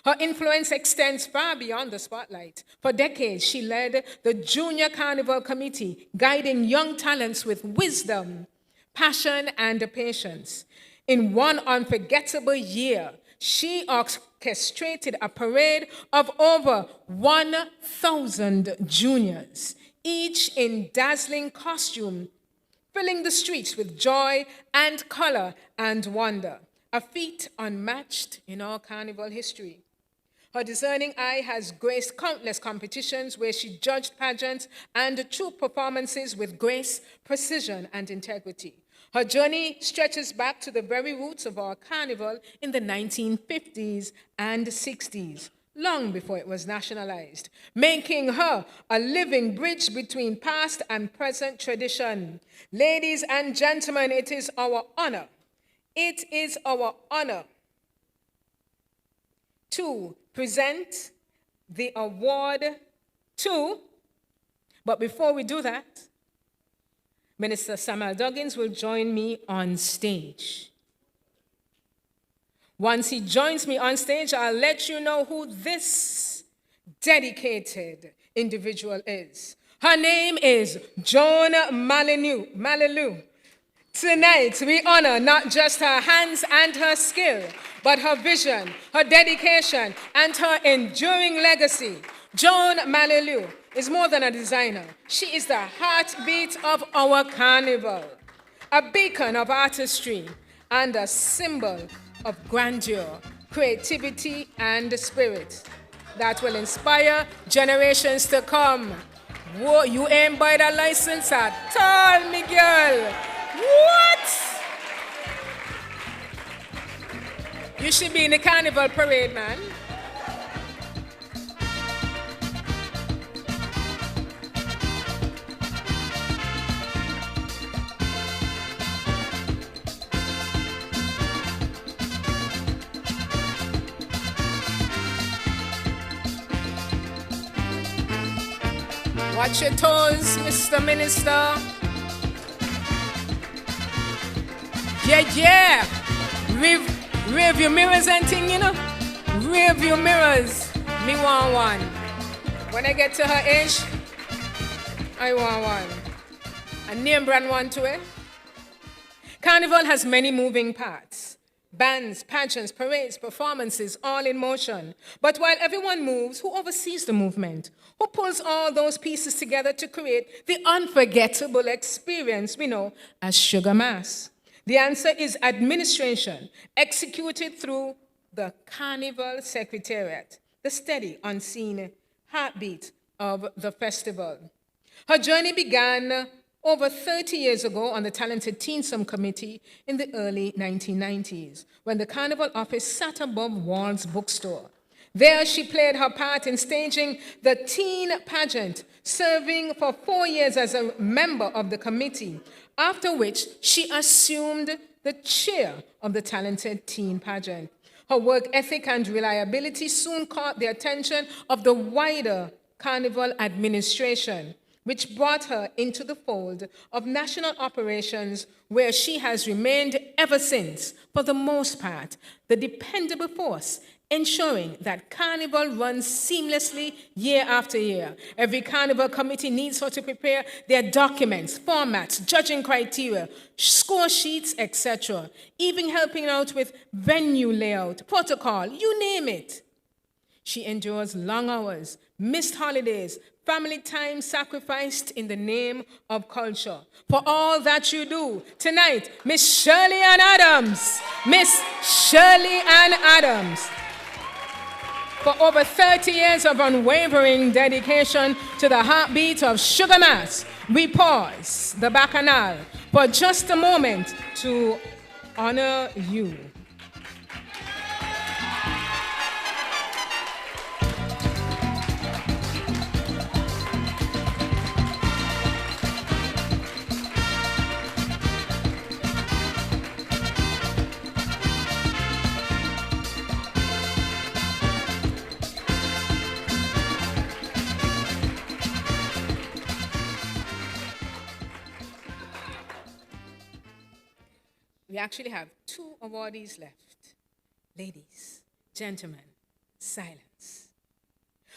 Her influence extends far beyond the spotlight. For decades, she led the Junior Carnival Committee, guiding young talents with wisdom, passion, and patience. In one unforgettable year, she orchestrated a parade of over 1,000 juniors, each in dazzling costume, filling the streets with joy and color and wonder, a feat unmatched in our Carnival history. Her discerning eye has graced countless competitions where she judged pageants and troupe performances with grace, precision, and integrity. Her journey stretches back to the very roots of our Carnival in the 1950s and 60s. long before it was nationalized, making her a living bridge between past and present tradition. Ladies and gentlemen, it is our honor to present the award to, but before we do that, Minister Samuel Duggins will join me on stage. Once he joins me on stage, I'll let you know who this dedicated individual is. Her name is Joan Malilou. Tonight, we honor not just her hands and her skill, but her vision, her dedication, and her enduring legacy. Joan Malilou is more than a designer. She is the heartbeat of our carnival, a beacon of artistry, and a symbol of grandeur, creativity, and spirit that will inspire generations to come. Whoa, you ain't buy that license at all, Miguel. What? You should be in the carnival parade, man. Watch your toes, Mr. Minister. Yeah. Rev your mirrors and thing, you know. Rev your mirrors. Me want one. When I get to her age, I want one. A name brand one to it. Carnival has many moving parts. Bands, pageants, parades, performances, all in motion. But while everyone moves, who oversees the movement? Who pulls all those pieces together to create the unforgettable experience we know as Sugar Mass? The answer is administration, executed through the Carnival Secretariat, the steady, unseen heartbeat of the festival. Her journey began over 30 years ago on the talented Teensome Committee in the early 1990s, when the Carnival office sat above Wall's bookstore. There she played her part in staging the teen pageant, serving for 4 years as a member of the committee, after which she assumed the chair of the talented teen pageant. Her work ethic and reliability soon caught the attention of the wider Carnival administration, which brought her into the fold of national operations, where she has remained ever since, for the most part, the dependable force, ensuring that Carnival runs seamlessly year after year. Every Carnival committee needs her to prepare their documents, formats, judging criteria, score sheets, etc., even helping out with venue layout, protocol, you name it. She endures long hours, missed holidays, family time sacrificed in the name of culture. For all that you do, tonight, Miss Shirley Ann Adams. Miss Shirley Ann Adams. For over 30 years of unwavering dedication to the heartbeat of Sugar Mass, we pause the Bacchanal for just a moment to honor you. We actually have 2 awardees left. Ladies, gentlemen, silence.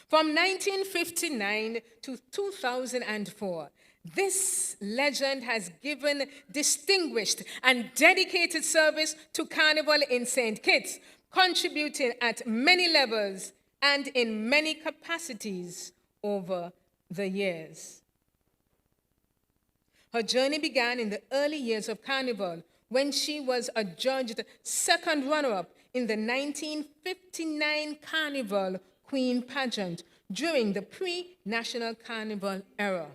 From 1959 to 2004, this legend has given distinguished and dedicated service to Carnival in St. Kitts, contributing at many levels and in many capacities over the years. Her journey began in the early years of Carnival, when she was adjudged second runner-up in the 1959 Carnival Queen Pageant during the pre-National Carnival era.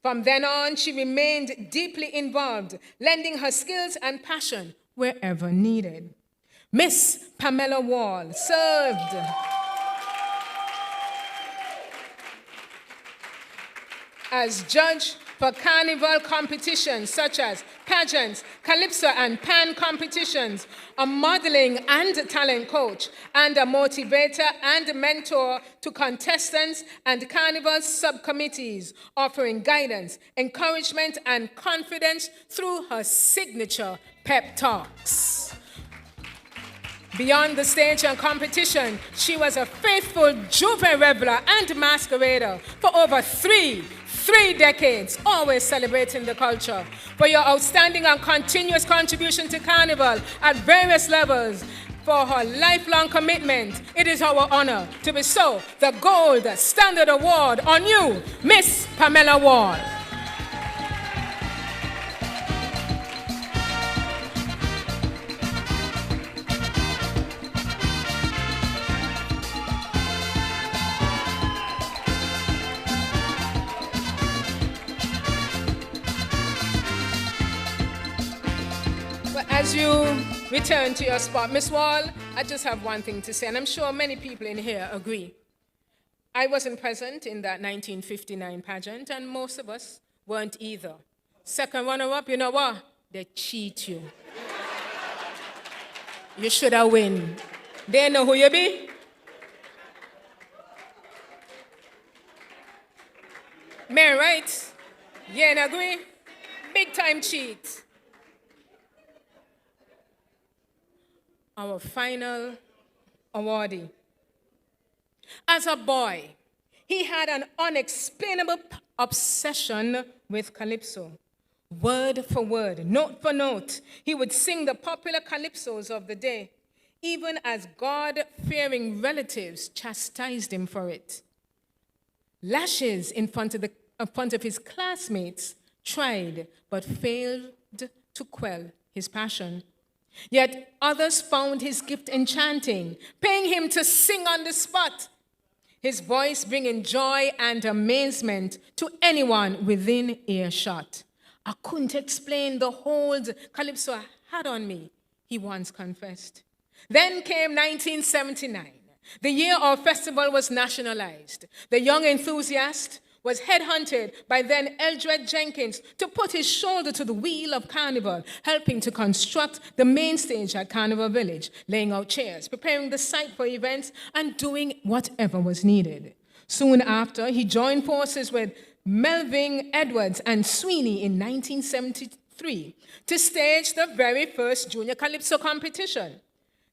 From then on, she remained deeply involved, lending her skills and passion wherever needed. Miss Pamela Wall served as judge for Carnival competitions such as pageants, Calypso and Pan competitions, a modeling and talent coach, and a motivator and mentor to contestants and Carnival subcommittees, offering guidance, encouragement, and confidence through her signature pep talks. Beyond the stage and competition, she was a faithful Juve reveler and masquerader for over three decades, always celebrating the culture. For your outstanding and continuous contribution to Carnival at various levels, for her lifelong commitment, it is our honor to bestow the Gold Standard Award on you, Miss Pamela Wall. As you return to your spot, Miss Wall, I just have one thing to say, and I'm sure many people in here agree. I wasn't present in that 1959 pageant, and most of us weren't either. Second runner-up, you know what? They cheat you. You should have win. They know who you be? Man, right? Yeah, and agree? Big time cheat. Our final awardee. As a boy, he had an unexplainable obsession with Calypso. Word for word, note for note, he would sing the popular Calypsos of the day, even as God-fearing relatives chastised him for it. Lashes in front of his classmates tried but failed to quell his passion. Yet others found his gift enchanting, paying him to sing on the spot, his voice bringing joy and amazement to anyone within earshot. I couldn't explain the hold Calypso had on me, he once confessed. Then came 1979, the year our festival was nationalized. The young enthusiast was headhunted by then Eldred Jenkins to put his shoulder to the wheel of Carnival, helping to construct the main stage at Carnival Village, laying out chairs, preparing the site for events, and doing whatever was needed. Soon after, he joined forces with Melvin Edwards and Sweeney in 1973 to stage the very first Junior Calypso competition.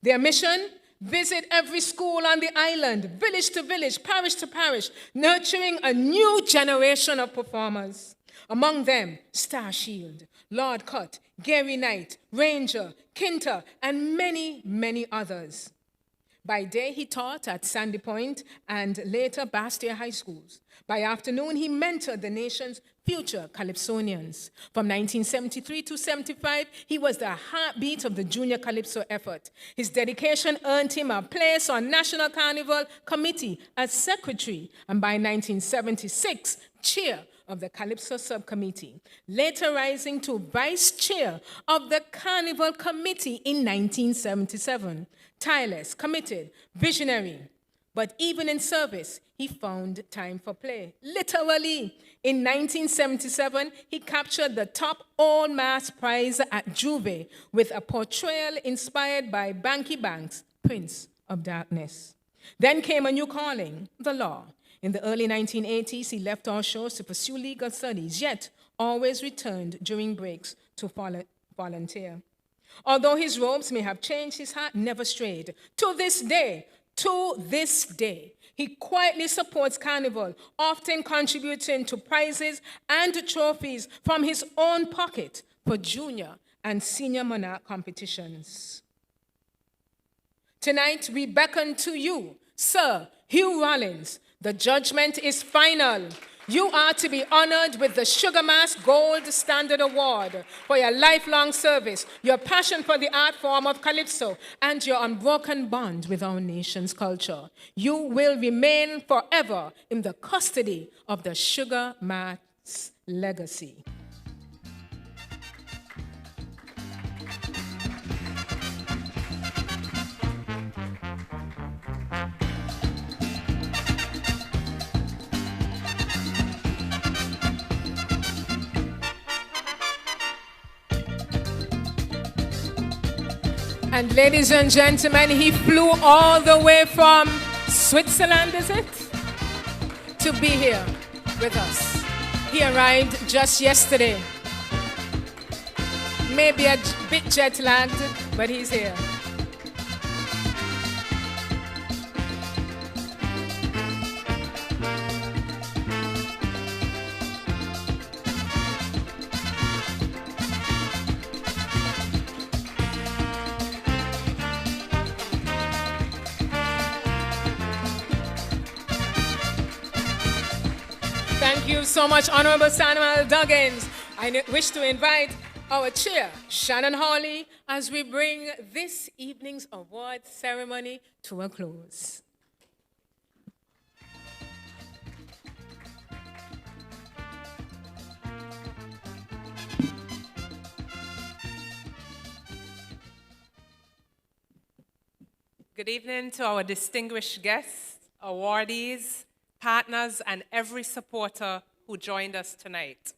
Their mission? Visit every school on the island, village to village, parish to parish, nurturing a new generation of performers. Among them, Star Shield, Lord Cut, Gary Knight, Ranger, Kinter, and many, many others. By day, he taught at Sandy Point and later Bastia High Schools. By afternoon, he mentored the nation's future Calypsonians. From 1973 to 75, he was the heartbeat of the Junior Calypso effort. His dedication earned him a place on National Carnival Committee as secretary, and by 1976, chair of the Calypso Subcommittee, later rising to vice chair of the Carnival Committee in 1977. Tireless, committed, visionary, but even in service, he found time for play. Literally, in 1977, he captured the top all-mass prize at Juve with a portrayal inspired by Banky Bank's Prince of Darkness. Then came a new calling, the law. In the early 1980s, he left our shows to pursue legal studies, yet always returned during breaks to volunteer. Although his robes may have changed, his heart never strayed. To this day, he quietly supports Carnival, often contributing to prizes and trophies from his own pocket for junior and senior monarch competitions. Tonight, we beckon to you, Sir Hugh Rollins. The judgment is final. You are to be honored with the Sugar Mass Gold Standard Award for your lifelong service, your passion for the art form of Calypso, and your unbroken bond with our nation's culture. You will remain forever in the custody of the Sugar Mass legacy. And ladies and gentlemen, he flew all the way from Switzerland, is it? To be here with us. He arrived just yesterday. Maybe a bit jet lagged, but he's here. Thank you so much, Honorable Samuel Duggins. I wish to invite our chair, Shannon Hawley, as we bring this evening's award ceremony to a close. Good evening to our distinguished guests, awardees, partners, and every supporter who joined us tonight.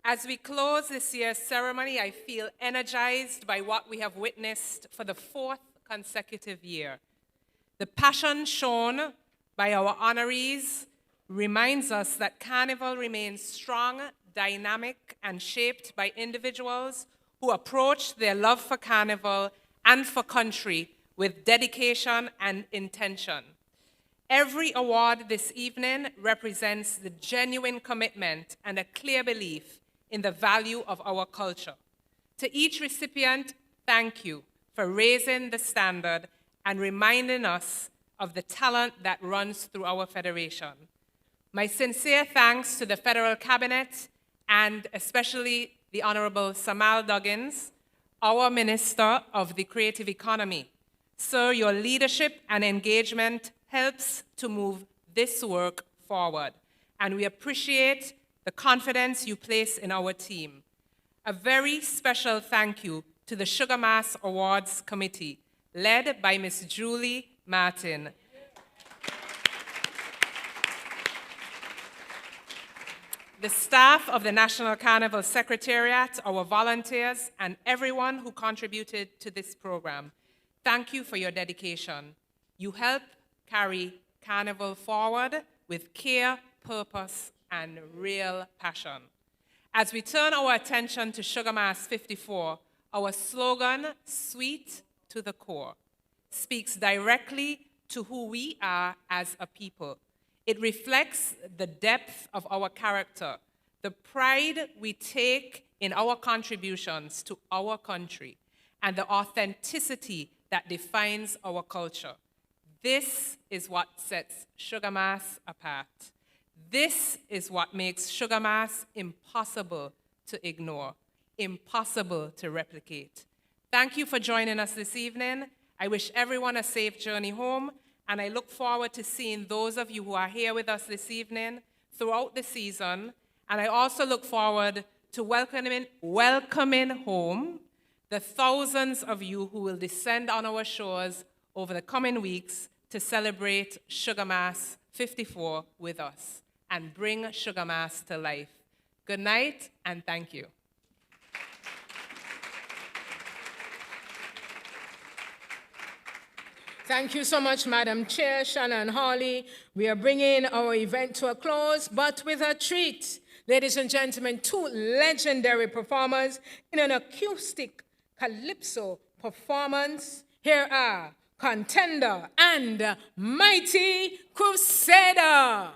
As we close this year's ceremony, I feel energized by what we have witnessed for the 4th consecutive year. The passion shown by our honorees reminds us that Carnival remains strong, dynamic, and shaped by individuals who approach their love for Carnival and for country with dedication and intention. Every award this evening represents the genuine commitment and a clear belief in the value of our culture. To each recipient, thank you for raising the standard and reminding us of the talent that runs through our federation. My sincere thanks to the Federal Cabinet and especially the Honorable Samuel Duggins, our Minister of the Creative Economy. Sir, your leadership and engagement helps to move this work forward, and we appreciate the confidence you place in our team. A very special thank you to the Sugar Mass Awards Committee, led by Ms. Julie Martin. The staff of the National Carnival Secretariat, our volunteers, and everyone who contributed to this program, thank you for your dedication. You help carry Carnival forward with care, purpose, and real passion. As we turn our attention to Sugar Mass 54, our slogan, Sweet to the Core, speaks directly to who we are as a people. It reflects the depth of our character, the pride we take in our contributions to our country, and the authenticity that defines our culture. This is what sets Sugar Mass apart. This is what makes Sugar Mass impossible to ignore, impossible to replicate. Thank you for joining us this evening. I wish everyone a safe journey home, and I look forward to seeing those of you who are here with us this evening throughout the season. And I also look forward to welcoming home the thousands of you who will descend on our shores over the coming weeks to celebrate Sugar Mass 54 with us and bring Sugar Mass to life. Good night, and thank you. Thank you so much, Madam Chair, Shannon Hawley. We are bringing our event to a close, but with a treat. Ladies and gentlemen, 2 legendary performers in an acoustic Calypso performance. Here are Contender and Mighty Crusader.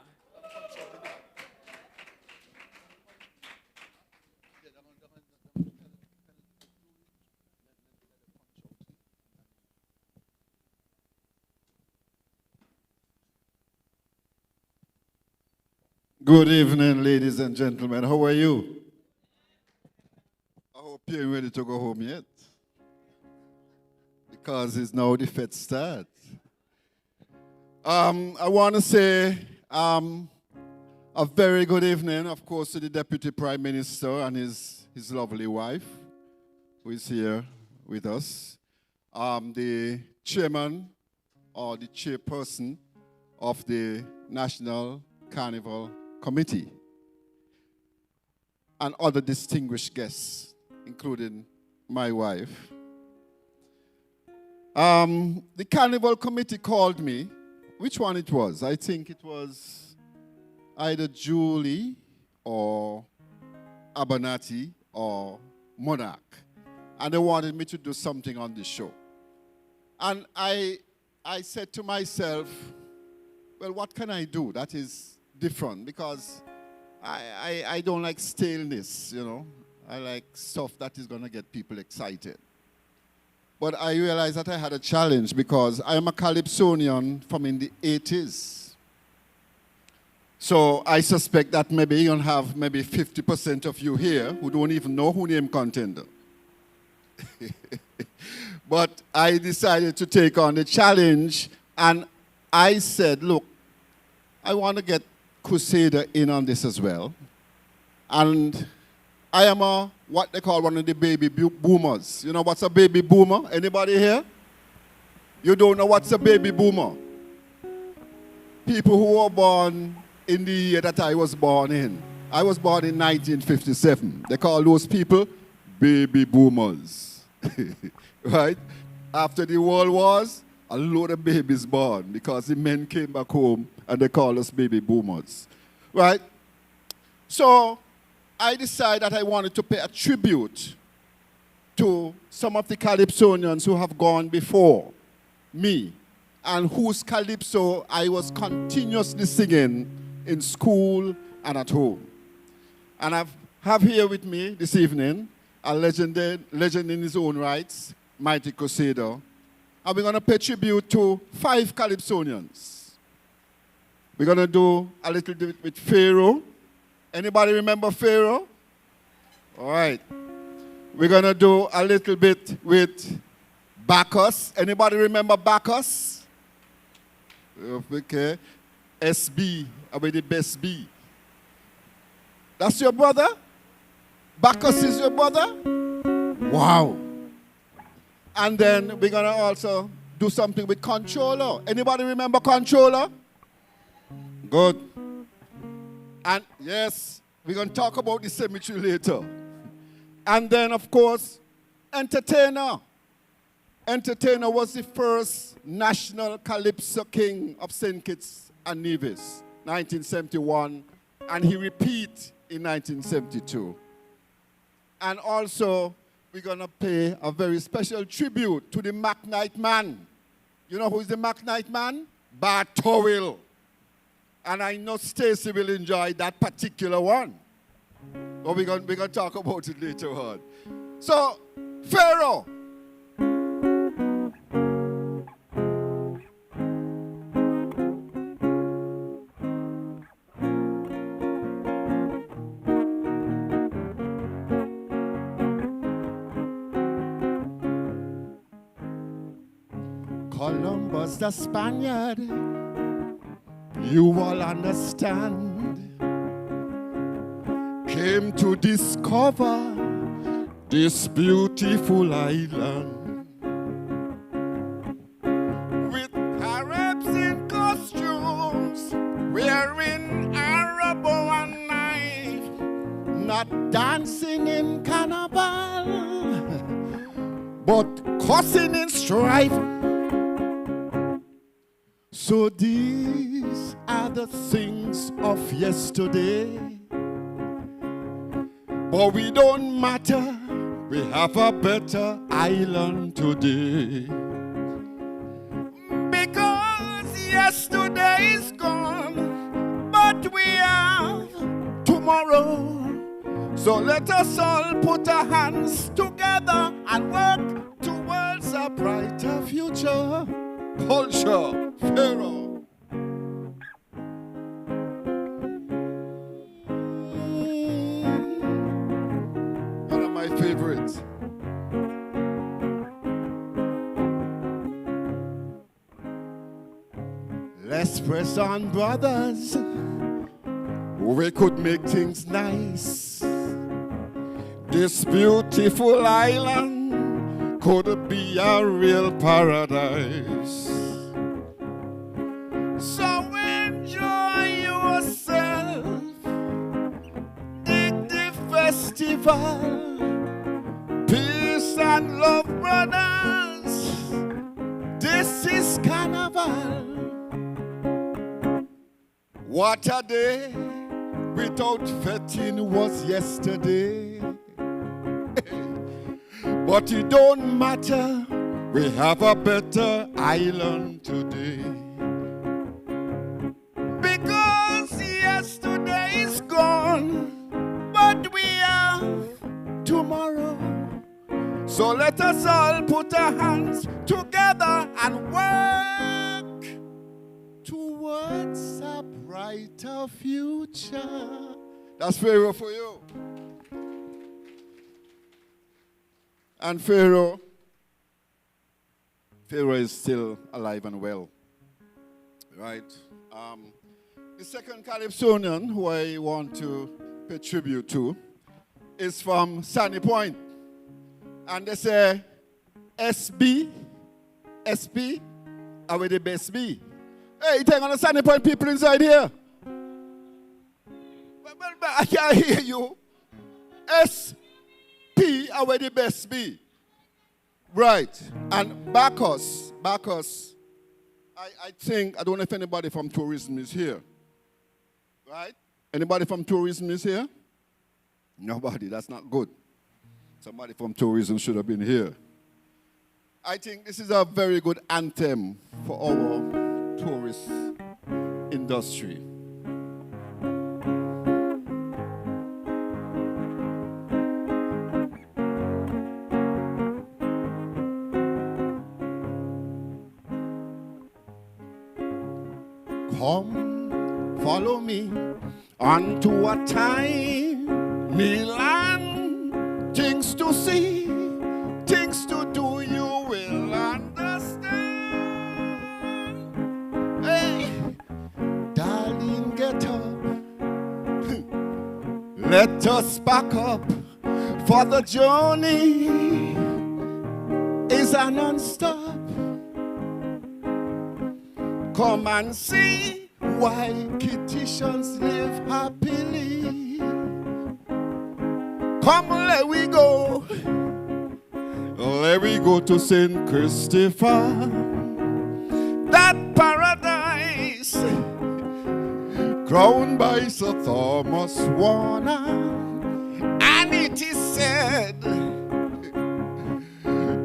Good evening, ladies and gentlemen. How are you? I hope you're ready to go home yet, because it's now the fete start. I want to say a very good evening, of course, to the Deputy Prime Minister and his lovely wife, who is here with us. The chairman or the chairperson of the National Carnival Committee, and other distinguished guests, including my wife. The Carnival committee called me. Which one it was? I think it was either Julie or Abernathy or Monarch. And they wanted me to do something on the show. And I said to myself, well, what can I do that is different? Because I don't like staleness, you know. I like stuff that is going to get people excited. But I realized that I had a challenge because I am a Calypsonian from in the 80s. So I suspect that maybe you're going to have maybe 50% of you here who don't even know who named Contender. But I decided to take on the challenge, and I said, look, I want to get Crusader in on this as well. And I am what they call one of the baby boomers. You know what's a baby boomer? Anybody here? You don't know what's a baby boomer? People who were born in the year that I was born in. I was born in 1957. They call those people baby boomers. Right? After the world wars, a load of babies born because the men came back home and they call us baby boomers. Right? So I decided that I wanted to pay a tribute to some of the Calypsonians who have gone before me and whose Calypso I was continuously singing in school and at home. And I have here with me this evening a legend in his own rights, Mighty Crusader. And we're going to pay tribute to 5 Calypsonians. We're going to do a little bit with Pharaoh. Anybody remember Pharaoh? All right. We're going to do a little bit with Bacchus. Anybody remember Bacchus? Okay. SB, with the best B. That's your brother? Bacchus is your brother? Wow. And then we're going to also do something with Controller. Anybody remember Controller? Good. And yes, we're going to talk about the cemetery later. And then, of course, Entertainer. Entertainer was the first national Calypso king of St. Kitts and Nevis, 1971. And he repeat in 1972. And also, we're going to pay a very special tribute to the McKnight Man. You know who is the McKnight Man? Bartowil. And I know Stacy will enjoy that particular one. But we're going to talk about it later on. So, Pharaoh. Columbus the Spaniard, you all understand, came to discover this beautiful island. With Arabs in costumes, wearing Arab and knife, not dancing in carnival, but cussing in strife. So these are the things of yesterday. But we don't matter, we have a better island today. Because yesterday is gone, but we have tomorrow. So let us all put our hands together and work towards a brighter future. Culture, Pharaoh. One of my favorites. Let's press on, brothers. We could make things nice. This beautiful island could be a real paradise. So enjoy yourself, dig the festival, peace and love, brothers. This is Carnival. What a day without fetting was yesterday. But it don't matter, we have a better island today. Because yesterday is gone, but we have tomorrow. So let us all put our hands together and work towards a brighter future. That's Pharaoh for you. And Pharaoh is still alive and well. Right? The second Calypsonian who I want to pay tribute to is from Sandy Point. And they say, SP, are we the best B? Hey, you take on the Sandy Point people inside here? But I can't hear you. SP, are we the best B? Right. And Bacchus, I think, I don't know if anybody from tourism is here. Right? Anybody from tourism is here? Nobody, that's not good. Somebody from tourism should have been here. I think this is a very good anthem for our tourist industry. Come, follow me onto a tiny land. Things to see, things to do, you will understand. Hey, darling, get up. Let us back up, for the journey is a non-stop. Come and see why Kittitians live happily. Come, let we go. Let we go to St. Christopher. That paradise crowned by Sir Thomas Warner. And it is said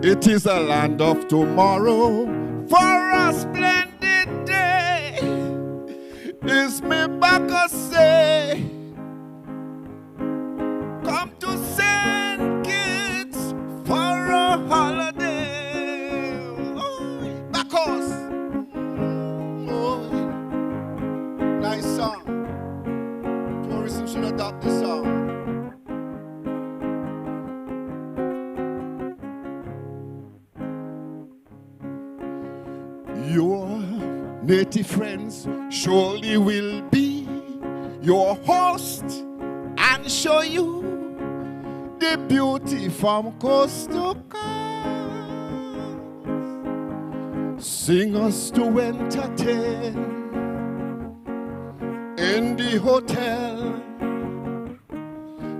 it is a land of tomorrow. For a splendid day is me back a say. Come to St. Kitts for a holiday. Oh, Bacchus. Oh, nice song. Tourism should adopt this song. Your native friends surely will be your host and show you the beauty from coast to coast. Singers to entertain in the hotel,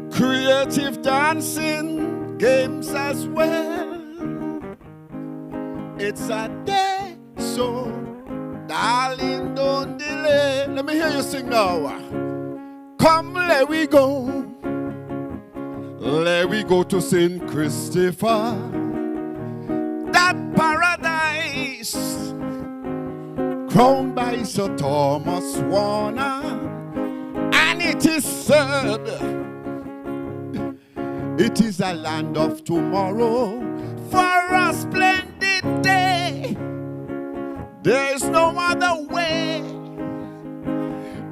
creative dancing, games as well. It's a day, so darling, don't delay. Let me hear you sing now. Come, let we go. Let we go to St. Christopher. That paradise crowned by Sir Thomas Warner. And it is said it is a land of tomorrow. For a splendid day, there's no other way.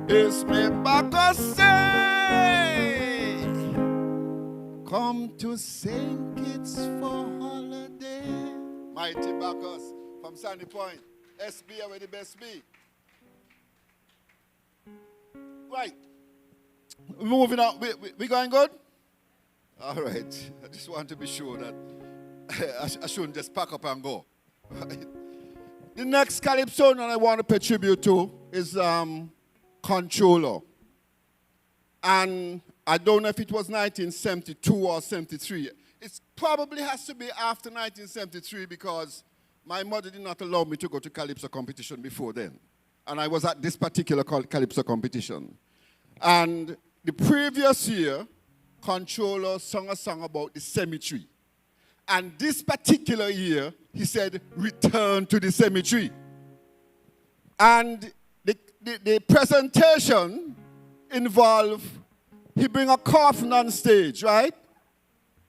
It's me Bacchus say, come to St. Kitts for holiday. Mighty Bacchus from Sandy Point. SB are the best be. Right. Moving on. We going good? All right. I just want to be sure that I shouldn't just pack up and go. Right. The next Calypsonian I want to pay tribute to is Controller. And I don't know if it was 1972 or 73. It probably has to be after 1973 because my mother did not allow me to go to Calypso competition before then. And I was at this particular Calypso competition. And the previous year, controller sung a song about the cemetery. And this particular year, he said, return to the cemetery. And the presentation involved, he bring a coffin on stage, right?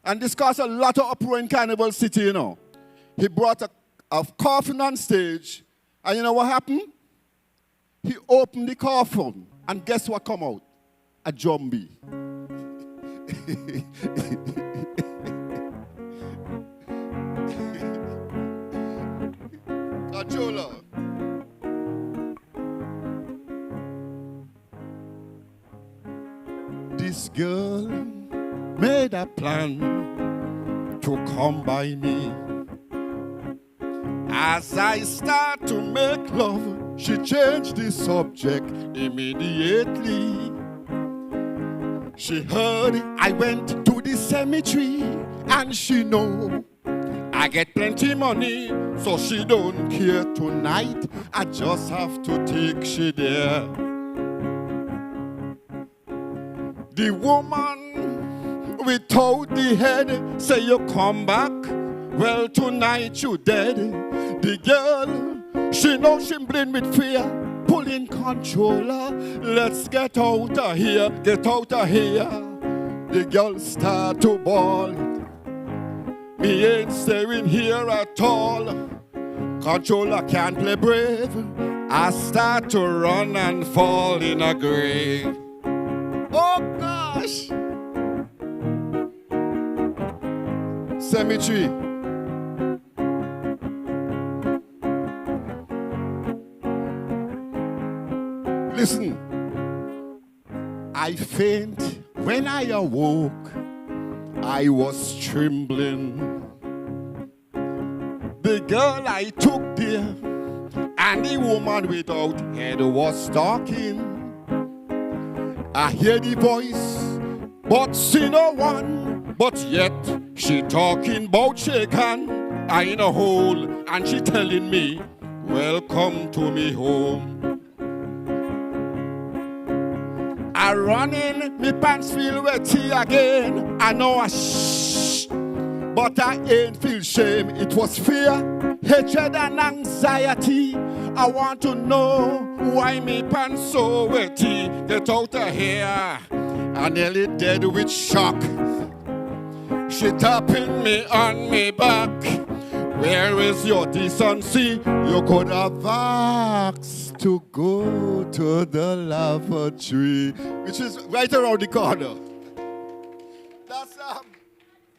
And this caused a lot of uproar in Carnival City, you know. He brought a coffin on stage, and you know what happened? He opened the coffin, and guess what come out? A zombie. Controller. This girl made a plan to come by me. As I start to make love, she changed the subject immediately. She heard I went to the cemetery, and she know I get plenty money, so she don't care tonight. I just have to take she there. The woman without the head say you come back. Well, tonight you dead. The girl, she know she blind with fear, pulling controller. Let's get out of here, get out of here. The girl start to bawl. Me ain't staying here at all. Controller can't play brave. I start to run and fall in a grave. Oh gosh! Cemetery. Listen. I faint when I awoke. I was trembling. The girl I took there and the woman without head was talking. I hear the voice, but see no one. But yet she talking about shake hand. I in a hole and she telling me, welcome to me home. I run in, me pants feel wetty again. I know I shh, but I ain't feel shame. It was fear, hatred and anxiety. I want to know why me pants so wetty. Get out of here. I nearly dead with shock. She tapping me on me back. Where is your decency? You could have asked to go to the lavatory, which is right around the corner.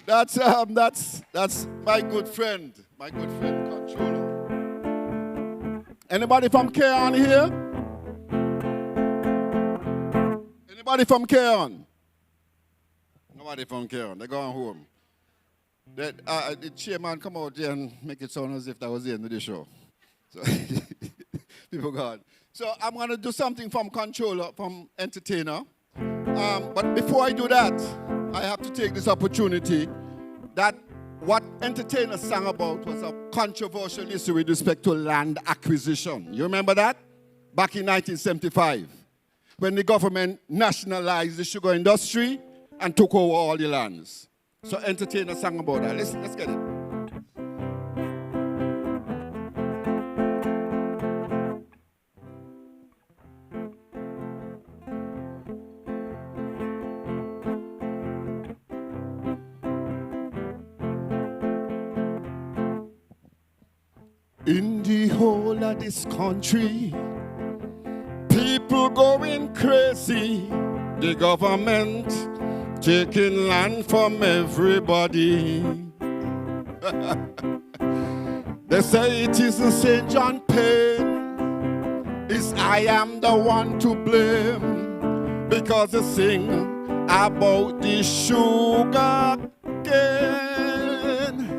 That's my good friend Controller. Anybody from Cairn here? Anybody from Cairn? Nobody from Cairn. They're going home. The chairman come out there and make it sound as if that was the end of the show. So, people gone. So I'm going to do something from controller, from entertainer. But before I do that, I have to take this opportunity that what entertainer sang about was a controversial issue with respect to land acquisition. You remember that? Back in 1975, when the government nationalized the sugar industry and took over all the lands. So entertainer sang about that. Let's get it. In the whole of this country, people going crazy. The government taking land from everybody. They say it isn't St. John Pain. It's I am the one to blame, because they sing about the sugar cane.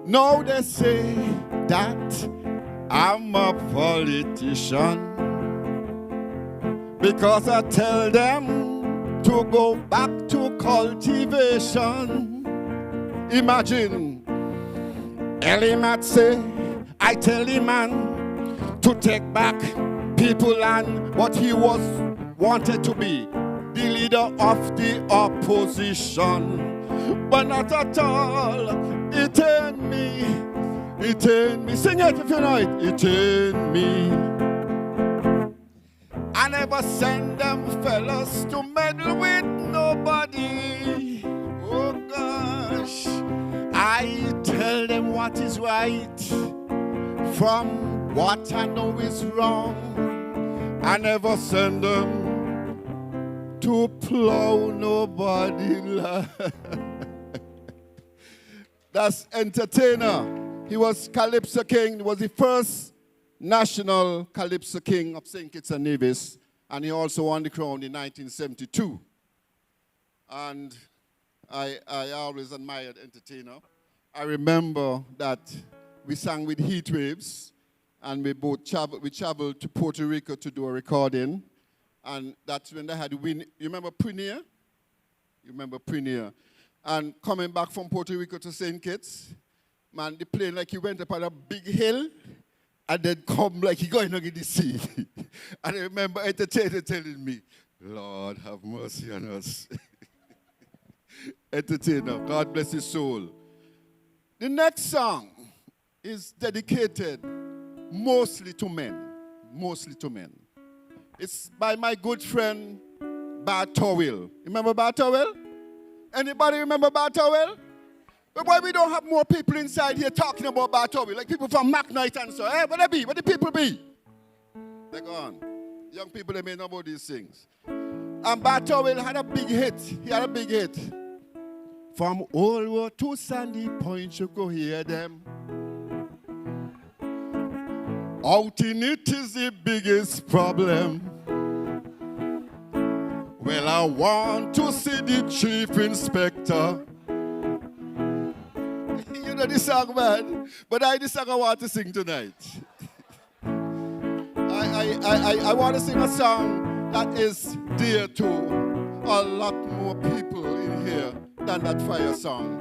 Now they say that I'm a politician, because I tell them to go back to cultivation. Imagine Elimat say, I tell the man to take back people and what he was wanted to be, the leader of the opposition. But not at all, it ain't me, it ain't me. Sing it if you know it. It ain't me. I never send them fellas to meddle with nobody. Oh gosh, I tell them what is right from what I know is wrong. I never send them to plow nobody. That's Entertainer. He was Calypso King. He was the first national Calypso King of St. Kitts and Nevis, and he also won the crown in 1972. And I always admired Entertainer. I remember that we sang with Heat Waves, and we traveled to Puerto Rico to do a recording, and that's when they had win. You remember Premier? You remember Premier? And coming back from Puerto Rico to St. Kitts, man, the plane like he went up on a big hill, and then come like he going to get the sea. And I remember Entertainer telling me, Lord have mercy on us. Entertainer, God bless his soul. The next song is dedicated mostly to men. Mostly to men. It's by my good friend, Bartowell. Remember Bartowell? Anybody remember Bartowell? But why we don't have more people inside here talking about Bartowell? Like people from McKnight and so. Hey, where they be? Where the people be? They're gone. Young people, they may know about these things. And Bartowell had a big hit. He had a big hit. From Old War to Sandy Point, you go hear them. Out in it is the biggest problem. Well, I want to see the chief inspector. You know this song, man. But this song I want to sing tonight. I want to sing a song that is dear to a lot more people in here than that fire song.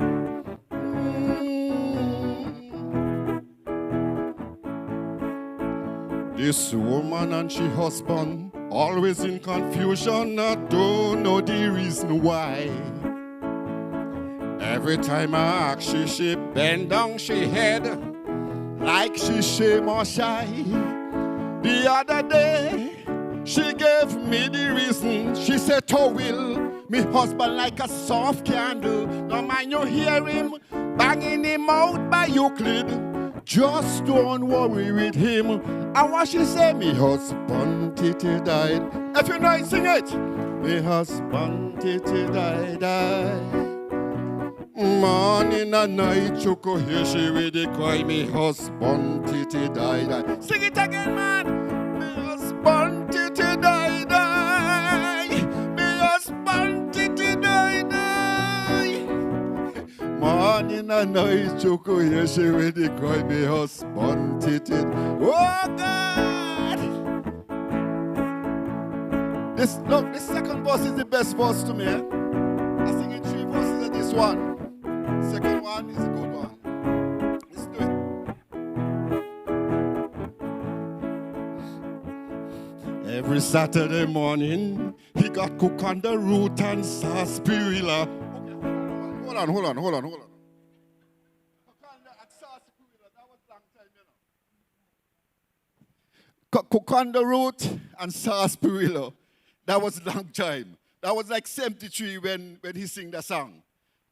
This woman and she husband always in confusion. I don't know the reason why. Every time I ask she bend down she head like she shame or shy. The other day she gave me the reason. She said, "Oh, will me husband like a soft candle. No mind you hear him banging him out by Euclid. Just don't worry with him." And what she say, me husband titty died. If you know it, sing it. Me husband titty died. Morning and night, you go hear she with the cry. Me husband titty died. Sing it again, man. Me husband titty died. Me husband titty died. Morning and night, you go hear she with the cry. Me husband titty. Oh God! This second verse is the best verse to me. I'm singing 3 verses of this one. Second one is a good one. Let's do it. Every Saturday morning, he got cook on the root and sarsaparilla. Okay, hold on. Cook on the sarsaparilla, that was long time, you know. Cook on the root and sarsaparilla, that was long time. That was like 73 when he sing the song.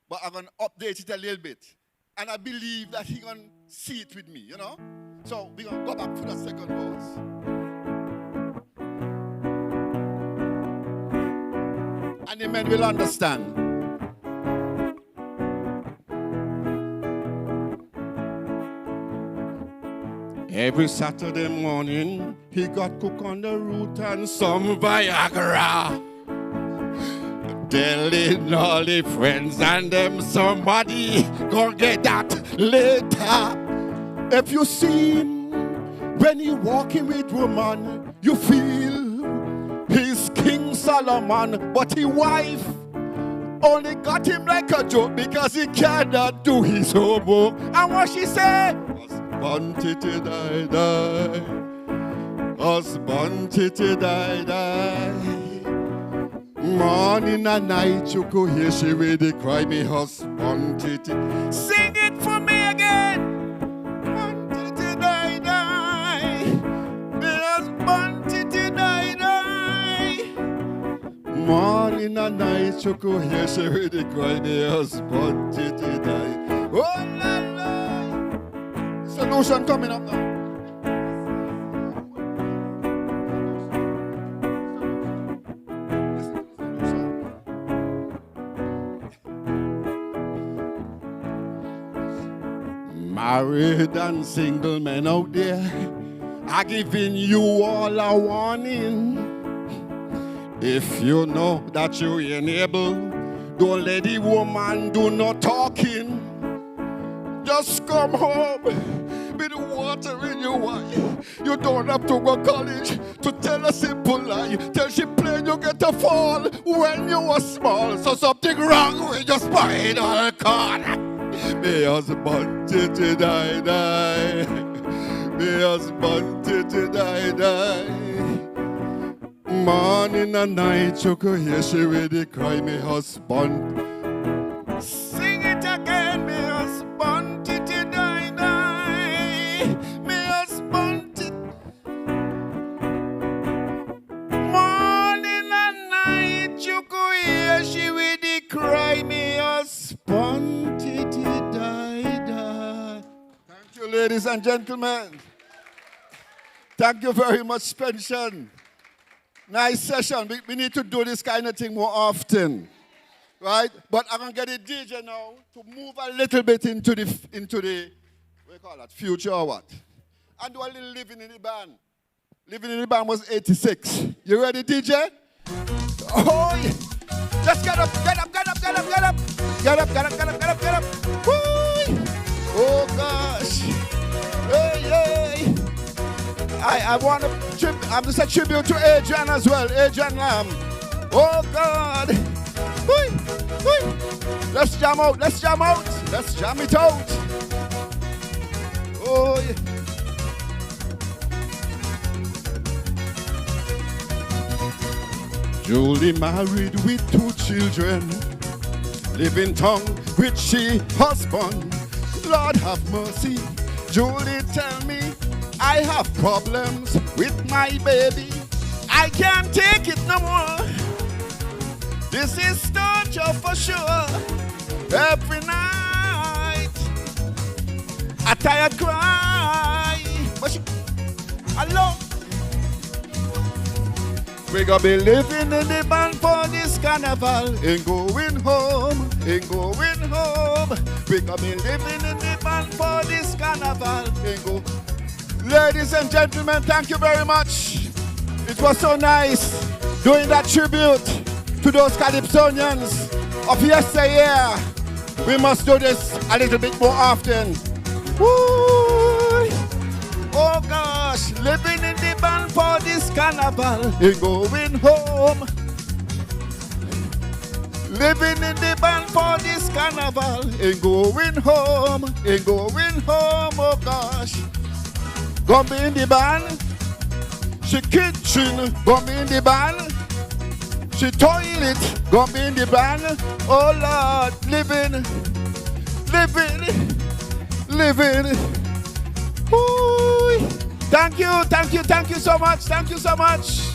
But I'm going to update it a little bit. And I believe that he's going to see it with me, you know? So we're going to go back to the second verse. And the men will understand. Every Saturday morning, he got cook on the root and some Viagra. Telling all the friends and them somebody gonna get that later. If you see him when he walking with woman, you feel he's King Solomon, but his wife only got him like a joke because he cannot do his homework. And what she say? Husband titty die die, husband titty die die. Morning and night you could hear she really cry, me husband titty. Sing it for me again. Husband titty die die, me husband titty die die. Morning and night you could hear she really cry, me husband titty die. Oh la la. Solution coming up now. Married and single men out there, I'm giving you all a warning. If you know that you ain't able, don't let the woman do no talking. Just come home with the water in your eye. You don't have to go to college to tell a simple lie. Tell she plain you get a fall when you were small. So something wrong with your spinal cord. Me husband titty die die. Me husband titty die die. Morning and night you could hear she really cry, me husband. Sing it again, me husband titty die die. Me husband titty. Morning and night you could hear she really cry, me husband titty die die. Thank you, ladies and gentlemen. Thank you very much, pension. Nice session. We need to do this kind of thing more often, right? But I'm gonna get a DJ now to move a little bit into the what do you call that, future or what? And do a little living in the band. Living in the band was 86. You ready, DJ? Oh, yeah. Let's get up, get up, get up, get up, get up, get up, get up, get up, get up, get up. Woo! Oh gosh. Hey, hey. I want to I'm just a tribute to Adrian as well, Adrian Lamb. Oh God. Whee, whee. Let's jam out, let's jam out, let's jam it out. Oh yeah. Julie married with 2 children, live in town with she husband. Lord have mercy. Julie tell me I have problems with my baby. I can't take it no more. This is torture for sure. Every night I tired cry, but she alone. We gonna be living in the band for this carnival. Ain't going home, ain't going home. We gonna be living in the band for this carnival. Ain't go. Ladies and gentlemen, thank you very much. It was so nice doing that tribute to those Calypsonians of yesteryear. We must do this a little bit more often. Woo! Oh gosh, living in the band for this carnival. Ain't going home. Living in the band for this carnival. Ain't going home. Ain't going home, oh gosh. Gonna be in the band. She kitchen, gonna be in the band. She toilet, gonna be in the band. Oh Lord, living, living, living. Ooh. Thank you so much, thank you so much.